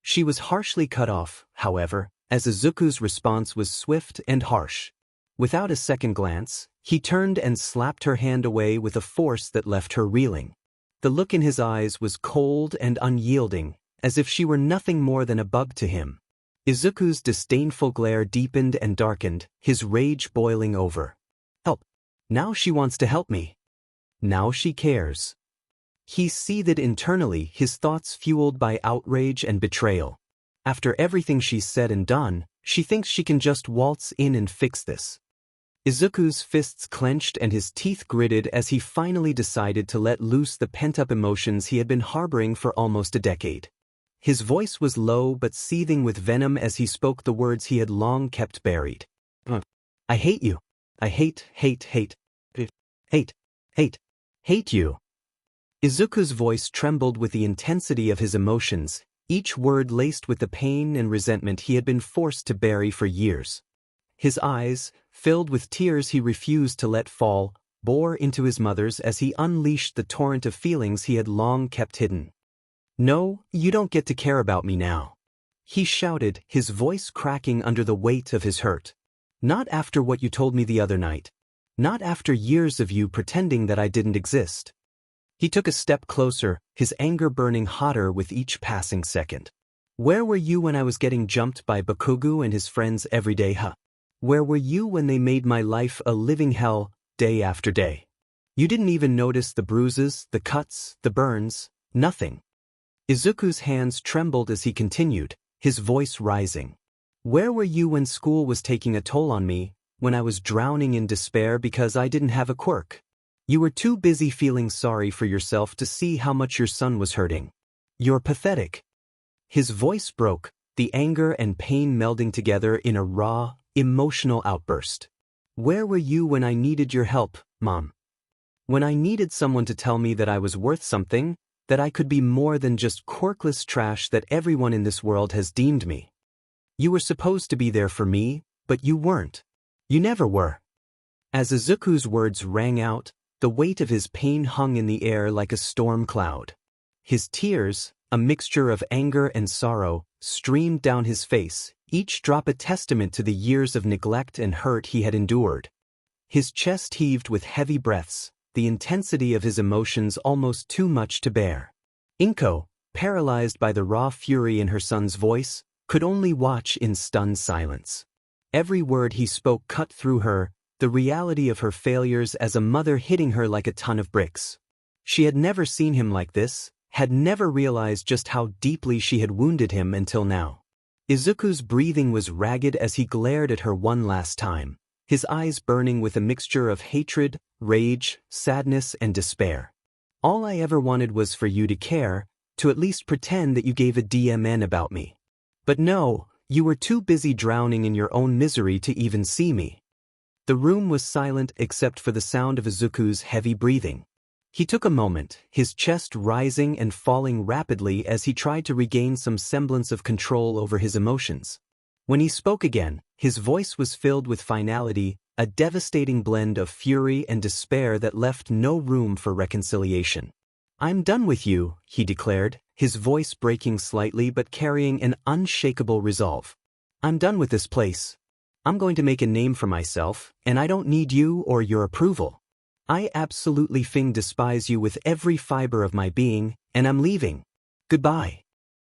She was harshly cut off, however, as Izuku's response was swift and harsh. Without a second glance, he turned and slapped her hand away with a force that left her reeling. The look in his eyes was cold and unyielding, as if she were nothing more than a bug to him. Izuku's disdainful glare deepened and darkened, his rage boiling over. Help. Now she wants to help me. Now she cares. He seethed internally, his thoughts fueled by outrage and betrayal. After everything she's said and done, she thinks she can just waltz in and fix this. Izuku's fists clenched and his teeth gritted as he finally decided to let loose the pent-up emotions he had been harboring for almost a decade. His voice was low but seething with venom as he spoke the words he had long kept buried. "I hate you. I hate you." Izuku's voice trembled with the intensity of his emotions, each word laced with the pain and resentment he had been forced to bury for years. His eyes, filled with tears he refused to let fall, bore into his mother's as he unleashed the torrent of feelings he had long kept hidden. "No, you don't get to care about me now," he shouted, his voice cracking under the weight of his hurt. "Not after what you told me the other night. Not after years of you pretending that I didn't exist." He took a step closer, his anger burning hotter with each passing second. "Where were you when I was getting jumped by Bakugo and his friends every day, huh? Where were you when they made my life a living hell, day after day? You didn't even notice the bruises, the cuts, the burns, nothing." Izuku's hands trembled as he continued, his voice rising. "Where were you when school was taking a toll on me, when I was drowning in despair because I didn't have a quirk? You were too busy feeling sorry for yourself to see how much your son was hurting. You're pathetic." His voice broke, the anger and pain melding together in a raw, emotional outburst. Where were you when I needed your help, Mom? When I needed someone to tell me that I was worth something, that I could be more than just quirkless trash that everyone in this world has deemed me. You were supposed to be there for me, but you weren't. You never were." As Izuku's words rang out, the weight of his pain hung in the air like a storm cloud. His tears, a mixture of anger and sorrow, streamed down his face, each drop a testament to the years of neglect and hurt he had endured. His chest heaved with heavy breaths, the intensity of his emotions almost too much to bear. Inko, paralyzed by the raw fury in her son's voice, could only watch in stunned silence. Every word he spoke cut through her, the reality of her failures as a mother hitting her like a ton of bricks. She had never seen him like this, had never realized just how deeply she had wounded him until now. Izuku's breathing was ragged as he glared at her one last time, his eyes burning with a mixture of hatred, rage, sadness, and despair. "All I ever wanted was for you to care, to at least pretend that you gave a DMN about me. But no, you were too busy drowning in your own misery to even see me." The room was silent except for the sound of Izuku's heavy breathing. He took a moment, his chest rising and falling rapidly as he tried to regain some semblance of control over his emotions. When he spoke again, his voice was filled with finality, a devastating blend of fury and despair that left no room for reconciliation. "I'm done with you," he declared, his voice breaking slightly but carrying an unshakable resolve. "I'm done with this place. I'm going to make a name for myself, and I don't need you or your approval. I absolutely despise you with every fiber of my being, and I'm leaving. Goodbye."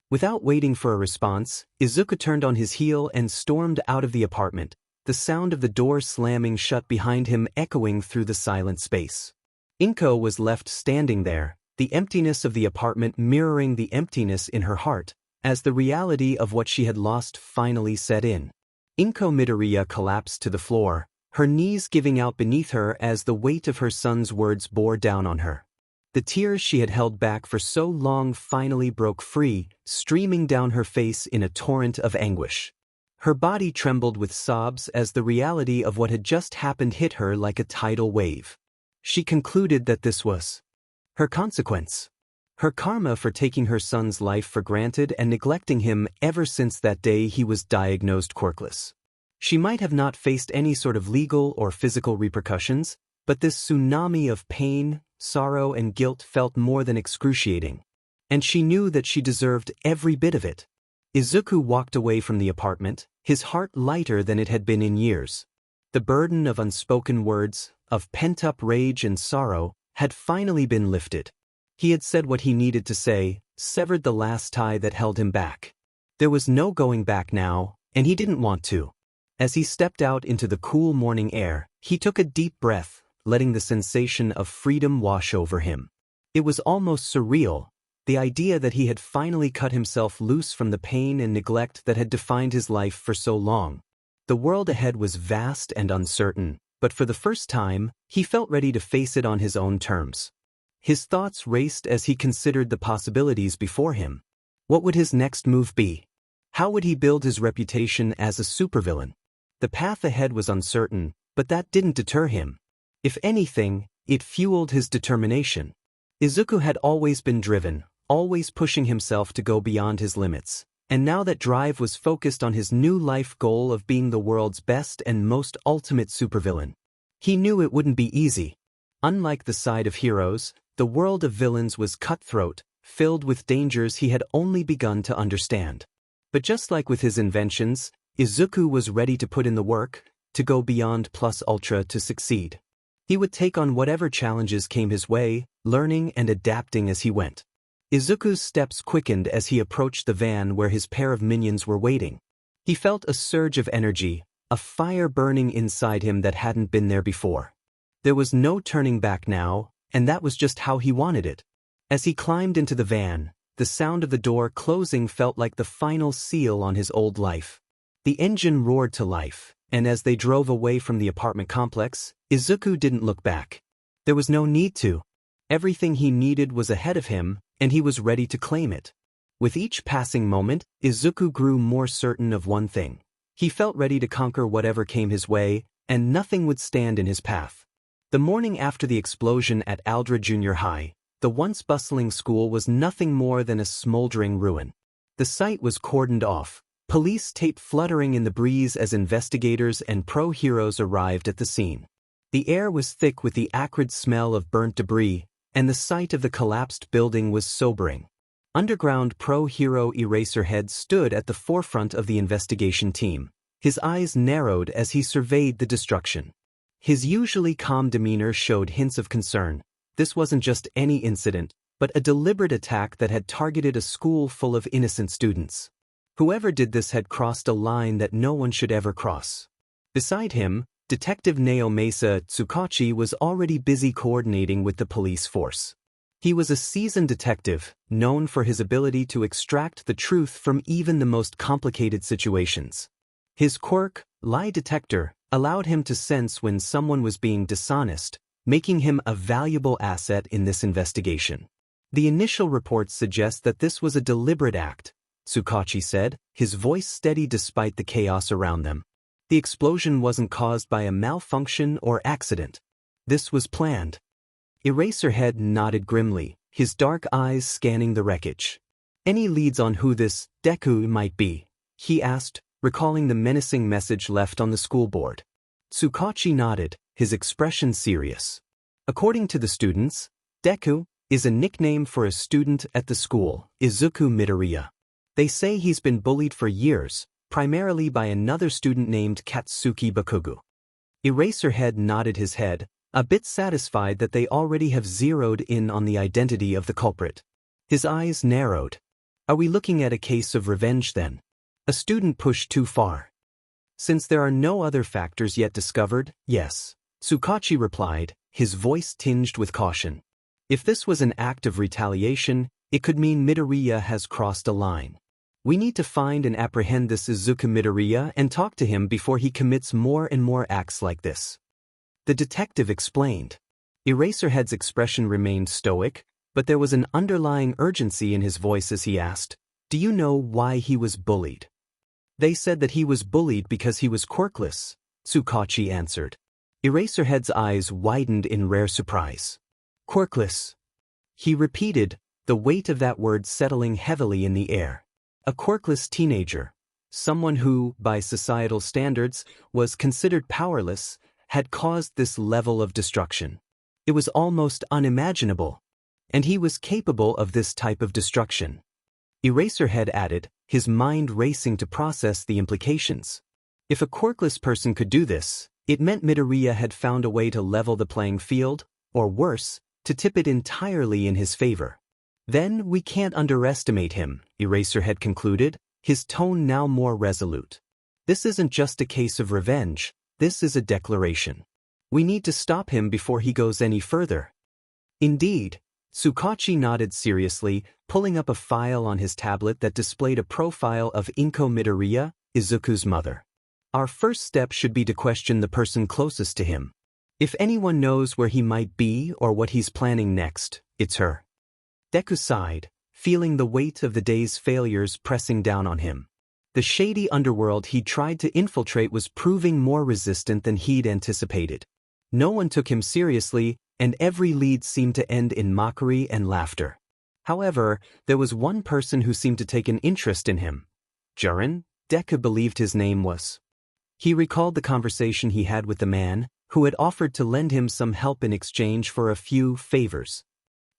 Without waiting for a response, Izuku turned on his heel and stormed out of the apartment, the sound of the door slamming shut behind him echoing through the silent space. Inko was left standing there, the emptiness of the apartment mirroring the emptiness in her heart, as the reality of what she had lost finally set in. Inko Midoriya collapsed to the floor, her knees giving out beneath her as the weight of her son's words bore down on her. The tears she had held back for so long finally broke free, streaming down her face in a torrent of anguish. Her body trembled with sobs as the reality of what had just happened hit her like a tidal wave. She concluded that this was her consequence. Her karma for taking her son's life for granted and neglecting him ever since that day he was diagnosed quirkless. She might have not faced any sort of legal or physical repercussions, but this tsunami of pain, sorrow, and guilt felt more than excruciating. And she knew that she deserved every bit of it. Izuku walked away from the apartment, his heart lighter than it had been in years. The burden of unspoken words, of pent-up rage and sorrow, had finally been lifted. He had said what he needed to say, severed the last tie that held him back. There was no going back now, and he didn't want to. As he stepped out into the cool morning air, he took a deep breath, letting the sensation of freedom wash over him. It was almost surreal, the idea that he had finally cut himself loose from the pain and neglect that had defined his life for so long. The world ahead was vast and uncertain, but for the first time, he felt ready to face it on his own terms. His thoughts raced as he considered the possibilities before him. What would his next move be? How would he build his reputation as a supervillain? The path ahead was uncertain, but that didn't deter him. If anything, it fueled his determination. Izuku had always been driven, always pushing himself to go beyond his limits, and now that drive was focused on his new life goal of being the world's best and most ultimate supervillain. He knew it wouldn't be easy. Unlike the side of heroes, the world of villains was cutthroat, filled with dangers he had only begun to understand. But just like with his inventions, Izuku was ready to put in the work, to go beyond plus ultra to succeed. He would take on whatever challenges came his way, learning and adapting as he went. Izuku's steps quickened as he approached the van where his pair of minions were waiting. He felt a surge of energy, a fire burning inside him that hadn't been there before. There was no turning back now, and that was just how he wanted it. As he climbed into the van, the sound of the door closing felt like the final seal on his old life. The engine roared to life, and as they drove away from the apartment complex, Izuku didn't look back. There was no need to. Everything he needed was ahead of him, and he was ready to claim it. With each passing moment, Izuku grew more certain of one thing. He felt ready to conquer whatever came his way, and nothing would stand in his path. The morning after the explosion at Aldra Junior High, the once bustling school was nothing more than a smoldering ruin. The site was cordoned off, police tape fluttering in the breeze as investigators and pro-heroes arrived at the scene. The air was thick with the acrid smell of burnt debris, and the sight of the collapsed building was sobering. Underground pro-hero Eraserhead stood at the forefront of the investigation team. His eyes narrowed as he surveyed the destruction. His usually calm demeanor showed hints of concern. This wasn't just any incident, but a deliberate attack that had targeted a school full of innocent students. Whoever did this had crossed a line that no one should ever cross. Beside him, Detective Naomasa Tsukachi was already busy coordinating with the police force. He was a seasoned detective, known for his ability to extract the truth from even the most complicated situations. His quirk, lie detector, allowed him to sense when someone was being dishonest, making him a valuable asset in this investigation. The initial reports suggest that this was a deliberate act, Tsukachi said, his voice steady despite the chaos around them. The explosion wasn't caused by a malfunction or accident. This was planned. Eraserhead nodded grimly, his dark eyes scanning the wreckage. Any leads on who this Deku might be? He asked, recalling the menacing message left on the school board. Tsukachi nodded, his expression serious. According to the students, Deku is a nickname for a student at the school, Izuku Midoriya. They say he's been bullied for years, primarily by another student named Katsuki Bakugo. Eraserhead nodded his head, a bit satisfied that they already have zeroed in on the identity of the culprit. His eyes narrowed. Are we looking at a case of revenge then? A student pushed too far. Since there are no other factors yet discovered, yes, Tsukachi replied, his voice tinged with caution. If this was an act of retaliation, it could mean Midoriya has crossed a line. We need to find and apprehend this Izuku Midoriya and talk to him before he commits more and more acts like this. The detective explained. Eraserhead's expression remained stoic, but there was an underlying urgency in his voice as he asked, "Do you know why he was bullied?" They said that he was bullied because he was quirkless, Tsukachi answered. Eraserhead's eyes widened in rare surprise. Quirkless. He repeated, the weight of that word settling heavily in the air. A quirkless teenager, someone who, by societal standards, was considered powerless, had caused this level of destruction. It was almost unimaginable. And he was capable of this type of destruction. Eraserhead added, his mind racing to process the implications. If a quirkless person could do this, it meant Midoriya had found a way to level the playing field, or worse, to tip it entirely in his favor. Then we can't underestimate him, Eraserhead concluded, his tone now more resolute. This isn't just a case of revenge, this is a declaration. We need to stop him before he goes any further. Indeed, Tsukachi nodded seriously, pulling up a file on his tablet that displayed a profile of Inko Midoriya, Izuku's mother. Our first step should be to question the person closest to him. If anyone knows where he might be or what he's planning next, it's her. Deku sighed, feeling the weight of the day's failures pressing down on him. The shady underworld he'd tried to infiltrate was proving more resistant than he'd anticipated. No one took him seriously, and every lead seemed to end in mockery and laughter. However, there was one person who seemed to take an interest in him. Jiren, Deku believed his name was. He recalled the conversation he had with the man, who had offered to lend him some help in exchange for a few favors.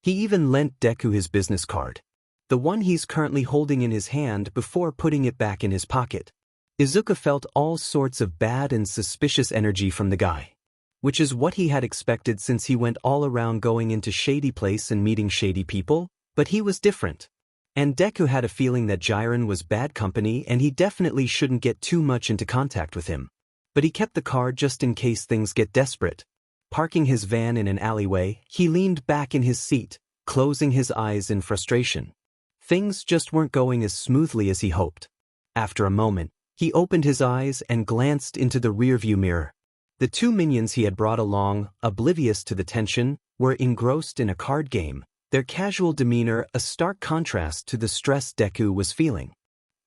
He even lent Deku his business card, the one he's currently holding in his hand before putting it back in his pocket. Izuku felt all sorts of bad and suspicious energy from the guy. Which is what he had expected since he went all around going into shady place and meeting shady people, but he was different. And Deku had a feeling that Jiren was bad company and he definitely shouldn't get too much into contact with him. But he kept the card just in case things get desperate. Parking his van in an alleyway, he leaned back in his seat, closing his eyes in frustration. Things just weren't going as smoothly as he hoped. After a moment, he opened his eyes and glanced into the rearview mirror. The two minions he had brought along, oblivious to the tension, were engrossed in a card game, their casual demeanor a stark contrast to the stress Deku was feeling.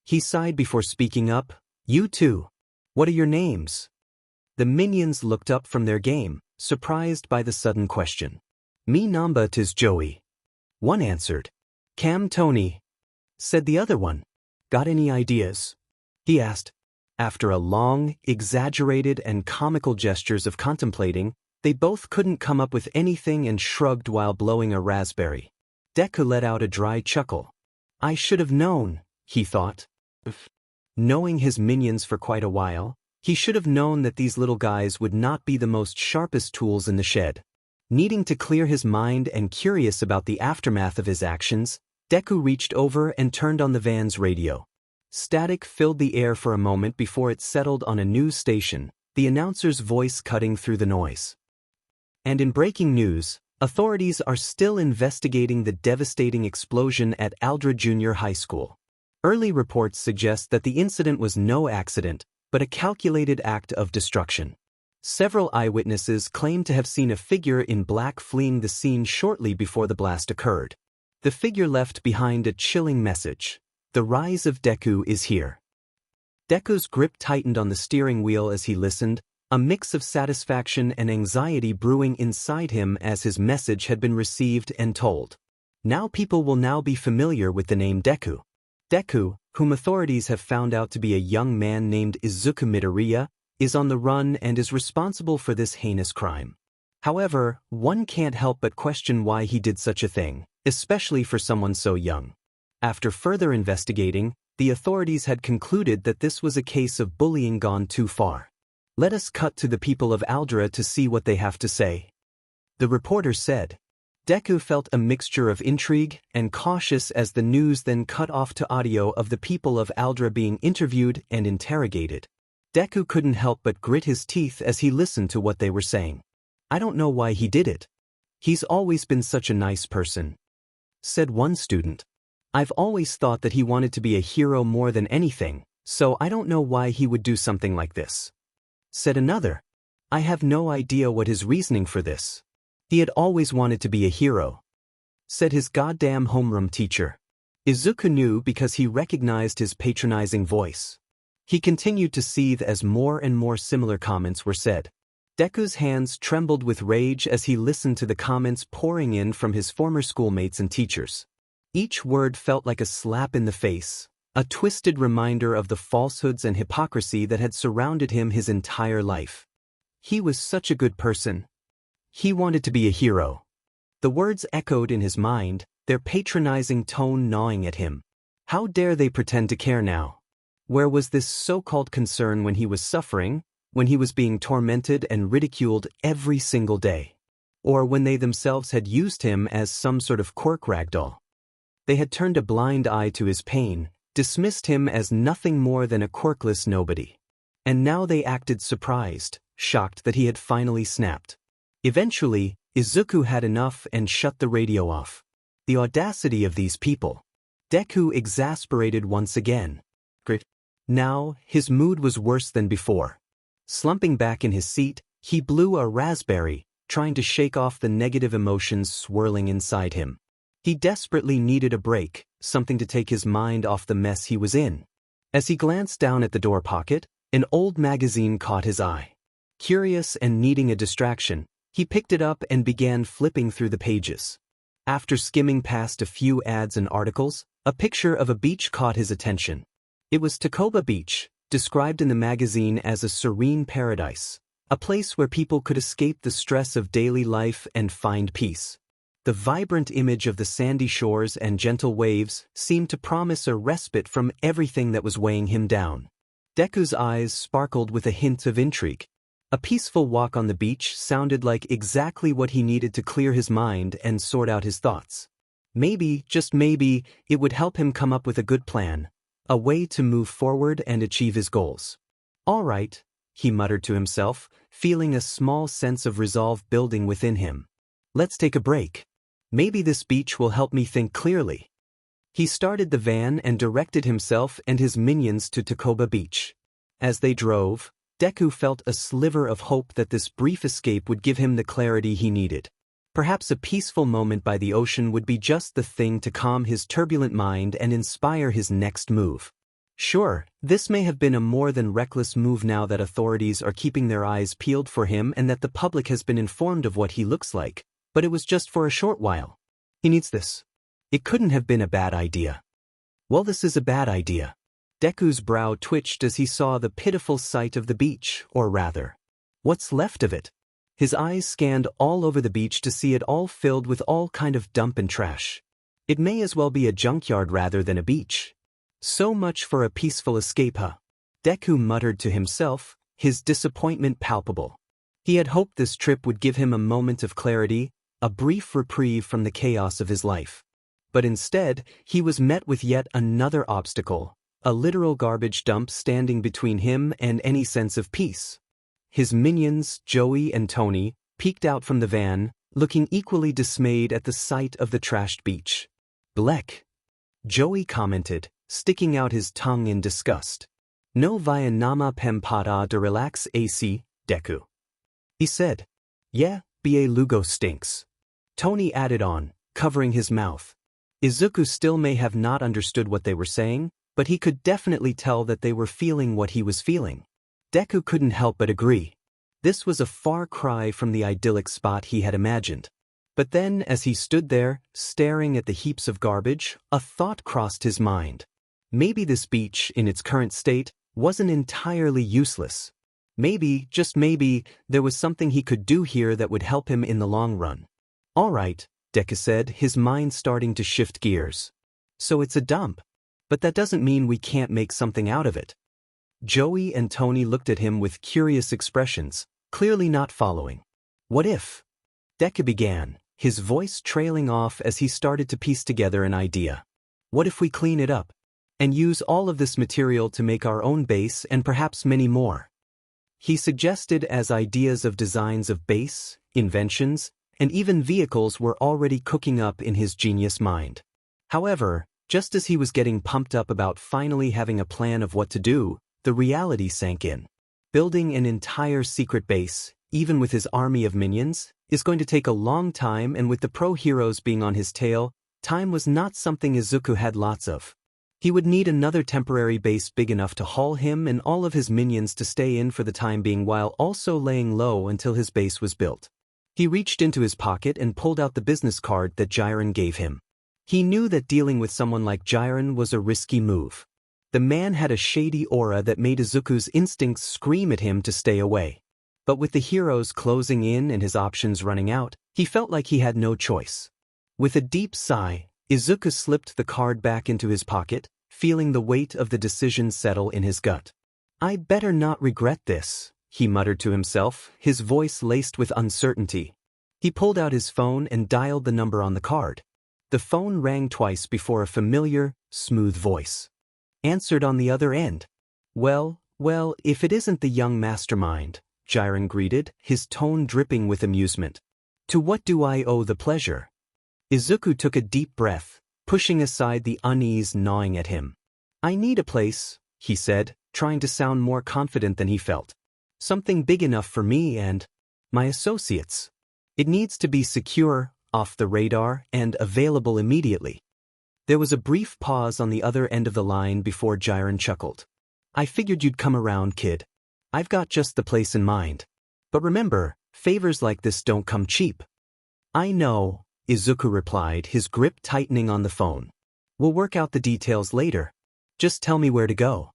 He sighed before speaking up, "You two. What are your names?" The minions looked up from their game, surprised by the sudden question. "Me namba tis Joey." One answered. "Cam Tony," said the other one. "Got any ideas?" he asked. After a long, exaggerated and comical gestures of contemplating, they both couldn't come up with anything and shrugged while blowing a raspberry. Deku let out a dry chuckle. "I should have known," he thought. Knowing his minions for quite a while, he should have known that these little guys would not be the most sharpest tools in the shed. Needing to clear his mind and curious about the aftermath of his actions, Deku reached over and turned on the van's radio. Static filled the air for a moment before it settled on a news station, the announcer's voice cutting through the noise. And in breaking news, authorities are still investigating the devastating explosion at Aldra Junior High School. Early reports suggest that the incident was no accident, but a calculated act of destruction. Several eyewitnesses claim to have seen a figure in black fleeing the scene shortly before the blast occurred. The figure left behind a chilling message. The rise of Deku is here. Deku's grip tightened on the steering wheel as he listened, a mix of satisfaction and anxiety brewing inside him as his message had been received and told. Now people will now be familiar with the name Deku. Deku, whom authorities have found out to be a young man named Izuku Midoriya, is on the run and is responsible for this heinous crime. However, one can't help but question why he did such a thing, especially for someone so young. After further investigating, the authorities had concluded that this was a case of bullying gone too far. Let us cut to the people of Aldra to see what they have to say. The reporter said. Deku felt a mixture of intrigue and cautious as the news then cut off to audio of the people of Aldra being interviewed and interrogated. Deku couldn't help but grit his teeth as he listened to what they were saying. "I don't know why he did it. He's always been such a nice person," said one student. "I've always thought that he wanted to be a hero more than anything, so I don't know why he would do something like this," said another. "I have no idea what his reasoning for this. He had always wanted to be a hero," said his goddamn homeroom teacher. Izuku knew because he recognized his patronizing voice. He continued to seethe as more and more similar comments were said. Deku's hands trembled with rage as he listened to the comments pouring in from his former schoolmates and teachers. Each word felt like a slap in the face, a twisted reminder of the falsehoods and hypocrisy that had surrounded him his entire life. He was such a good person. He wanted to be a hero. The words echoed in his mind, their patronizing tone gnawing at him. How dare they pretend to care now? Where was this so-called concern when he was suffering, when he was being tormented and ridiculed every single day? Or when they themselves had used him as some sort of quirk ragdoll? They had turned a blind eye to his pain, dismissed him as nothing more than a quirkless nobody. And now they acted surprised, shocked that he had finally snapped. Eventually, Izuku had enough and shut the radio off. The audacity of these people. Deku exasperated once again. Now, his mood was worse than before. Slumping back in his seat, he blew a raspberry, trying to shake off the negative emotions swirling inside him. He desperately needed a break, something to take his mind off the mess he was in. As he glanced down at the door pocket, an old magazine caught his eye. Curious and needing a distraction, he picked it up and began flipping through the pages. After skimming past a few ads and articles, a picture of a beach caught his attention. It was Takoba Beach, described in the magazine as a serene paradise, a place where people could escape the stress of daily life and find peace. The vibrant image of the sandy shores and gentle waves seemed to promise a respite from everything that was weighing him down. Deku's eyes sparkled with a hint of intrigue. A peaceful walk on the beach sounded like exactly what he needed to clear his mind and sort out his thoughts. Maybe, just maybe, it would help him come up with a good plan, a way to move forward and achieve his goals. "All right," he muttered to himself, feeling a small sense of resolve building within him. "Let's take a break. Maybe this beach will help me think clearly." He started the van and directed himself and his minions to Takoba Beach. As they drove, Deku felt a sliver of hope that this brief escape would give him the clarity he needed. Perhaps a peaceful moment by the ocean would be just the thing to calm his turbulent mind and inspire his next move. Sure, this may have been a more than reckless move now that authorities are keeping their eyes peeled for him and that the public has been informed of what he looks like, but it was just for a short while. He needs this. It couldn't have been a bad idea. Well, this is a bad idea. Deku's brow twitched as he saw the pitiful sight of the beach, or rather, what's left of it. His eyes scanned all over the beach to see it all filled with all kind of dump and trash. It may as well be a junkyard rather than a beach. So much for a peaceful escape, huh? Deku muttered to himself, his disappointment palpable. He had hoped this trip would give him a moment of clarity, a brief reprieve from the chaos of his life. But instead, he was met with yet another obstacle, a literal garbage dump standing between him and any sense of peace. His minions, Joey and Tony, peeked out from the van, looking equally dismayed at the sight of the trashed beach. Blech, Joey commented, sticking out his tongue in disgust. No via nama pempada de relax AC, Deku. He said. Yeah, ba Lugo stinks. Tony added on, covering his mouth. Izuku still may have not understood what they were saying, but he could definitely tell that they were feeling what he was feeling. Deku couldn't help but agree. This was a far cry from the idyllic spot he had imagined. But then, as he stood there, staring at the heaps of garbage, a thought crossed his mind. Maybe this beach, in its current state, wasn't entirely useless. Maybe, just maybe, there was something he could do here that would help him in the long run. All right, Deku said, his mind starting to shift gears. So it's a dump. But that doesn't mean we can't make something out of it. Joey and Tony looked at him with curious expressions, clearly not following. What if? Deku began, his voice trailing off as he started to piece together an idea. What if we clean it up? And use all of this material to make our own base and perhaps many more. He suggested as ideas of designs of base, inventions, and even vehicles were already cooking up in his genius mind. However, just as he was getting pumped up about finally having a plan of what to do, the reality sank in. Building an entire secret base, even with his army of minions, is going to take a long time, and with the pro-heroes being on his tail, time was not something Izuku had lots of. He would need another temporary base big enough to haul him and all of his minions to stay in for the time being while also laying low until his base was built. He reached into his pocket and pulled out the business card that 𝐒𝐮𝐻 gave him. He knew that dealing with someone like 𝐒𝐮𝐻 was a risky move. The man had a shady aura that made Izuku's instincts scream at him to stay away. But with the heroes closing in and his options running out, he felt like he had no choice. With a deep sigh, Izuku slipped the card back into his pocket, feeling the weight of the decision settle in his gut. I better not regret this, he muttered to himself, his voice laced with uncertainty. He pulled out his phone and dialed the number on the card. The phone rang twice before a familiar, smooth voice answered on the other end. Well, if it isn't the young mastermind, 𝐒𝐮𝐻 greeted, his tone dripping with amusement. To what do I owe the pleasure? Izuku took a deep breath, pushing aside the unease gnawing at him. I need a place, he said, trying to sound more confident than he felt. Something big enough for me and my associates. It needs to be secure, off the radar, and available immediately. There was a brief pause on the other end of the line before 𝐒𝐮𝐻 chuckled. I figured you'd come around, kid. I've got just the place in mind. But remember, favors like this don't come cheap. I know, Izuku replied, his grip tightening on the phone. We'll work out the details later. Just tell me where to go.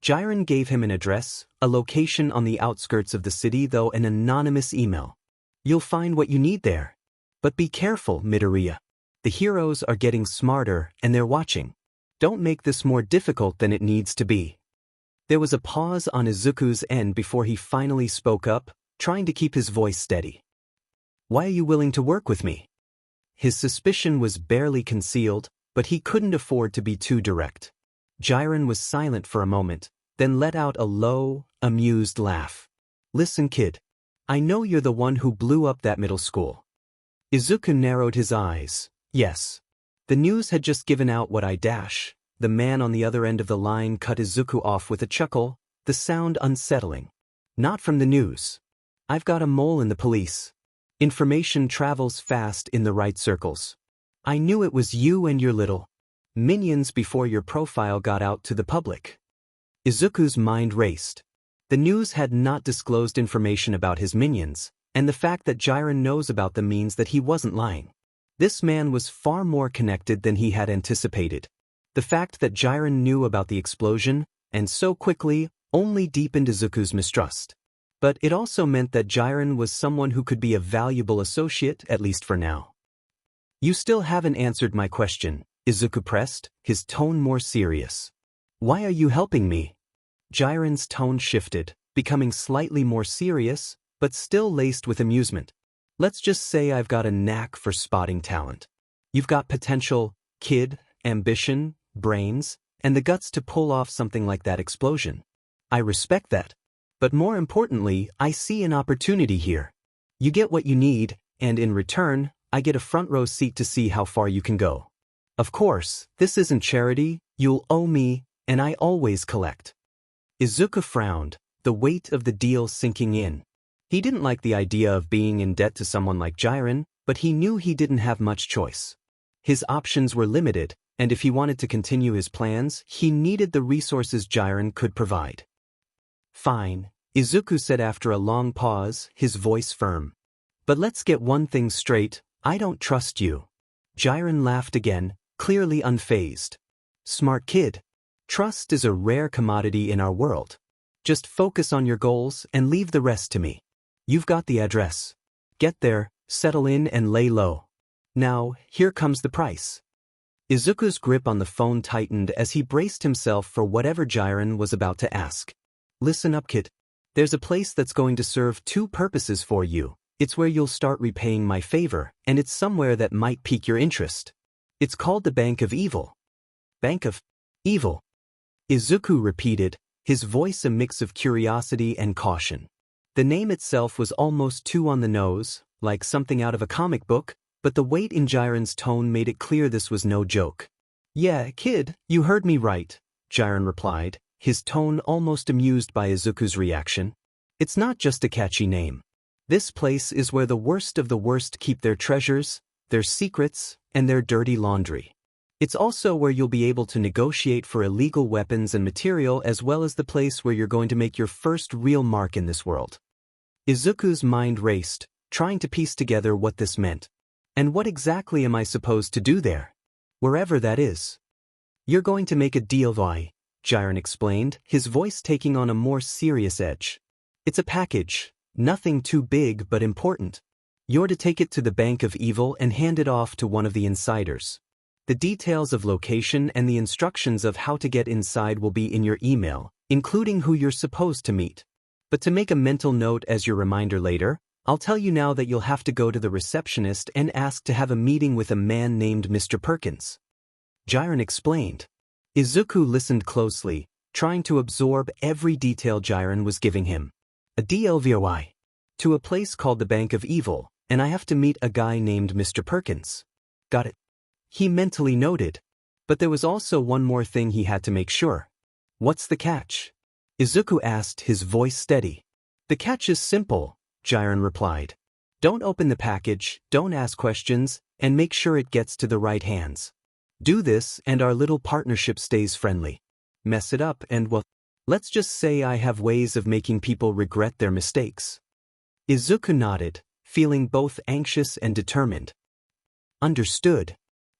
𝐒𝐮𝐻 gave him an address, a location on the outskirts of the city, though an anonymous email. You'll find what you need there. But be careful, Midoriya. The heroes are getting smarter and they're watching. Don't make this more difficult than it needs to be. There was a pause on Izuku's end before he finally spoke up, trying to keep his voice steady. Why are you willing to work with me? His suspicion was barely concealed, but he couldn't afford to be too direct. 𝐒𝐮𝐻 was silent for a moment, then let out a low, amused laugh. Listen, kid. I know you're the one who blew up that middle school. Izuku narrowed his eyes. Yes. The news had just given out what I dash. The man on the other end of the line cut Izuku off with a chuckle, the sound unsettling. Not from the news. I've got a mole in the police. Information travels fast in the right circles. I knew it was you and your little. Minions before your profile got out to the public. Izuku's mind raced. The news had not disclosed information about his minions, and the fact that Jiren knows about them means that he wasn't lying. This man was far more connected than he had anticipated. The fact that Jiren knew about the explosion, and so quickly, only deepened Izuku's mistrust. But it also meant that Jiren was someone who could be a valuable associate, at least for now. You still haven't answered my question, Izuku pressed, his tone more serious. Why are you helping me? Jiren's tone shifted, becoming slightly more serious, but still laced with amusement. Let's just say I've got a knack for spotting talent. You've got potential, kid, ambition, brains, and the guts to pull off something like that explosion. I respect that. But more importantly, I see an opportunity here. You get what you need, and in return, I get a front row seat to see how far you can go. Of course, this isn't charity, you'll owe me, and I always collect. Izuku frowned, the weight of the deal sinking in. He didn't like the idea of being in debt to someone like Jiren, but he knew he didn't have much choice. His options were limited, and if he wanted to continue his plans, he needed the resources Jiren could provide. Fine, Izuku said after a long pause, his voice firm. But let's get one thing straight, I don't trust you. Jiren laughed again, clearly unfazed. Smart kid. Trust is a rare commodity in our world. Just focus on your goals and leave the rest to me. You've got the address. Get there, settle in and lay low. Now, here comes the price. Izuku's grip on the phone tightened as he braced himself for whatever Jiren was about to ask. Listen up, kid. There's a place that's going to serve two purposes for you. It's where you'll start repaying my favor, and it's somewhere that might pique your interest. It's called the Bank of Evil. Bank of Evil. Izuku repeated, his voice a mix of curiosity and caution. The name itself was almost too on the nose, like something out of a comic book, but the weight in Jiren's tone made it clear this was no joke. Yeah, kid, you heard me right, Jiren replied, his tone almost amused by Izuku's reaction. It's not just a catchy name. This place is where the worst of the worst keep their treasures, their secrets, and their dirty laundry. It's also where you'll be able to negotiate for illegal weapons and material, as well as the place where you're going to make your first real mark in this world. Izuku's mind raced, trying to piece together what this meant. And what exactly am I supposed to do there? Wherever that is. You're going to make a deal, Jiren explained, his voice taking on a more serious edge. It's a package, nothing too big but important. You're to take it to the Bank of Evil and hand it off to one of the insiders. The details of location and the instructions of how to get inside will be in your email, including who you're supposed to meet. But to make a mental note as your reminder later, I'll tell you now that you'll have to go to the receptionist and ask to have a meeting with a man named Mr. Perkins. Jiren explained. Izuku listened closely, trying to absorb every detail Jiren was giving him. A DLVOI. To a place called the Bank of Evil, and I have to meet a guy named Mr. Perkins. Got it. He mentally noted. But there was also one more thing he had to make sure. What's the catch? Izuku asked, his voice steady. The catch is simple, Jiren replied. Don't open the package, don't ask questions, and make sure it gets to the right hands. Do this and our little partnership stays friendly. Mess it up and well, let's just say I have ways of making people regret their mistakes. Izuku nodded, feeling both anxious and determined. Understood.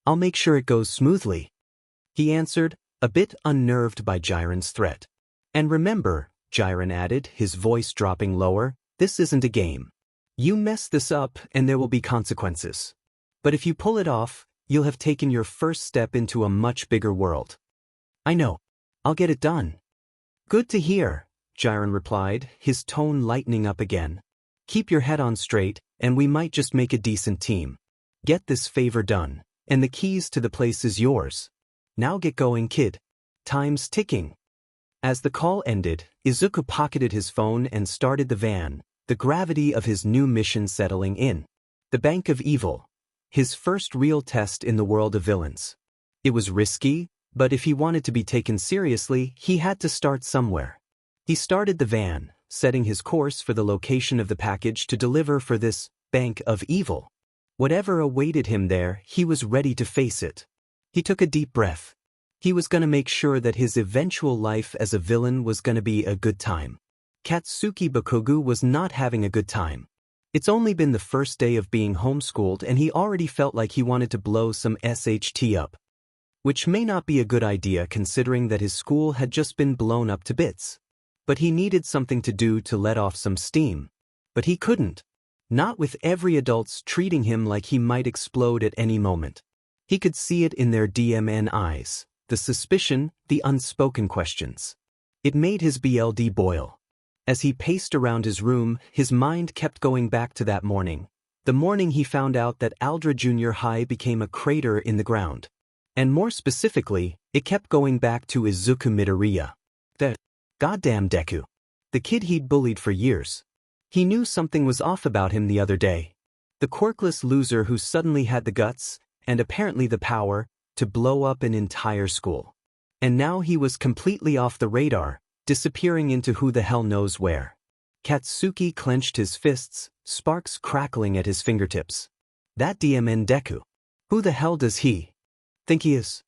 I'll make sure it goes smoothly. He answered, a bit unnerved by Jiren's threat. And remember, Jiren added, his voice dropping lower, this isn't a game. You mess this up and there will be consequences. But if you pull it off, you'll have taken your first step into a much bigger world. I know. I'll get it done. Good to hear, Jiren replied, his tone lightening up again. Keep your head on straight, and we might just make a decent team. Get this favor done, and the keys to the place is yours. Now get going, kid. Time's ticking. As the call ended, Izuku pocketed his phone and started the van, the gravity of his new mission settling in. The Bank of Evil. His first real test in the world of villains. It was risky, but if he wanted to be taken seriously, he had to start somewhere. He started the van, setting his course for the location of the package to deliver for this Bank of Evil. Whatever awaited him there, he was ready to face it. He took a deep breath. He was gonna make sure that his eventual life as a villain was gonna be a good time. Katsuki Bakugo was not having a good time. It's only been the first day of being homeschooled and he already felt like he wanted to blow some SHT up. Which may not be a good idea considering that his school had just been blown up to bits. But he needed something to do to let off some steam. But he couldn't. Not with every adult's treating him like he might explode at any moment. He could see it in their DMN eyes, the suspicion, the unspoken questions. It made his BLD boil. As he paced around his room, his mind kept going back to that morning. The morning he found out that Aldra Junior High became a crater in the ground. And more specifically, it kept going back to Izuku Midoriya. The goddamn Deku. The kid he'd bullied for years. He knew something was off about him the other day. The quirkless loser who suddenly had the guts, and apparently the power, to blow up an entire school. And now he was completely off the radar, disappearing into who the hell knows where. Katsuki clenched his fists, sparks crackling at his fingertips. That DMN Deku. Who the hell does he think he is?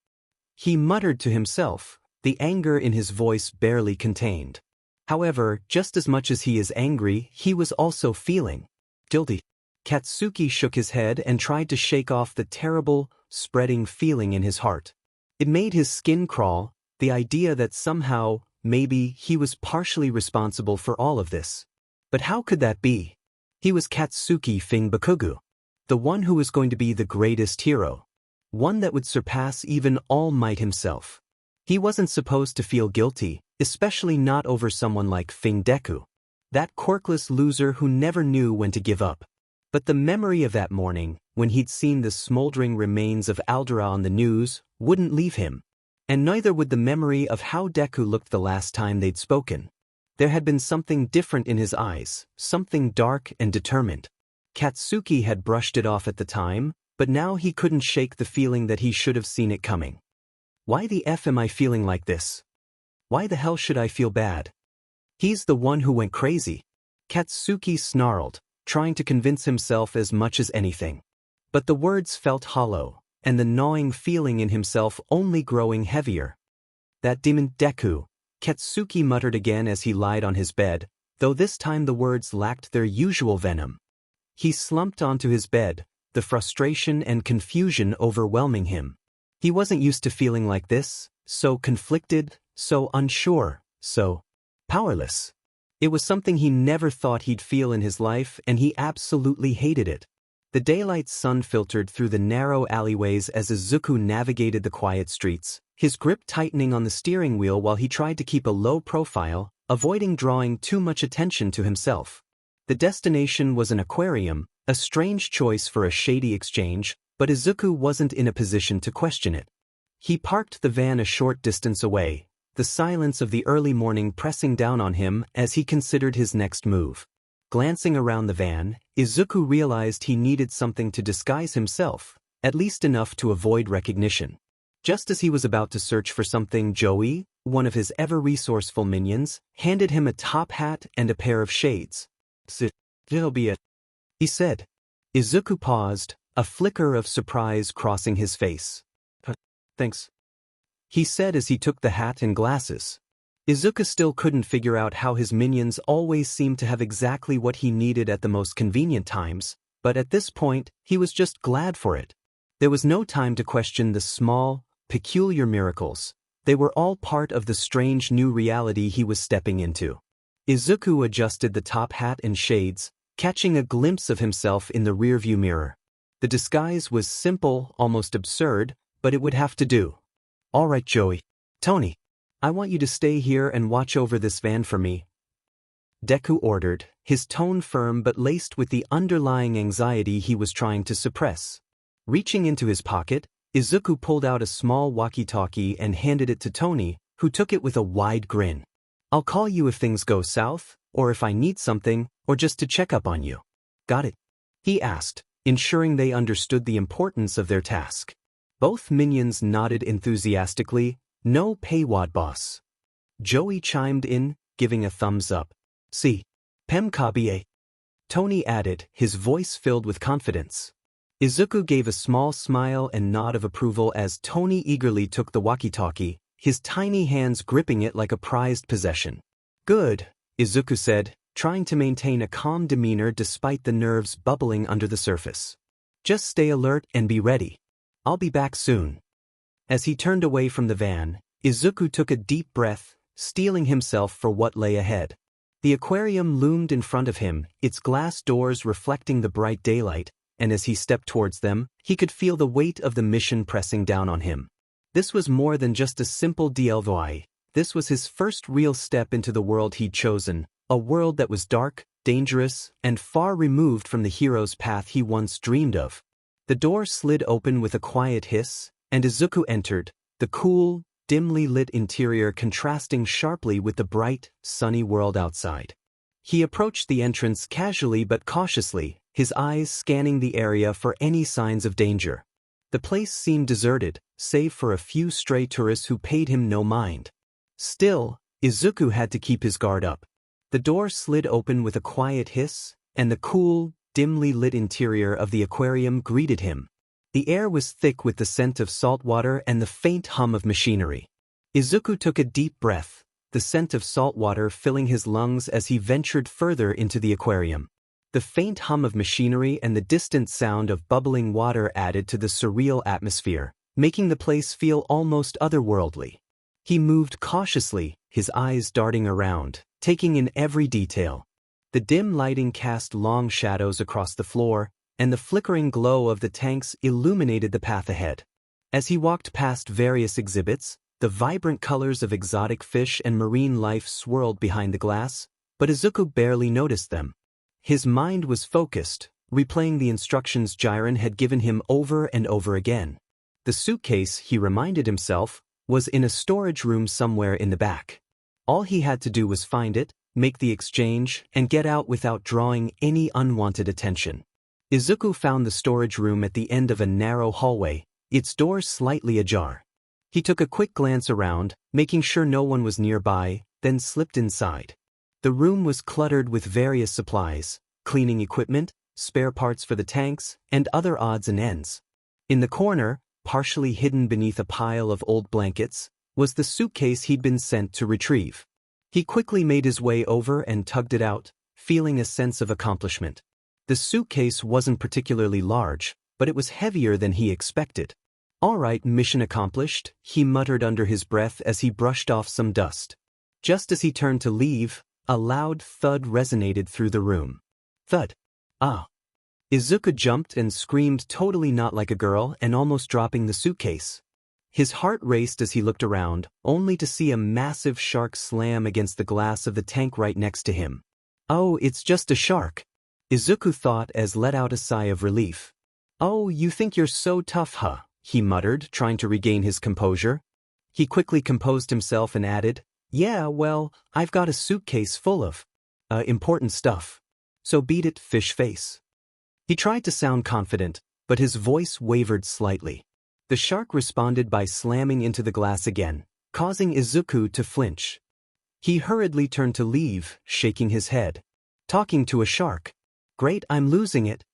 He muttered to himself, the anger in his voice barely contained. However, just as much as he is angry, he was also feeling guilty. Katsuki shook his head and tried to shake off the terrible, spreading feeling in his heart. It made his skin crawl, the idea that somehow, maybe, he was partially responsible for all of this. But how could that be? He was Katsuki Bakugo. The one who was going to be the greatest hero. One that would surpass even All Might himself. He wasn't supposed to feel guilty, especially not over someone like Deku. That quirkless loser who never knew when to give up. But the memory of that morning, when he'd seen the smoldering remains of Aldra on the news, wouldn't leave him. And neither would the memory of how Deku looked the last time they'd spoken. There had been something different in his eyes, something dark and determined. Katsuki had brushed it off at the time, but now he couldn't shake the feeling that he should have seen it coming. Why the F am I feeling like this? Why the hell should I feel bad? He's the one who went crazy. Katsuki snarled, trying to convince himself as much as anything. But the words felt hollow, and the gnawing feeling in himself only growing heavier. That demon Deku, Katsuki muttered again as he lied on his bed, though this time the words lacked their usual venom. He slumped onto his bed, the frustration and confusion overwhelming him. He wasn't used to feeling like this, so conflicted, so unsure, so powerless. It was something he never thought he'd feel in his life, and he absolutely hated it. The daylight sun filtered through the narrow alleyways as Izuku navigated the quiet streets, his grip tightening on the steering wheel while he tried to keep a low profile, avoiding drawing too much attention to himself. The destination was an aquarium, a strange choice for a shady exchange, but Izuku wasn't in a position to question it. He parked the van a short distance away, the silence of the early morning pressing down on him as he considered his next move. Glancing around the van, Izuku realized he needed something to disguise himself, at least enough to avoid recognition. Just as he was about to search for something, Joey, one of his ever-resourceful minions, handed him a top hat and a pair of shades. "It'll be it," he said. Izuku paused, a flicker of surprise crossing his face. "Thanks," he said as he took the hat and glasses. Izuku still couldn't figure out how his minions always seemed to have exactly what he needed at the most convenient times, but at this point, he was just glad for it. There was no time to question the small, peculiar miracles. They were all part of the strange new reality he was stepping into. Izuku adjusted the top hat and shades, catching a glimpse of himself in the rearview mirror. The disguise was simple, almost absurd, but it would have to do. "All right, Joey. Tony, I want you to stay here and watch over this van for me," Deku ordered, his tone firm but laced with the underlying anxiety he was trying to suppress. Reaching into his pocket, Izuku pulled out a small walkie-talkie and handed it to Tony, who took it with a wide grin. "I'll call you if things go south, or if I need something, or just to check up on you." "Got it?" he asked, ensuring they understood the importance of their task. Both minions nodded enthusiastically. "No paywad, boss." Joey chimed in, giving a thumbs up. "See, Pem Kabe," Tony added, his voice filled with confidence. Izuku gave a small smile and nod of approval as Tony eagerly took the walkie-talkie, his tiny hands gripping it like a prized possession. Good, Izuku said, trying to maintain a calm demeanor despite the nerves bubbling under the surface. Just stay alert and be ready. I'll be back soon. As he turned away from the van, Izuku took a deep breath, steeling himself for what lay ahead. The aquarium loomed in front of him, its glass doors reflecting the bright daylight, and as he stepped towards them, he could feel the weight of the mission pressing down on him. This was more than just a simple DIY. This was his first real step into the world he'd chosen, a world that was dark, dangerous, and far removed from the hero's path he once dreamed of. The door slid open with a quiet hiss, and Izuku entered, the cool, dimly lit interior contrasting sharply with the bright, sunny world outside. He approached the entrance casually but cautiously, his eyes scanning the area for any signs of danger. The place seemed deserted, save for a few stray tourists who paid him no mind. Still, Izuku had to keep his guard up. The door slid open with a quiet hiss, and the cool, dimly lit interior of the aquarium greeted him. The air was thick with the scent of salt water and the faint hum of machinery. Izuku took a deep breath, the scent of salt water filling his lungs as he ventured further into the aquarium. The faint hum of machinery and the distant sound of bubbling water added to the surreal atmosphere, making the place feel almost otherworldly. He moved cautiously, his eyes darting around, taking in every detail. The dim lighting cast long shadows across the floor, and the flickering glow of the tanks illuminated the path ahead. As he walked past various exhibits, the vibrant colors of exotic fish and marine life swirled behind the glass, but Izuku barely noticed them. His mind was focused, replaying the instructions Jiren had given him over and over again. The suitcase, he reminded himself, was in a storage room somewhere in the back. All he had to do was find it, make the exchange, and get out without drawing any unwanted attention. Izuku found the storage room at the end of a narrow hallway, its door slightly ajar. He took a quick glance around, making sure no one was nearby, then slipped inside. The room was cluttered with various supplies, cleaning equipment, spare parts for the tanks, and other odds and ends. In the corner, partially hidden beneath a pile of old blankets, was the suitcase he'd been sent to retrieve. He quickly made his way over and tugged it out, feeling a sense of accomplishment. The suitcase wasn't particularly large, but it was heavier than he expected. "All right, mission accomplished," he muttered under his breath as he brushed off some dust. Just as he turned to leave, a loud thud resonated through the room. Thud. Ah. Izuku jumped and screamed, totally not like a girl, and almost dropping the suitcase. His heart raced as he looked around, only to see a massive shark slam against the glass of the tank right next to him. "Oh, it's just a shark," Izuku thought as let out a sigh of relief. "Oh, you think you're so tough, huh?" he muttered, trying to regain his composure. He quickly composed himself and added, "Yeah, well, I've got a suitcase full of important stuff. So beat it, fish face." He tried to sound confident, but his voice wavered slightly. The shark responded by slamming into the glass again, causing Izuku to flinch. He hurriedly turned to leave, shaking his head. Talking to a shark. Great, I'm losing it,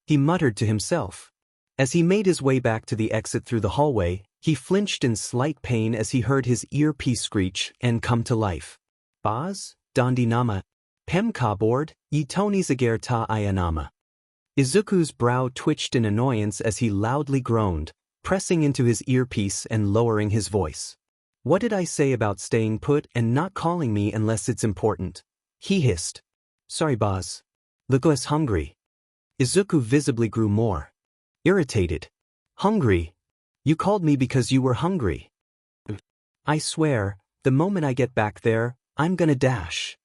he muttered to himself. As he made his way back to the exit through the hallway, he flinched in slight pain as he heard his earpiece screech and come to life. "Boz, Dondi Nama. Pemka board, 𝐒𝐮𝐦𝐦𝐚𝐫𝐲 ta Ayanama." Izuku's brow twitched in annoyance as he loudly groaned, pressing into his earpiece and lowering his voice. "What did I say about staying put and not calling me unless it's important?" he hissed. "Sorry, boss. 𝐒𝐮𝐦𝐦𝐚𝐫𝐲 hungry." Izuku visibly grew more irritated. "Hungry? You called me because you were hungry. I swear, the moment I get back there, I'm gonna dash."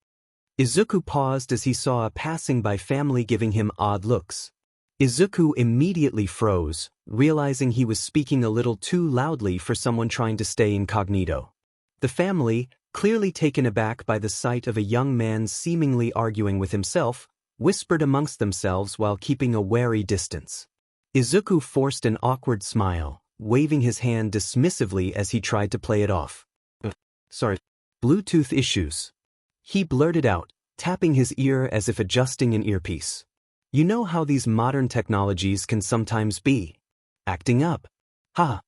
Izuku paused as he saw a passing-by family giving him odd looks. Izuku immediately froze, realizing he was speaking a little too loudly for someone trying to stay incognito. The family, clearly taken aback by the sight of a young man seemingly arguing with himself, whispered amongst themselves while keeping a wary distance. Izuku forced an awkward smile, waving his hand dismissively as he tried to play it off. Sorry. Bluetooth issues," he blurted out, tapping his ear as if adjusting an earpiece. You know how these modern technologies can sometimes be. Acting up. Ha.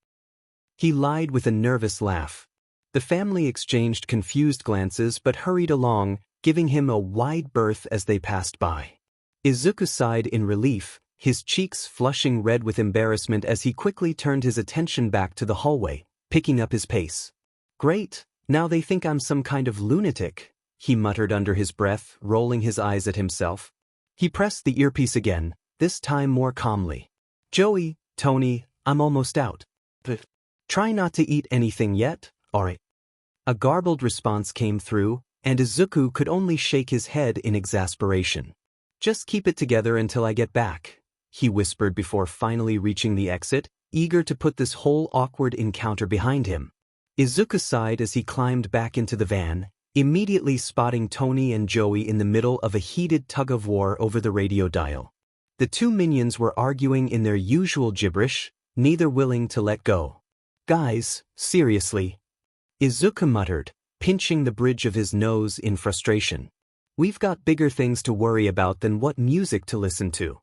He lied with a nervous laugh. The family exchanged confused glances but hurried along, giving him a wide berth as they passed by. Izuku sighed in relief, his cheeks flushing red with embarrassment as he quickly turned his attention back to the hallway, picking up his pace. Great, now they think I'm some kind of lunatic, he muttered under his breath, rolling his eyes at himself. He pressed the earpiece again, this time more calmly. Joey, Tony, I'm almost out. Try not to eat anything yet, alright? A garbled response came through, and Izuku could only shake his head in exasperation. Just keep it together until I get back, he whispered before finally reaching the exit, eager to put this whole awkward encounter behind him. Izuku sighed as he climbed back into the van, immediately spotting Tony and Joey in the middle of a heated tug-of-war over the radio dial. The two minions were arguing in their usual gibberish, neither willing to let go. Guys, seriously? Izuku muttered, pinching the bridge of his nose in frustration. We've got bigger things to worry about than what music to listen to.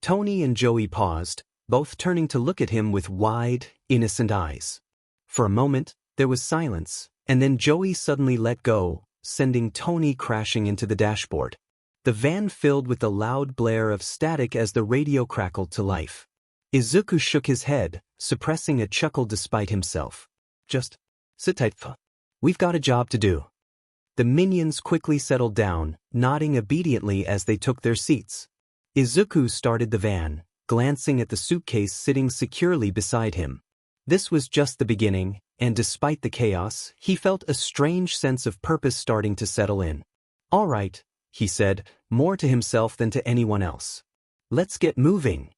Tony and Joey paused, both turning to look at him with wide, innocent eyes. For a moment, there was silence, and then Joey suddenly let go, sending Tony crashing into the dashboard. The van filled with the loud blare of static as the radio crackled to life. Izuku shook his head, suppressing a chuckle despite himself. Just sit tight. We've got a job to do. The minions quickly settled down, nodding obediently as they took their seats. Izuku started the van, glancing at the suitcase sitting securely beside him. This was just the beginning, and despite the chaos, he felt a strange sense of purpose starting to settle in. All right, he said, more to himself than to anyone else. Let's get moving,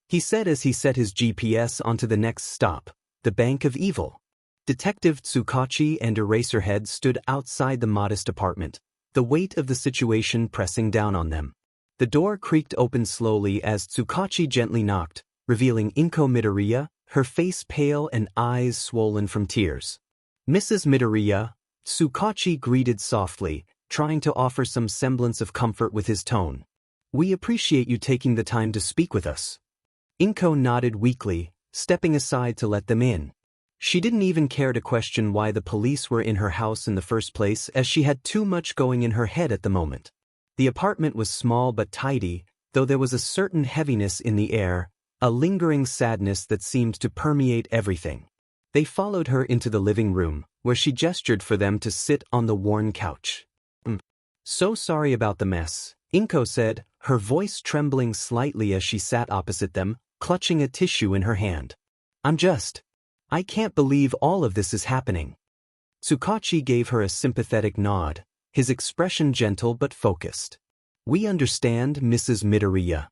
he said as he set his GPS onto the next stop, the Bank of Evil. Detective Tsukachi and Eraserhead stood outside the modest apartment, the weight of the situation pressing down on them. The door creaked open slowly as Tsukachi gently knocked, revealing Inko Midoriya, her face pale and eyes swollen from tears. Mrs. Midoriya, Tsukachi greeted softly, trying to offer some semblance of comfort with his tone. We appreciate you taking the time to speak with us. Inko nodded weakly, stepping aside to let them in. She didn't even care to question why the police were in her house in the first place, as she had too much going in her head at the moment. The apartment was small but tidy, though there was a certain heaviness in the air, a lingering sadness that seemed to permeate everything. They followed her into the living room, where she gestured for them to sit on the worn couch. So sorry about the mess, Inko said, her voice trembling slightly as she sat opposite them, clutching a tissue in her hand. I can't believe all of this is happening. Tsukachi gave her a sympathetic nod, his expression gentle but focused. We understand, Mrs. Midoriya.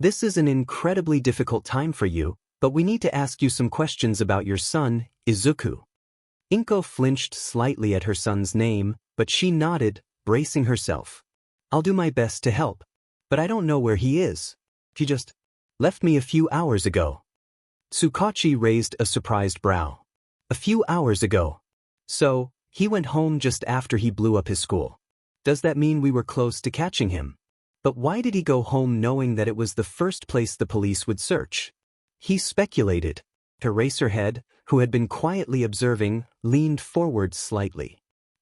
This is an incredibly difficult time for you, but we need to ask you some questions about your son, Izuku. Inko flinched slightly at her son's name, but she nodded, bracing herself. I'll do my best to help, but I don't know where he is. He just left me a few hours ago. Tsukachi raised a surprised brow. A few hours ago. So, he went home just after he blew up his school. Does that mean we were close to catching him? But why did he go home knowing that it was the first place the police would search? He speculated. Eraserhead, who had been quietly observing, leaned forward slightly.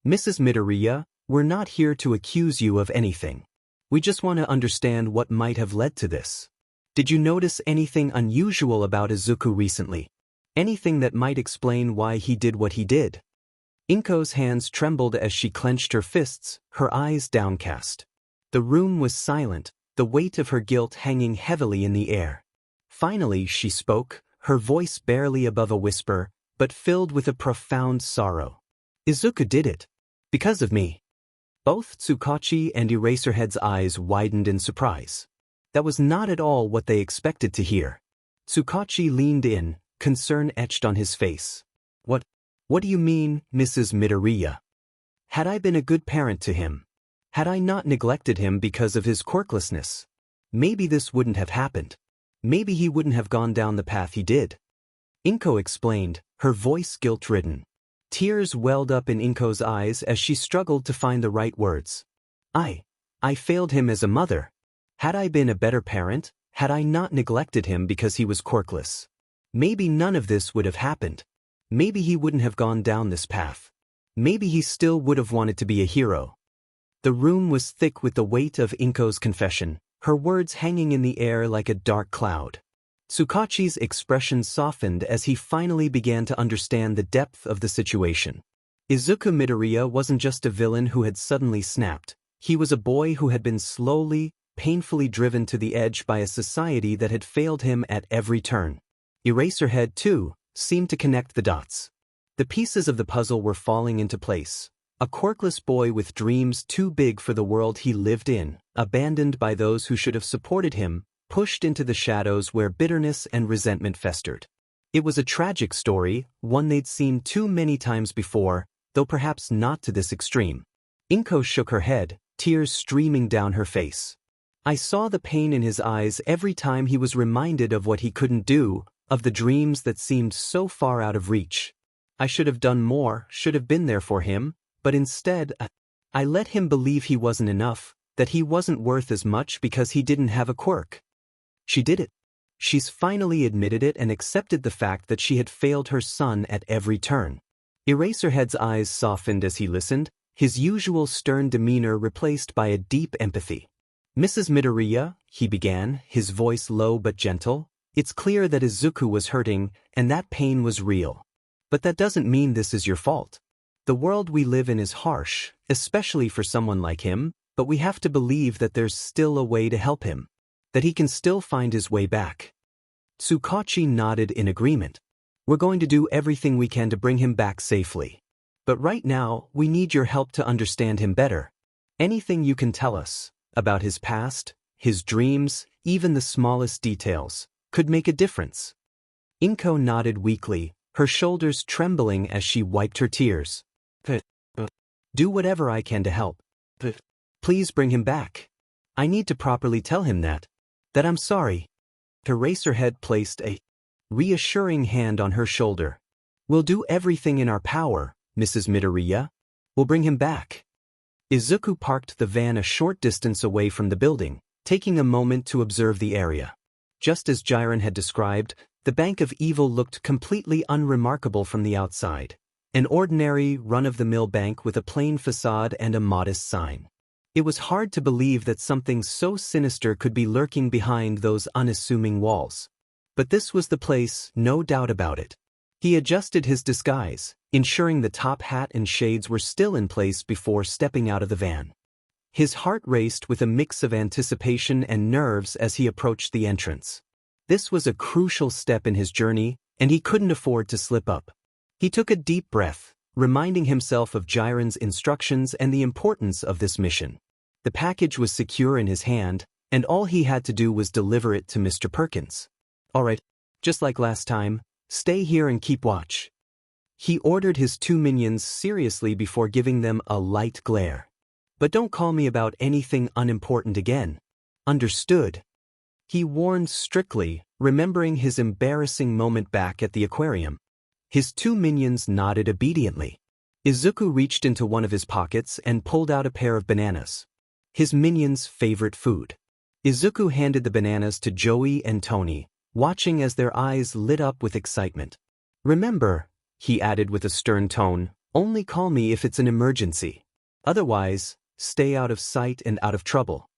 Mrs. Midoriya, we're not here to accuse you of anything. We just want to understand what might have led to this. Did you notice anything unusual about Izuku recently? Anything that might explain why he did what he did? Inko's hands trembled as she clenched her fists, her eyes downcast. The room was silent, the weight of her guilt hanging heavily in the air. Finally she spoke, her voice barely above a whisper, but filled with a profound sorrow. Izuku did it. Because of me. Both Tsukachi and Eraserhead's eyes widened in surprise. That was not at all what they expected to hear. Tsukachi leaned in, concern etched on his face. What do you mean, Mrs. Midoriya? Had I been a good parent to him? Had I not neglected him because of his quirklessness? Maybe this wouldn't have happened. Maybe he wouldn't have gone down the path he did. Inko explained, her voice guilt-ridden. Tears welled up in Inko's eyes as she struggled to find the right words. I failed him as a mother. Had I been a better parent, had I not neglected him because he was quirkless, maybe none of this would have happened. Maybe he wouldn't have gone down this path. Maybe he still would have wanted to be a hero. The room was thick with the weight of 𝐒𝐮𝐦𝐦𝐸𝐿 confession, her words hanging in the air like a dark cloud. Tsukachi's expression softened as he finally began to understand the depth of the situation. Izuku Midoriya wasn't just a villain who had suddenly snapped. He was a boy who had been slowly, painfully driven to the edge by a society that had failed him at every turn. Eraserhead, too, seemed to connect the dots. The pieces of the puzzle were falling into place. A quirkless boy with dreams too big for the world he lived in, abandoned by those who should have supported him, pushed into the shadows where bitterness and resentment festered. It was a tragic story, one they'd seen too many times before, though perhaps not to this extreme. 𝐒𝐮𝐦𝐸𝐿 shook her head, tears streaming down her face. I saw the pain in his eyes every time he was reminded of what he couldn't do, of the dreams that seemed so far out of reach. I should have done more, should have been there for him, but instead, I let him believe he wasn't enough, that he wasn't worth as much because he didn't have a quirk. She did it. She's finally admitted it and accepted the fact that she had failed her son at every turn. Eraserhead's eyes softened as he listened, his usual stern demeanor replaced by a deep empathy. Mrs. Midoriya, he began, his voice low but gentle, it's clear that Izuku was hurting, and that pain was real. But that doesn't mean this is your fault. The world we live in is harsh, especially for someone like him, but we have to believe that there's still a way to help him. That he can still find his way back. Tsukachi nodded in agreement. We're going to do everything we can to bring him back safely. But right now, we need your help to understand him better. Anything you can tell us, about his past, his dreams, even the smallest details, could make a difference. 𝐒𝐮𝐸𝐿 nodded weakly, her shoulders trembling as she wiped her tears. Do whatever I can to help. Please bring him back. I need to properly tell him that I'm sorry. Eraserhead placed a reassuring hand on her shoulder. We'll do everything in our power, Mrs. Midoriya. We'll bring him back. Izuku parked the van a short distance away from the building, taking a moment to observe the area. Just as Jiren had described, the Bank of Evil looked completely unremarkable from the outside. An ordinary, run-of-the-mill bank with a plain facade and a modest sign. It was hard to believe that something so sinister could be lurking behind those unassuming walls. But this was the place, no doubt about it. He adjusted his disguise, ensuring the top hat and shades were still in place before stepping out of the van. His heart raced with a mix of anticipation and nerves as he approached the entrance. This was a crucial step in his journey, and he couldn't afford to slip up. He took a deep breath, reminding himself of Jiren's instructions and the importance of this mission. The package was secure in his hand, and all he had to do was deliver it to Mr. Perkins. All right, just like last time, stay here and keep watch. He ordered his two minions seriously before giving them a light glare. But don't call me about anything unimportant again. Understood? He warned strictly, remembering his embarrassing moment back at the aquarium. His two minions nodded obediently. Izuku reached into one of his pockets and pulled out a pair of bananas. His minions' favorite food. Izuku handed the bananas to Joey and Tony, watching as their eyes lit up with excitement. Remember, he added with a stern tone, only call me if it's an emergency. Otherwise, stay out of sight and out of trouble.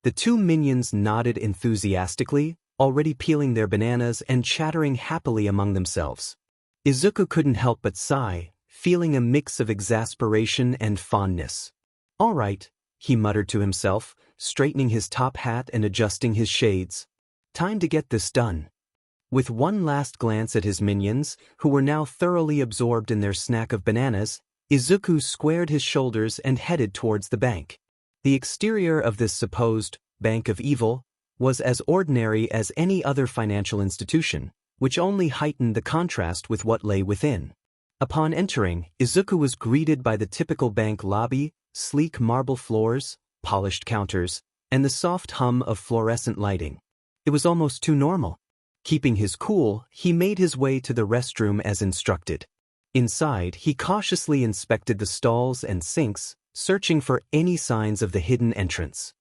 The two minions nodded enthusiastically, already peeling their bananas and chattering happily among themselves. Izuku couldn't help but sigh, feeling a mix of exasperation and fondness. All right, he muttered to himself, straightening his top hat and adjusting his shades. Time to get this done. With one last glance at his minions, who were now thoroughly absorbed in their snack of bananas, Izuku squared his shoulders and headed towards the bank. The exterior of this supposed Bank of Evil was as ordinary as any other financial institution, which only heightened the contrast with what lay within. Upon entering, Izuku was greeted by the typical bank lobby, sleek marble floors, polished counters, and the soft hum of fluorescent lighting. It was almost too normal. Keeping his cool, he made his way to the restroom as instructed. Inside, he cautiously inspected the stalls and sinks, searching for any signs of the hidden entrance.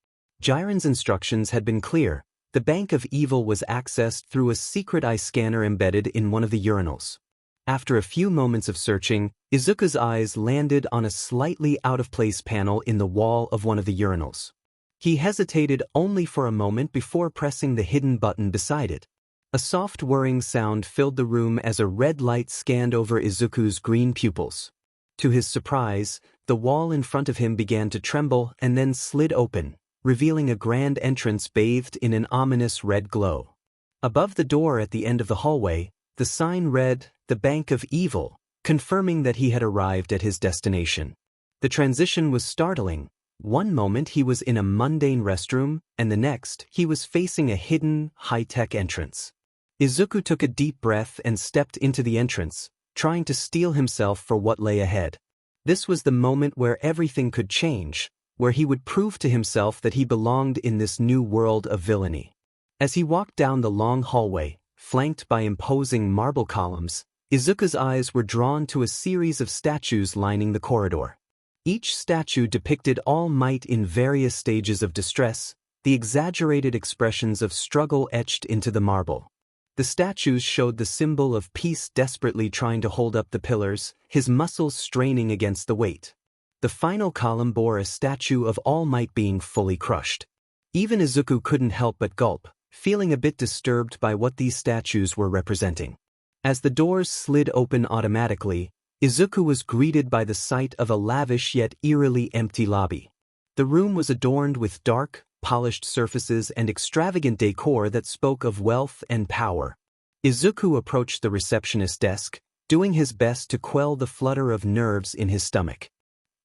Jiren's instructions had been clear. The Bank of Evil was accessed through a secret eye scanner embedded in one of the urinals. After a few moments of searching, Izuku's eyes landed on a slightly out-of-place panel in the wall of one of the urinals. He hesitated only for a moment before pressing the hidden button beside it. A soft whirring sound filled the room as a red light scanned over Izuku's green pupils. To his surprise, the wall in front of him began to tremble and then slid open, revealing a grand entrance bathed in an ominous red glow. Above the door at the end of the hallway, the sign read, "The Bank of Evil," confirming that he had arrived at his destination. The transition was startling. One moment he was in a mundane restroom, and the next he was facing a hidden, high-tech entrance. Izuku took a deep breath and stepped into the entrance, trying to steel himself for what lay ahead. This was the moment where everything could change, where he would prove to himself that he belonged in this new world of villainy. As he walked down the long hallway, flanked by imposing marble columns, Izuku's eyes were drawn to a series of statues lining the corridor. Each statue depicted All Might in various stages of distress, the exaggerated expressions of struggle etched into the marble. The statues showed the symbol of peace desperately trying to hold up the pillars, his muscles straining against the weight. The final column bore a statue of All Might being fully crushed. Even Izuku couldn't help but gulp, feeling a bit disturbed by what these statues were representing. As the doors slid open automatically, Izuku was greeted by the sight of a lavish yet eerily empty lobby. The room was adorned with dark, polished surfaces and extravagant decor that spoke of wealth and power. Izuku approached the receptionist's desk, doing his best to quell the flutter of nerves in his stomach.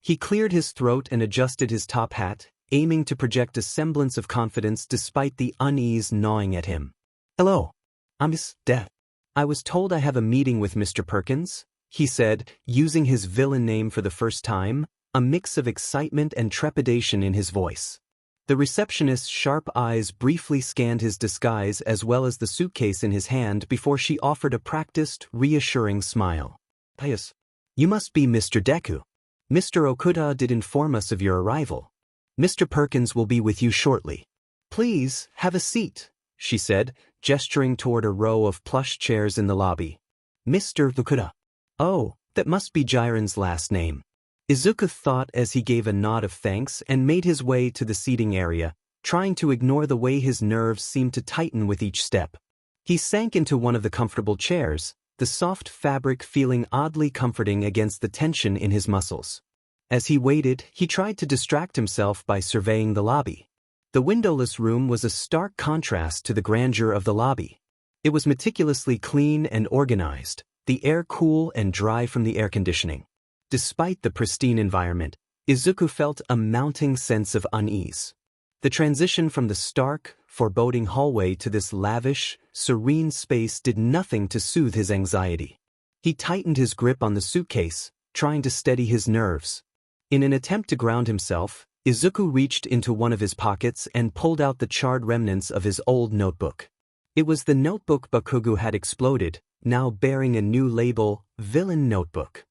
He cleared his throat and adjusted his top hat, aiming to project a semblance of confidence despite the unease gnawing at him. "Hello. I'm Miss De. I was told I have a meeting with Mr. Perkins," he said, using his villain name for the first time, a mix of excitement and trepidation in his voice. The receptionist's sharp eyes briefly scanned his disguise as well as the suitcase in his hand before she offered a practiced, reassuring smile. "Yes. You must be Mr. Deku. Mr. Okuda did inform us of your arrival. Mr. Perkins will be with you shortly. Please, have a seat," she said, gesturing toward a row of plush chairs in the lobby. "Mr. Okuda. Oh, that must be Jiren's last name." Izuku thought as he gave a nod of thanks and made his way to the seating area, trying to ignore the way his nerves seemed to tighten with each step. He sank into one of the comfortable chairs, the soft fabric feeling oddly comforting against the tension in his muscles. As he waited, he tried to distract himself by surveying the lobby. The windowless room was a stark contrast to the grandeur of the lobby. It was meticulously clean and organized, the air cool and dry from the air conditioning. Despite the pristine environment, Izuku felt a mounting sense of unease. The transition from the stark, foreboding hallway to this lavish, serene space did nothing to soothe his anxiety. He tightened his grip on the suitcase, trying to steady his nerves. In an attempt to ground himself, Izuku reached into one of his pockets and pulled out the charred remnants of his old notebook. It was the notebook Bakugo had exploded, now bearing a new label, Villain Notebook.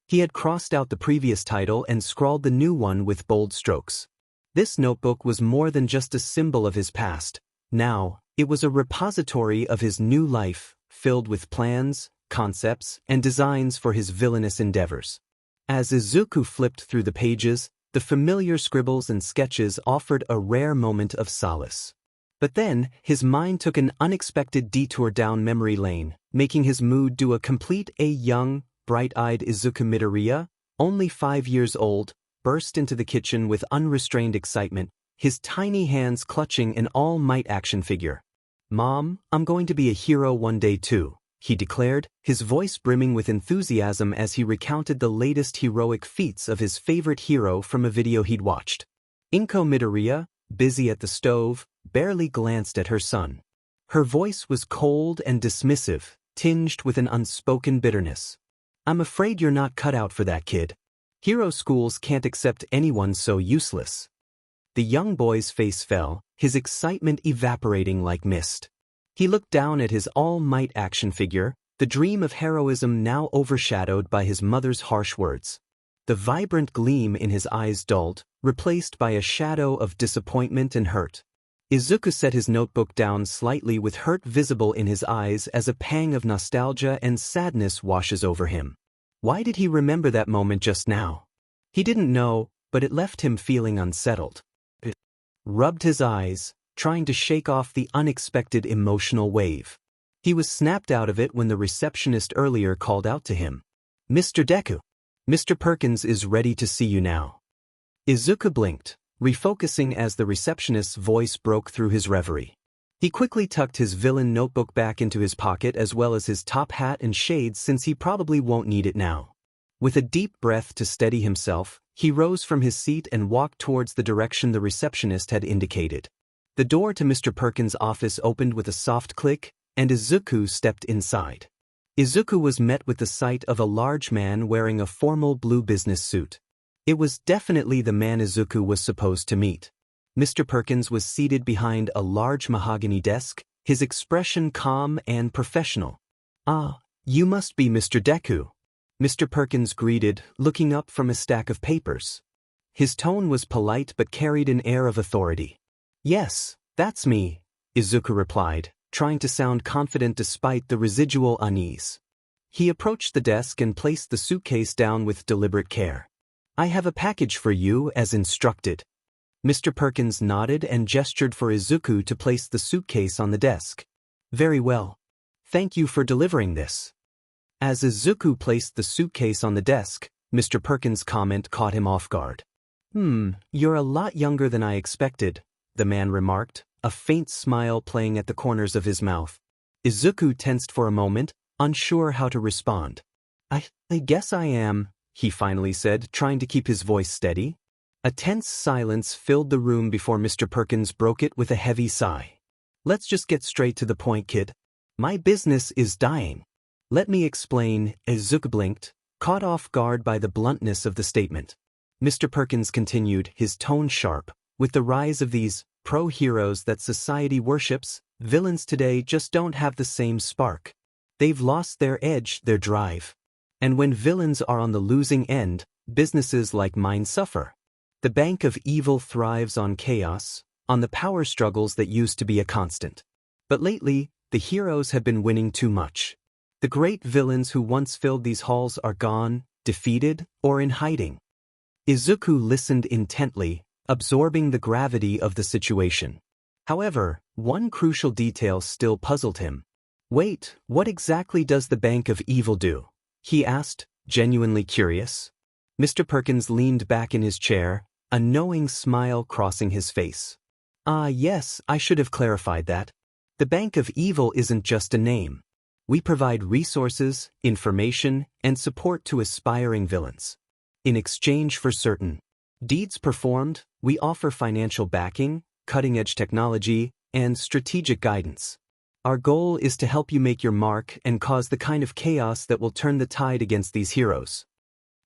He had crossed out the previous title and scrawled the new one with bold strokes. This notebook was more than just a symbol of his past. Now, it was a repository of his new life, filled with plans, concepts, and designs for his villainous endeavors. As Izuku flipped through the pages, the familiar scribbles and sketches offered a rare moment of solace. But then, his mind took an unexpected detour down memory lane, making his mood do a complete young, bright-eyed Izuku Midoriya, only 5 years old, burst into the kitchen with unrestrained excitement, his tiny hands clutching an All Might action figure. "Mom, I'm going to be a hero one day too," he declared, his voice brimming with enthusiasm as he recounted the latest heroic feats of his favorite hero from a video he'd watched. Inko Midoriya, busy at the stove, barely glanced at her son. Her voice was cold and dismissive, tinged with an unspoken bitterness. "I'm afraid you're not cut out for that, kid. Hero schools can't accept anyone so useless." The young boy's face fell, his excitement evaporating like mist. He looked down at his All Might action figure, the dream of heroism now overshadowed by his mother's harsh words. The vibrant gleam in his eyes dulled, replaced by a shadow of disappointment and hurt. Izuku set his notebook down slightly with hurt visible in his eyes as a pang of nostalgia and sadness washes over him. Why did he remember that moment just now? He didn't know, but it left him feeling unsettled. He rubbed his eyes, trying to shake off the unexpected emotional wave. He was snapped out of it when the receptionist earlier called out to him. "Mr. Deku, Mr. Perkins is ready to see you now." Izuku blinked, refocusing as the receptionist's voice broke through his reverie. He quickly tucked his villain notebook back into his pocket as well as his top hat and shades since he probably won't need it now. With a deep breath to steady himself, he rose from his seat and walked towards the direction the receptionist had indicated. The door to Mr. Perkins' office opened with a soft click, and Izuku stepped inside. Izuku was met with the sight of a large man wearing a formal blue business suit. It was definitely the man Izuku was supposed to meet. Mr. Perkins was seated behind a large mahogany desk, his expression calm and professional. "Ah, you must be Mr. Deku," Mr. Perkins greeted, looking up from a stack of papers. His tone was polite but carried an air of authority. "Yes, that's me," Izuku replied, trying to sound confident despite the residual unease. He approached the desk and placed the suitcase down with deliberate care. "I have a package for you as instructed." Mr. Perkins nodded and gestured for Izuku to place the suitcase on the desk. "Very well. Thank you for delivering this." As Izuku placed the suitcase on the desk, Mr. Perkins' comment caught him off guard. You're a lot younger than I expected," the man remarked, a faint smile playing at the corners of his mouth. Izuku tensed for a moment, unsure how to respond. I guess I am," he finally said, trying to keep his voice steady. A tense silence filled the room before Mr. Perkins broke it with a heavy sigh. "Let's just get straight to the point, kid. My business is dying." "Let me explain," Izuku blinked, caught off guard by the bluntness of the statement. Mr. Perkins continued, his tone sharp. "With the rise of these pro-heroes that society worships, villains today just don't have the same spark. They've lost their edge, their drive. And when villains are on the losing end, businesses like mine suffer. The bank of evil thrives on chaos, on the power struggles that used to be a constant. But lately, the heroes have been winning too much. The great villains who once filled these halls are gone, defeated, or in hiding." Izuku listened intently, absorbing the gravity of the situation. However, one crucial detail still puzzled him. "Wait, what exactly does the Bank of Evil do?" he asked, genuinely curious. Mr. Perkins leaned back in his chair, a knowing smile crossing his face. Yes, I should have clarified that. The Bank of Evil isn't just a name. We provide resources, information, and support to aspiring villains. In exchange for certain deeds performed, we offer financial backing, cutting-edge technology, and strategic guidance. Our goal is to help you make your mark and cause the kind of chaos that will turn the tide against these heroes.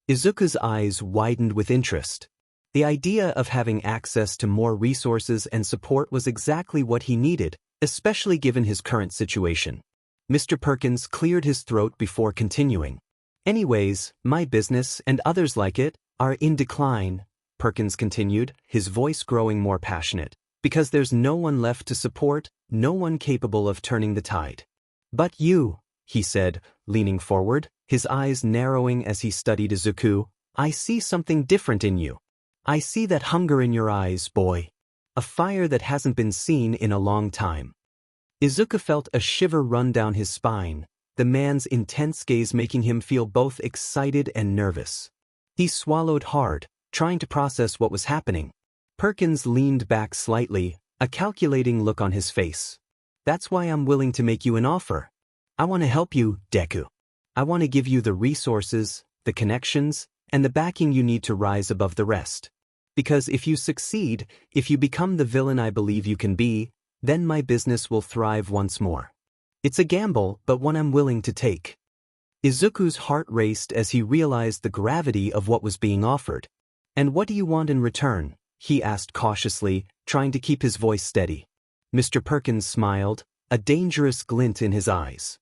Izuku's eyes widened with interest. The idea of having access to more resources and support was exactly what he needed, especially given his current situation. Mr. Perkins cleared his throat before continuing. "Anyways, my business and others like it are in decline," Perkins continued, his voice growing more passionate, "because there's no one left to support, no one capable of turning the tide. But you," he said, leaning forward, his eyes narrowing as he studied Izuku, "I see something different in you. I see that hunger in your eyes, boy. A fire that hasn't been seen in a long time." Izuku felt a shiver run down his spine, the man's intense gaze making him feel both excited and nervous. He swallowed hard, trying to process what was happening. Perkins leaned back slightly, a calculating look on his face. "That's why I'm willing to make you an offer. I want to help you, Deku. I want to give you the resources, the connections, and the backing you need to rise above the rest. Because if you succeed, if you become the villain I believe you can be, then my business will thrive once more. It's a gamble, but one I'm willing to take." Izuku's heart raced as he realized the gravity of what was being offered. "And what do you want in return?" he asked cautiously, trying to keep his voice steady. Mr. Perkins smiled, a dangerous glint in his eyes.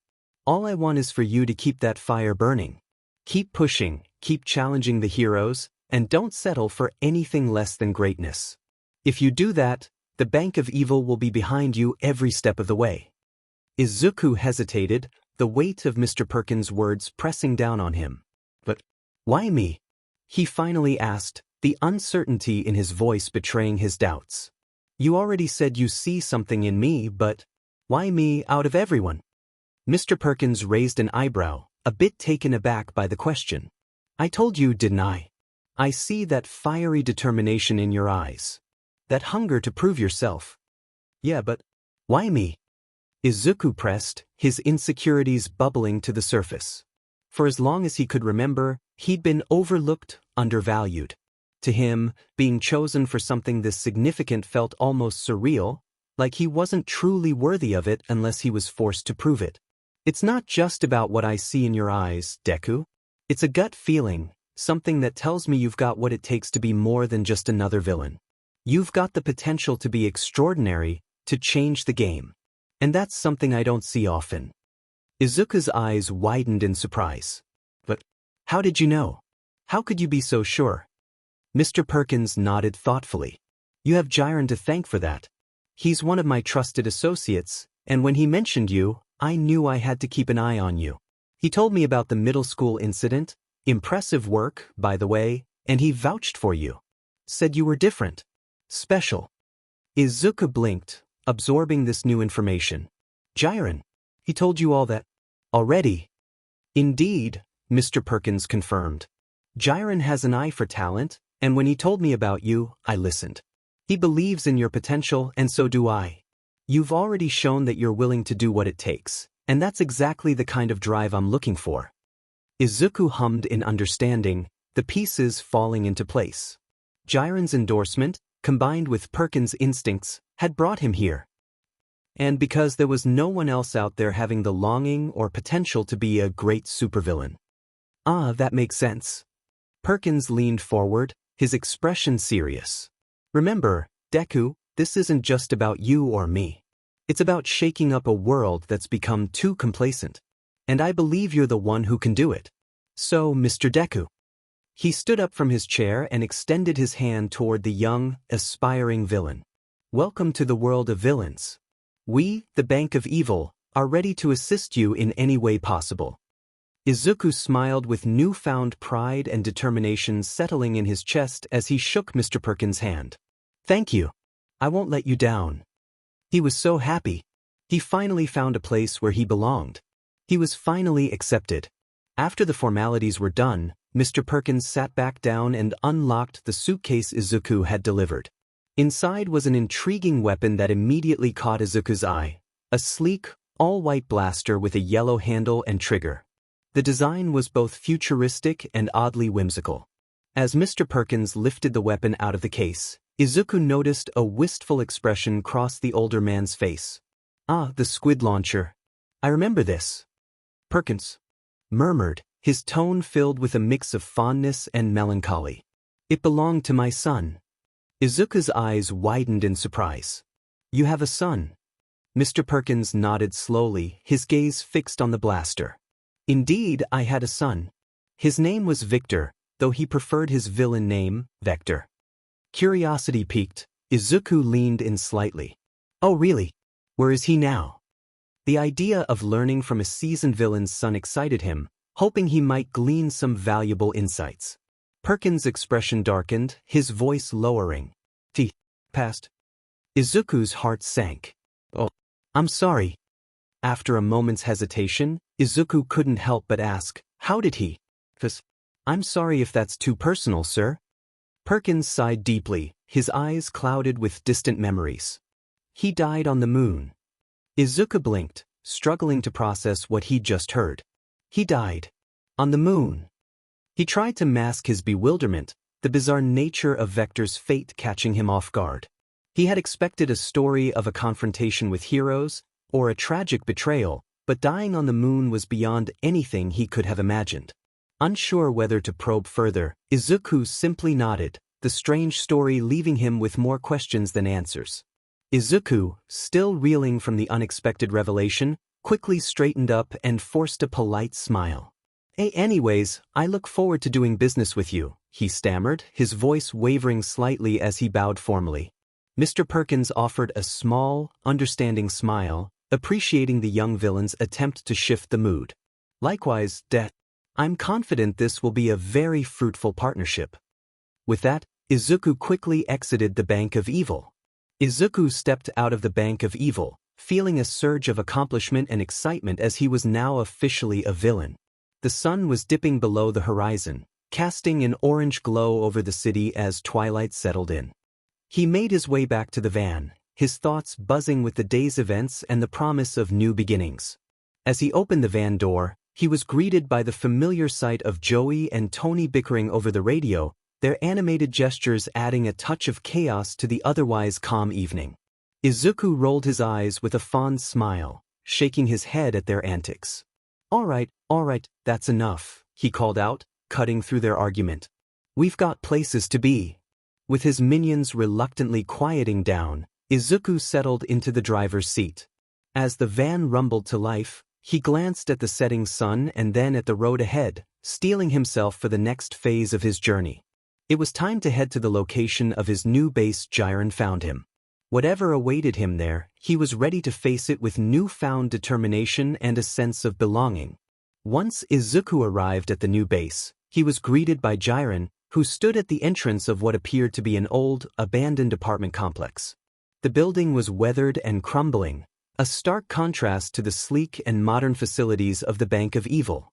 "All I want is for you to keep that fire burning. Keep pushing, keep challenging the heroes, and don't settle for anything less than greatness. If you do that, the Bank of Evil will be behind you every step of the way." Izuku hesitated, the weight of Mr. Perkins' words pressing down on him. "But why me?" he finally asked, the uncertainty in his voice betraying his doubts. "You already said you see something in me, but why me out of everyone?" Mr. Perkins raised an eyebrow, a bit taken aback by the question. "I told you, didn't I? I see that fiery determination in your eyes. That hunger to prove yourself." "Yeah, but why me?" Izuku pressed, his insecurities bubbling to the surface. For as long as he could remember, he'd been overlooked, undervalued. To him, being chosen for something this significant felt almost surreal, like he wasn't truly worthy of it unless he was forced to prove it. "It's not just about what I see in your eyes, Deku. It's a gut feeling, something that tells me you've got what it takes to be more than just another villain. You've got the potential to be extraordinary, to change the game. And that's something I don't see often." Izuku's eyes widened in surprise. "But how did you know? How could you be so sure?" Mr. Perkins nodded thoughtfully. "You have 𝐒𝐮𝐦𝐦𝐸𝐸 to thank for that. He's one of my trusted associates, and when he mentioned you, I knew I had to keep an eye on you. He told me about the middle school incident, impressive work, by the way, and he vouched for you. Said you were different. Special." Izuku blinked, absorbing this new information. "𝐒𝐮𝐦𝐸𝐸, he told you all that already?" "Indeed," Mr. Perkins confirmed. "𝐒𝐮𝐦𝐸𝐸 has an eye for talent, and when he told me about you, I listened. He believes in your potential, and so do I. You've already shown that you're willing to do what it takes, and that's exactly the kind of drive I'm looking for." Izuku hummed in understanding, the pieces falling into place. 𝐒𝐮𝐸𝐸's endorsement, combined with Perkins' instincts, had brought him here. And because there was no one else out there having the longing or potential to be a great supervillain. "Ah, that makes sense." Perkins leaned forward, his expression serious. "Remember, Deku, this isn't just about you or me. It's about shaking up a world that's become too complacent. And I believe you're the one who can do it. So, Mr. Deku." He stood up from his chair and extended his hand toward the young, aspiring villain. "Welcome to the world of villains. We, the Bank of Evil, are ready to assist you in any way possible." Izuku smiled with newfound pride and determination settling in his chest as he shook Mr. Perkins' hand. "Thank you. I won't let you down." He was so happy. He finally found a place where he belonged. He was finally accepted. After the formalities were done, Mr. Perkins sat back down and unlocked the suitcase Izuku had delivered. Inside was an intriguing weapon that immediately caught Izuku's eye, a sleek, all-white blaster with a yellow handle and trigger. The design was both futuristic and oddly whimsical. As Mr. Perkins lifted the weapon out of the case, Izuku noticed a wistful expression cross the older man's face. "Ah, the squid launcher. I remember this." Perkins murmured, his tone filled with a mix of fondness and melancholy. "It belonged to my son." Izuku's eyes widened in surprise. "You have a son?" Mr. Perkins nodded slowly, his gaze fixed on the blaster. "Indeed, I had a son. His name was Victor, though he preferred his villain name, Vector." Curiosity piqued, Izuku leaned in slightly. "Oh really? Where is he now?" The idea of learning from a seasoned villain's son excited him, hoping he might glean some valuable insights. Perkins' expression darkened, his voice lowering. "He passed." Izuku's heart sank. "Oh, I'm sorry." After a moment's hesitation, Izuku couldn't help but ask, "How did he?" "I'm sorry if that's too personal, sir." Perkins sighed deeply, his eyes clouded with distant memories. "He died on the moon." Izuku blinked, struggling to process what he'd just heard. He died on the moon. He tried to mask his bewilderment, the bizarre nature of Vector's fate catching him off guard. He had expected a story of a confrontation with heroes, or a tragic betrayal, but dying on the moon was beyond anything he could have imagined. Unsure whether to probe further, Izuku simply nodded, the strange story leaving him with more questions than answers. Izuku, still reeling from the unexpected revelation, quickly straightened up and forced a polite smile. Anyways, I look forward to doing business with you, he stammered, his voice wavering slightly as he bowed formally. Mr. Perkins offered a small, understanding smile, appreciating the young villain's attempt to shift the mood. Likewise, I'm confident this will be a very fruitful partnership. With that, Izuku quickly exited the Bank of Evil. Izuku stepped out of the Bank of Evil, feeling a surge of accomplishment and excitement as he was now officially a villain. The sun was dipping below the horizon, casting an orange glow over the city as twilight settled in. He made his way back to the van, his thoughts buzzing with the day's events and the promise of new beginnings. As he opened the van door, he was greeted by the familiar sight of Joey and Tony bickering over the radio, their animated gestures adding a touch of chaos to the otherwise calm evening. Izuku rolled his eyes with a fond smile, shaking his head at their antics. All right, that's enough, he called out, cutting through their argument. We've got places to be. With his minions reluctantly quieting down, Izuku settled into the driver's seat. As the van rumbled to life, he glanced at the setting sun and then at the road ahead, steeling himself for the next phase of his journey. It was time to head to the location of his new base. 𝐒𝐮𝐦𝐦𝐚𝐫𝐲 found him. Whatever awaited him there, he was ready to face it with newfound determination and a sense of belonging. Once Izuku arrived at the new base, he was greeted by 𝐒𝐮𝐦𝐦𝐚𝐫𝐲, who stood at the entrance of what appeared to be an old, abandoned apartment complex. The building was weathered and crumbling, a stark contrast to the sleek and modern facilities of the Bank of Evil.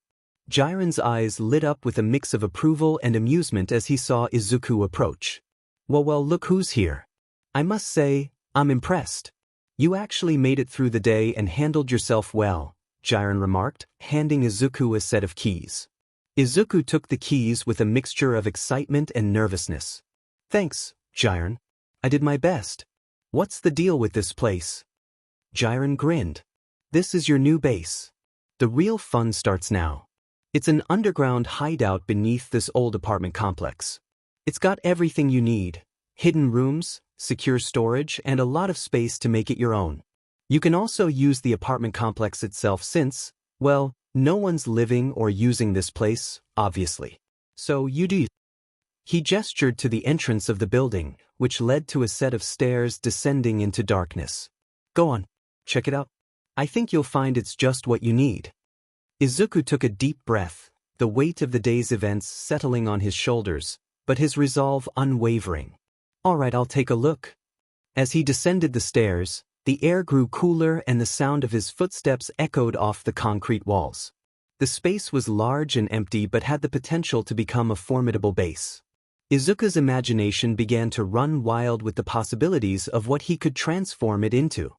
𝐒𝐮𝐦𝐦𝐚𝐫𝐲's eyes lit up with a mix of approval and amusement as he saw Izuku approach. Well, look who's here. I must say, I'm impressed. You actually made it through the day and handled yourself well, 𝐒𝐮𝐦𝐦𝐚𝐫𝐲 remarked, handing Izuku a set of keys. Izuku took the keys with a mixture of excitement and nervousness. Thanks, 𝐒𝐮𝐦𝐦𝐚𝐫𝐲. I did my best. What's the deal with this place? 𝐒𝐮𝐦𝐦𝐚𝐫𝐲 grinned. This is your new base. The real fun starts now. It's an underground hideout beneath this old apartment complex. It's got everything you need: hidden rooms, secure storage, and a lot of space to make it your own. You can also use the apartment complex itself since, well, no one's living or using this place, obviously. So you do. He gestured to the entrance of the building, which led to a set of stairs descending into darkness. Go on, check it out. I think you'll find it's just what you need. Izuku took a deep breath, the weight of the day's events settling on his shoulders, but his resolve unwavering. All right, I'll take a look. As he descended the stairs, the air grew cooler and the sound of his footsteps echoed off the concrete walls. The space was large and empty but had the potential to become a formidable base. Izuku's imagination began to run wild with the possibilities of what he could transform it into.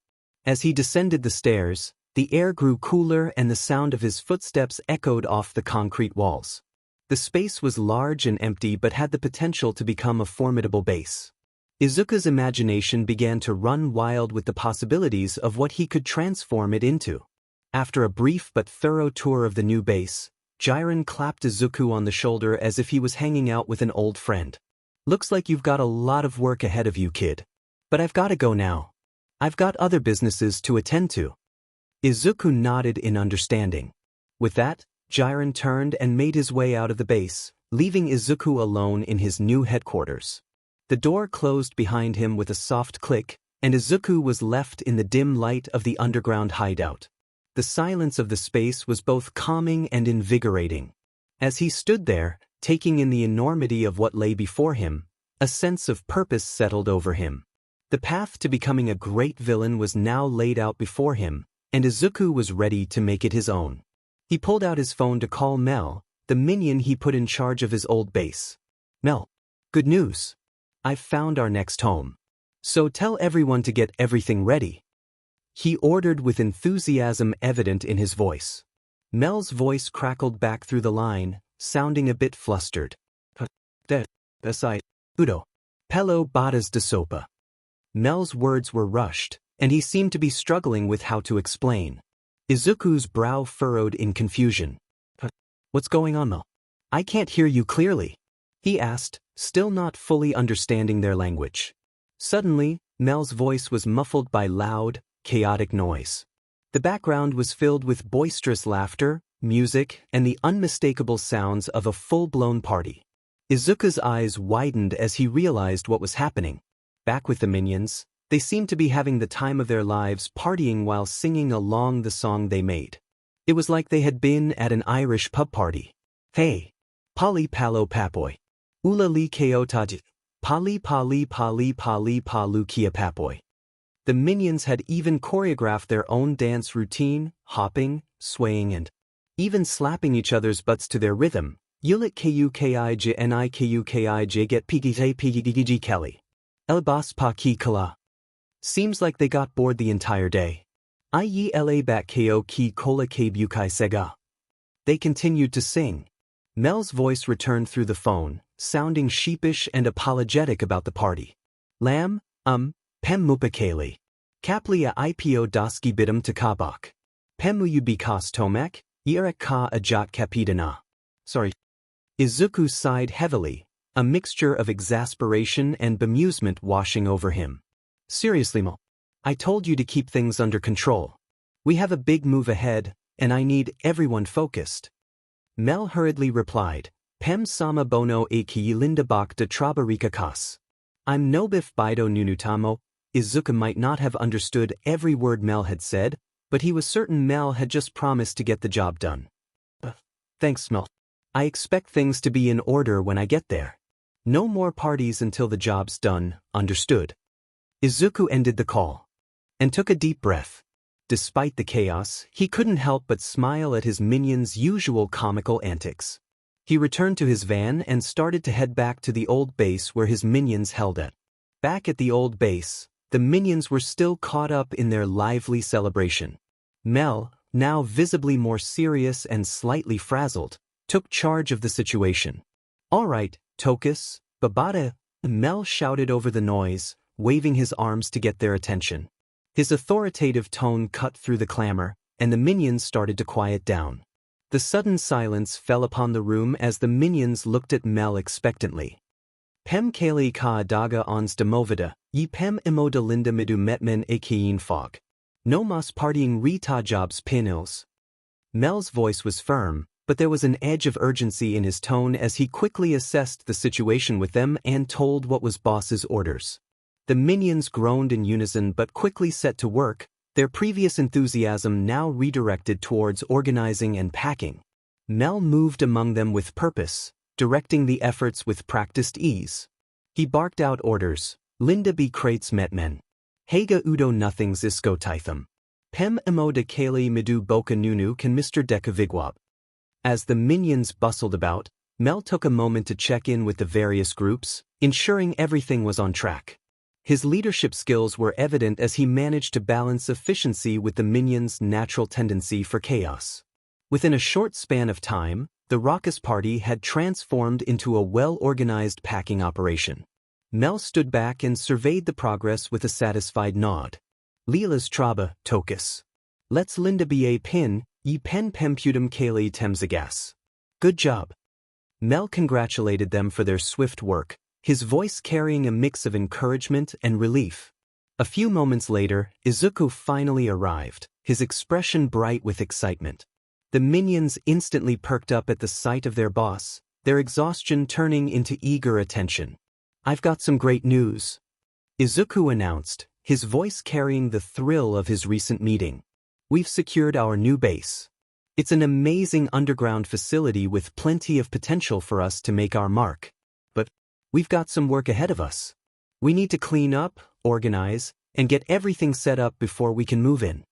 As he descended the stairs, the air grew cooler and the sound of his footsteps echoed off the concrete walls. The space was large and empty but had the potential to become a formidable base. Izuku's imagination began to run wild with the possibilities of what he could transform it into. After a brief but thorough tour of the new base, 𝐒𝐮𝐦𝐚𝐫𝐲 clapped Izuku on the shoulder as if he was hanging out with an old friend. Looks like you've got a lot of work ahead of you, kid. But I've got to go now. I've got other businesses to attend to. Izuku nodded in understanding. With that, 𝐒𝐮𝐦𝐴 turned and made his way out of the base, leaving Izuku alone in his new headquarters. The door closed behind him with a soft click, and Izuku was left in the dim light of the underground hideout. The silence of the space was both calming and invigorating. As he stood there, taking in the enormity of what lay before him, a sense of purpose settled over him. The path to becoming a great villain was now laid out before him, and Izuku was ready to make it his own. He pulled out his phone to call Mel, the minion he put in charge of his old base. Mel, good news. I've found our next home. So tell everyone to get everything ready. He ordered with enthusiasm evident in his voice. Mel's voice crackled back through the line, sounding a bit flustered. Udo. Pello botas de sopa. Mel's words were rushed, and he seemed to be struggling with how to explain. Izuku's brow furrowed in confusion. What's going on, Mel? I can't hear you clearly, he asked, still not fully understanding their language. Suddenly, Mel's voice was muffled by loud, chaotic noise. The background was filled with boisterous laughter, music, and the unmistakable sounds of a full-blown party. Izuku's eyes widened as he realized what was happening. Back with the minions, they seemed to be having the time of their lives partying while singing along the song they made. It was like they had been at an Irish pub party. Hey! Pali palo papoy. Ula li keotaji. Pali pali pali pali palu kia papoy. The minions had even choreographed their own dance routine, hopping, swaying and even slapping each other's butts to their rhythm. Yulit kukijnikukij get pigij kelly. Elbas pa ki kala. Seems like they got bored the entire day. Iela bat ko ki kola bukai sega. They continued to sing. Mel's voice returned through the phone, sounding sheepish and apologetic about the party. Lam, pem mupakali. Kaplia ipo daski bidum takabak. Pemu bikas tomek, yerek ka ajat kapidana. Sorry. Izuku sighed heavily, a mixture of exasperation and bemusement washing over him. Seriously, Mo. I told you to keep things under control. We have a big move ahead, and I need everyone focused. Mel hurriedly replied, Pem sama bono aki linda bak de trabarika kas. I'm nobif bido nunutamo. Izuku might not have understood every word Mel had said, but he was certain Mel had just promised to get the job done. Thanks, Mel. I expect things to be in order when I get there. No more parties until the job's done, understood. Izuku ended the call and took a deep breath. Despite the chaos, he couldn't help but smile at his minions' usual comical antics. He returned to his van and started to head back to the old base where his minions held at. Back at the old base, the minions were still caught up in their lively celebration. Mel, now visibly more serious and slightly frazzled, took charge of the situation. All right, Tokus, Babata, Mel shouted over the noise, waving his arms to get their attention. His authoritative tone cut through the clamor, and the minions started to quiet down. The sudden silence fell upon the room as the minions looked at Mel expectantly. Pem kali ka daga ons demovida, ye pem imoda linda midu metmen akiin fog. No mas partying rita jobs pinils. Mel's voice was firm, but there was an edge of urgency in his tone as he quickly assessed the situation with them and told what was boss's orders. The minions groaned in unison but quickly set to work, their previous enthusiasm now redirected towards organizing and packing. Mel moved among them with purpose, directing the efforts with practiced ease. He barked out orders, Linda be crates metmen. Haga udo nothings isko titham. Pem emo de kali midu boka nunu can Mr. Deku vigwab. As the minions bustled about, Mel took a moment to check in with the various groups, ensuring everything was on track. His leadership skills were evident as he managed to balance efficiency with the minions' natural tendency for chaos. Within a short span of time, the raucous party had transformed into a well-organized packing operation. Mel stood back and surveyed the progress with a satisfied nod. Leela's traba, Tokus. Let's Linda be a pin, ye pen pemputum kali temzagas. Good job. Mel congratulated them for their swift work, his voice carrying a mix of encouragement and relief. A few moments later, Izuku finally arrived, his expression bright with excitement. The minions instantly perked up at the sight of their boss, their exhaustion turning into eager attention. I've got some great news, Izuku announced, his voice carrying the thrill of his recent meeting. We've secured our new base. It's an amazing underground facility with plenty of potential for us to make our mark. But we've got some work ahead of us. We need to clean up, organize, and get everything set up before we can move in.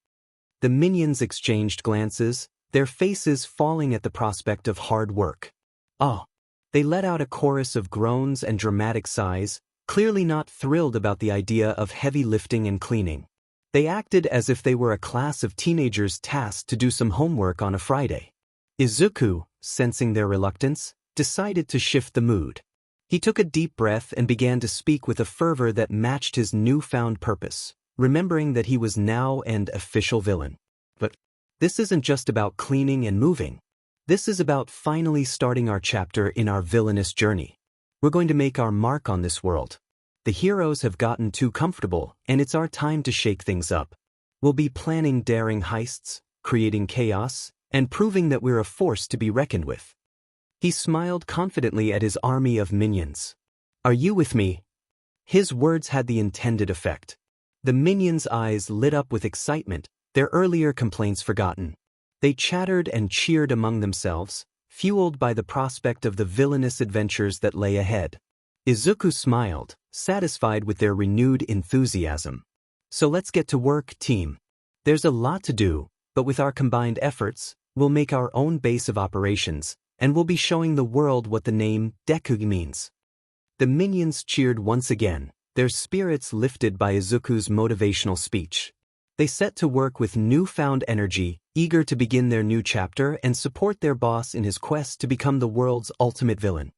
The minions exchanged glances, their faces falling at the prospect of hard work. Oh! They let out a chorus of groans and dramatic sighs, clearly not thrilled about the idea of heavy lifting and cleaning. They acted as if they were a class of teenagers tasked to do some homework on a Friday. Izuku, sensing their reluctance, decided to shift the mood. He took a deep breath and began to speak with a fervor that matched his newfound purpose, remembering that he was now an official villain. But this isn't just about cleaning and moving. This is about finally starting our chapter in our villainous journey. We're going to make our mark on this world. The heroes have gotten too comfortable, and it's our time to shake things up. We'll be planning daring heists, creating chaos, and proving that we're a force to be reckoned with. He smiled confidently at his army of minions. Are you with me? His words had the intended effect. The minions' eyes lit up with excitement, their earlier complaints forgotten. They chattered and cheered among themselves, fueled by the prospect of the villainous adventures that lay ahead. Izuku smiled, satisfied with their renewed enthusiasm. So let's get to work, team. There's a lot to do, but with our combined efforts, we'll make our own base of operations, and we'll be showing the world what the name Deku means. The minions cheered once again, their spirits lifted by Izuku's motivational speech. They set to work with newfound energy, eager to begin their new chapter and support their boss in his quest to become the world's ultimate villain.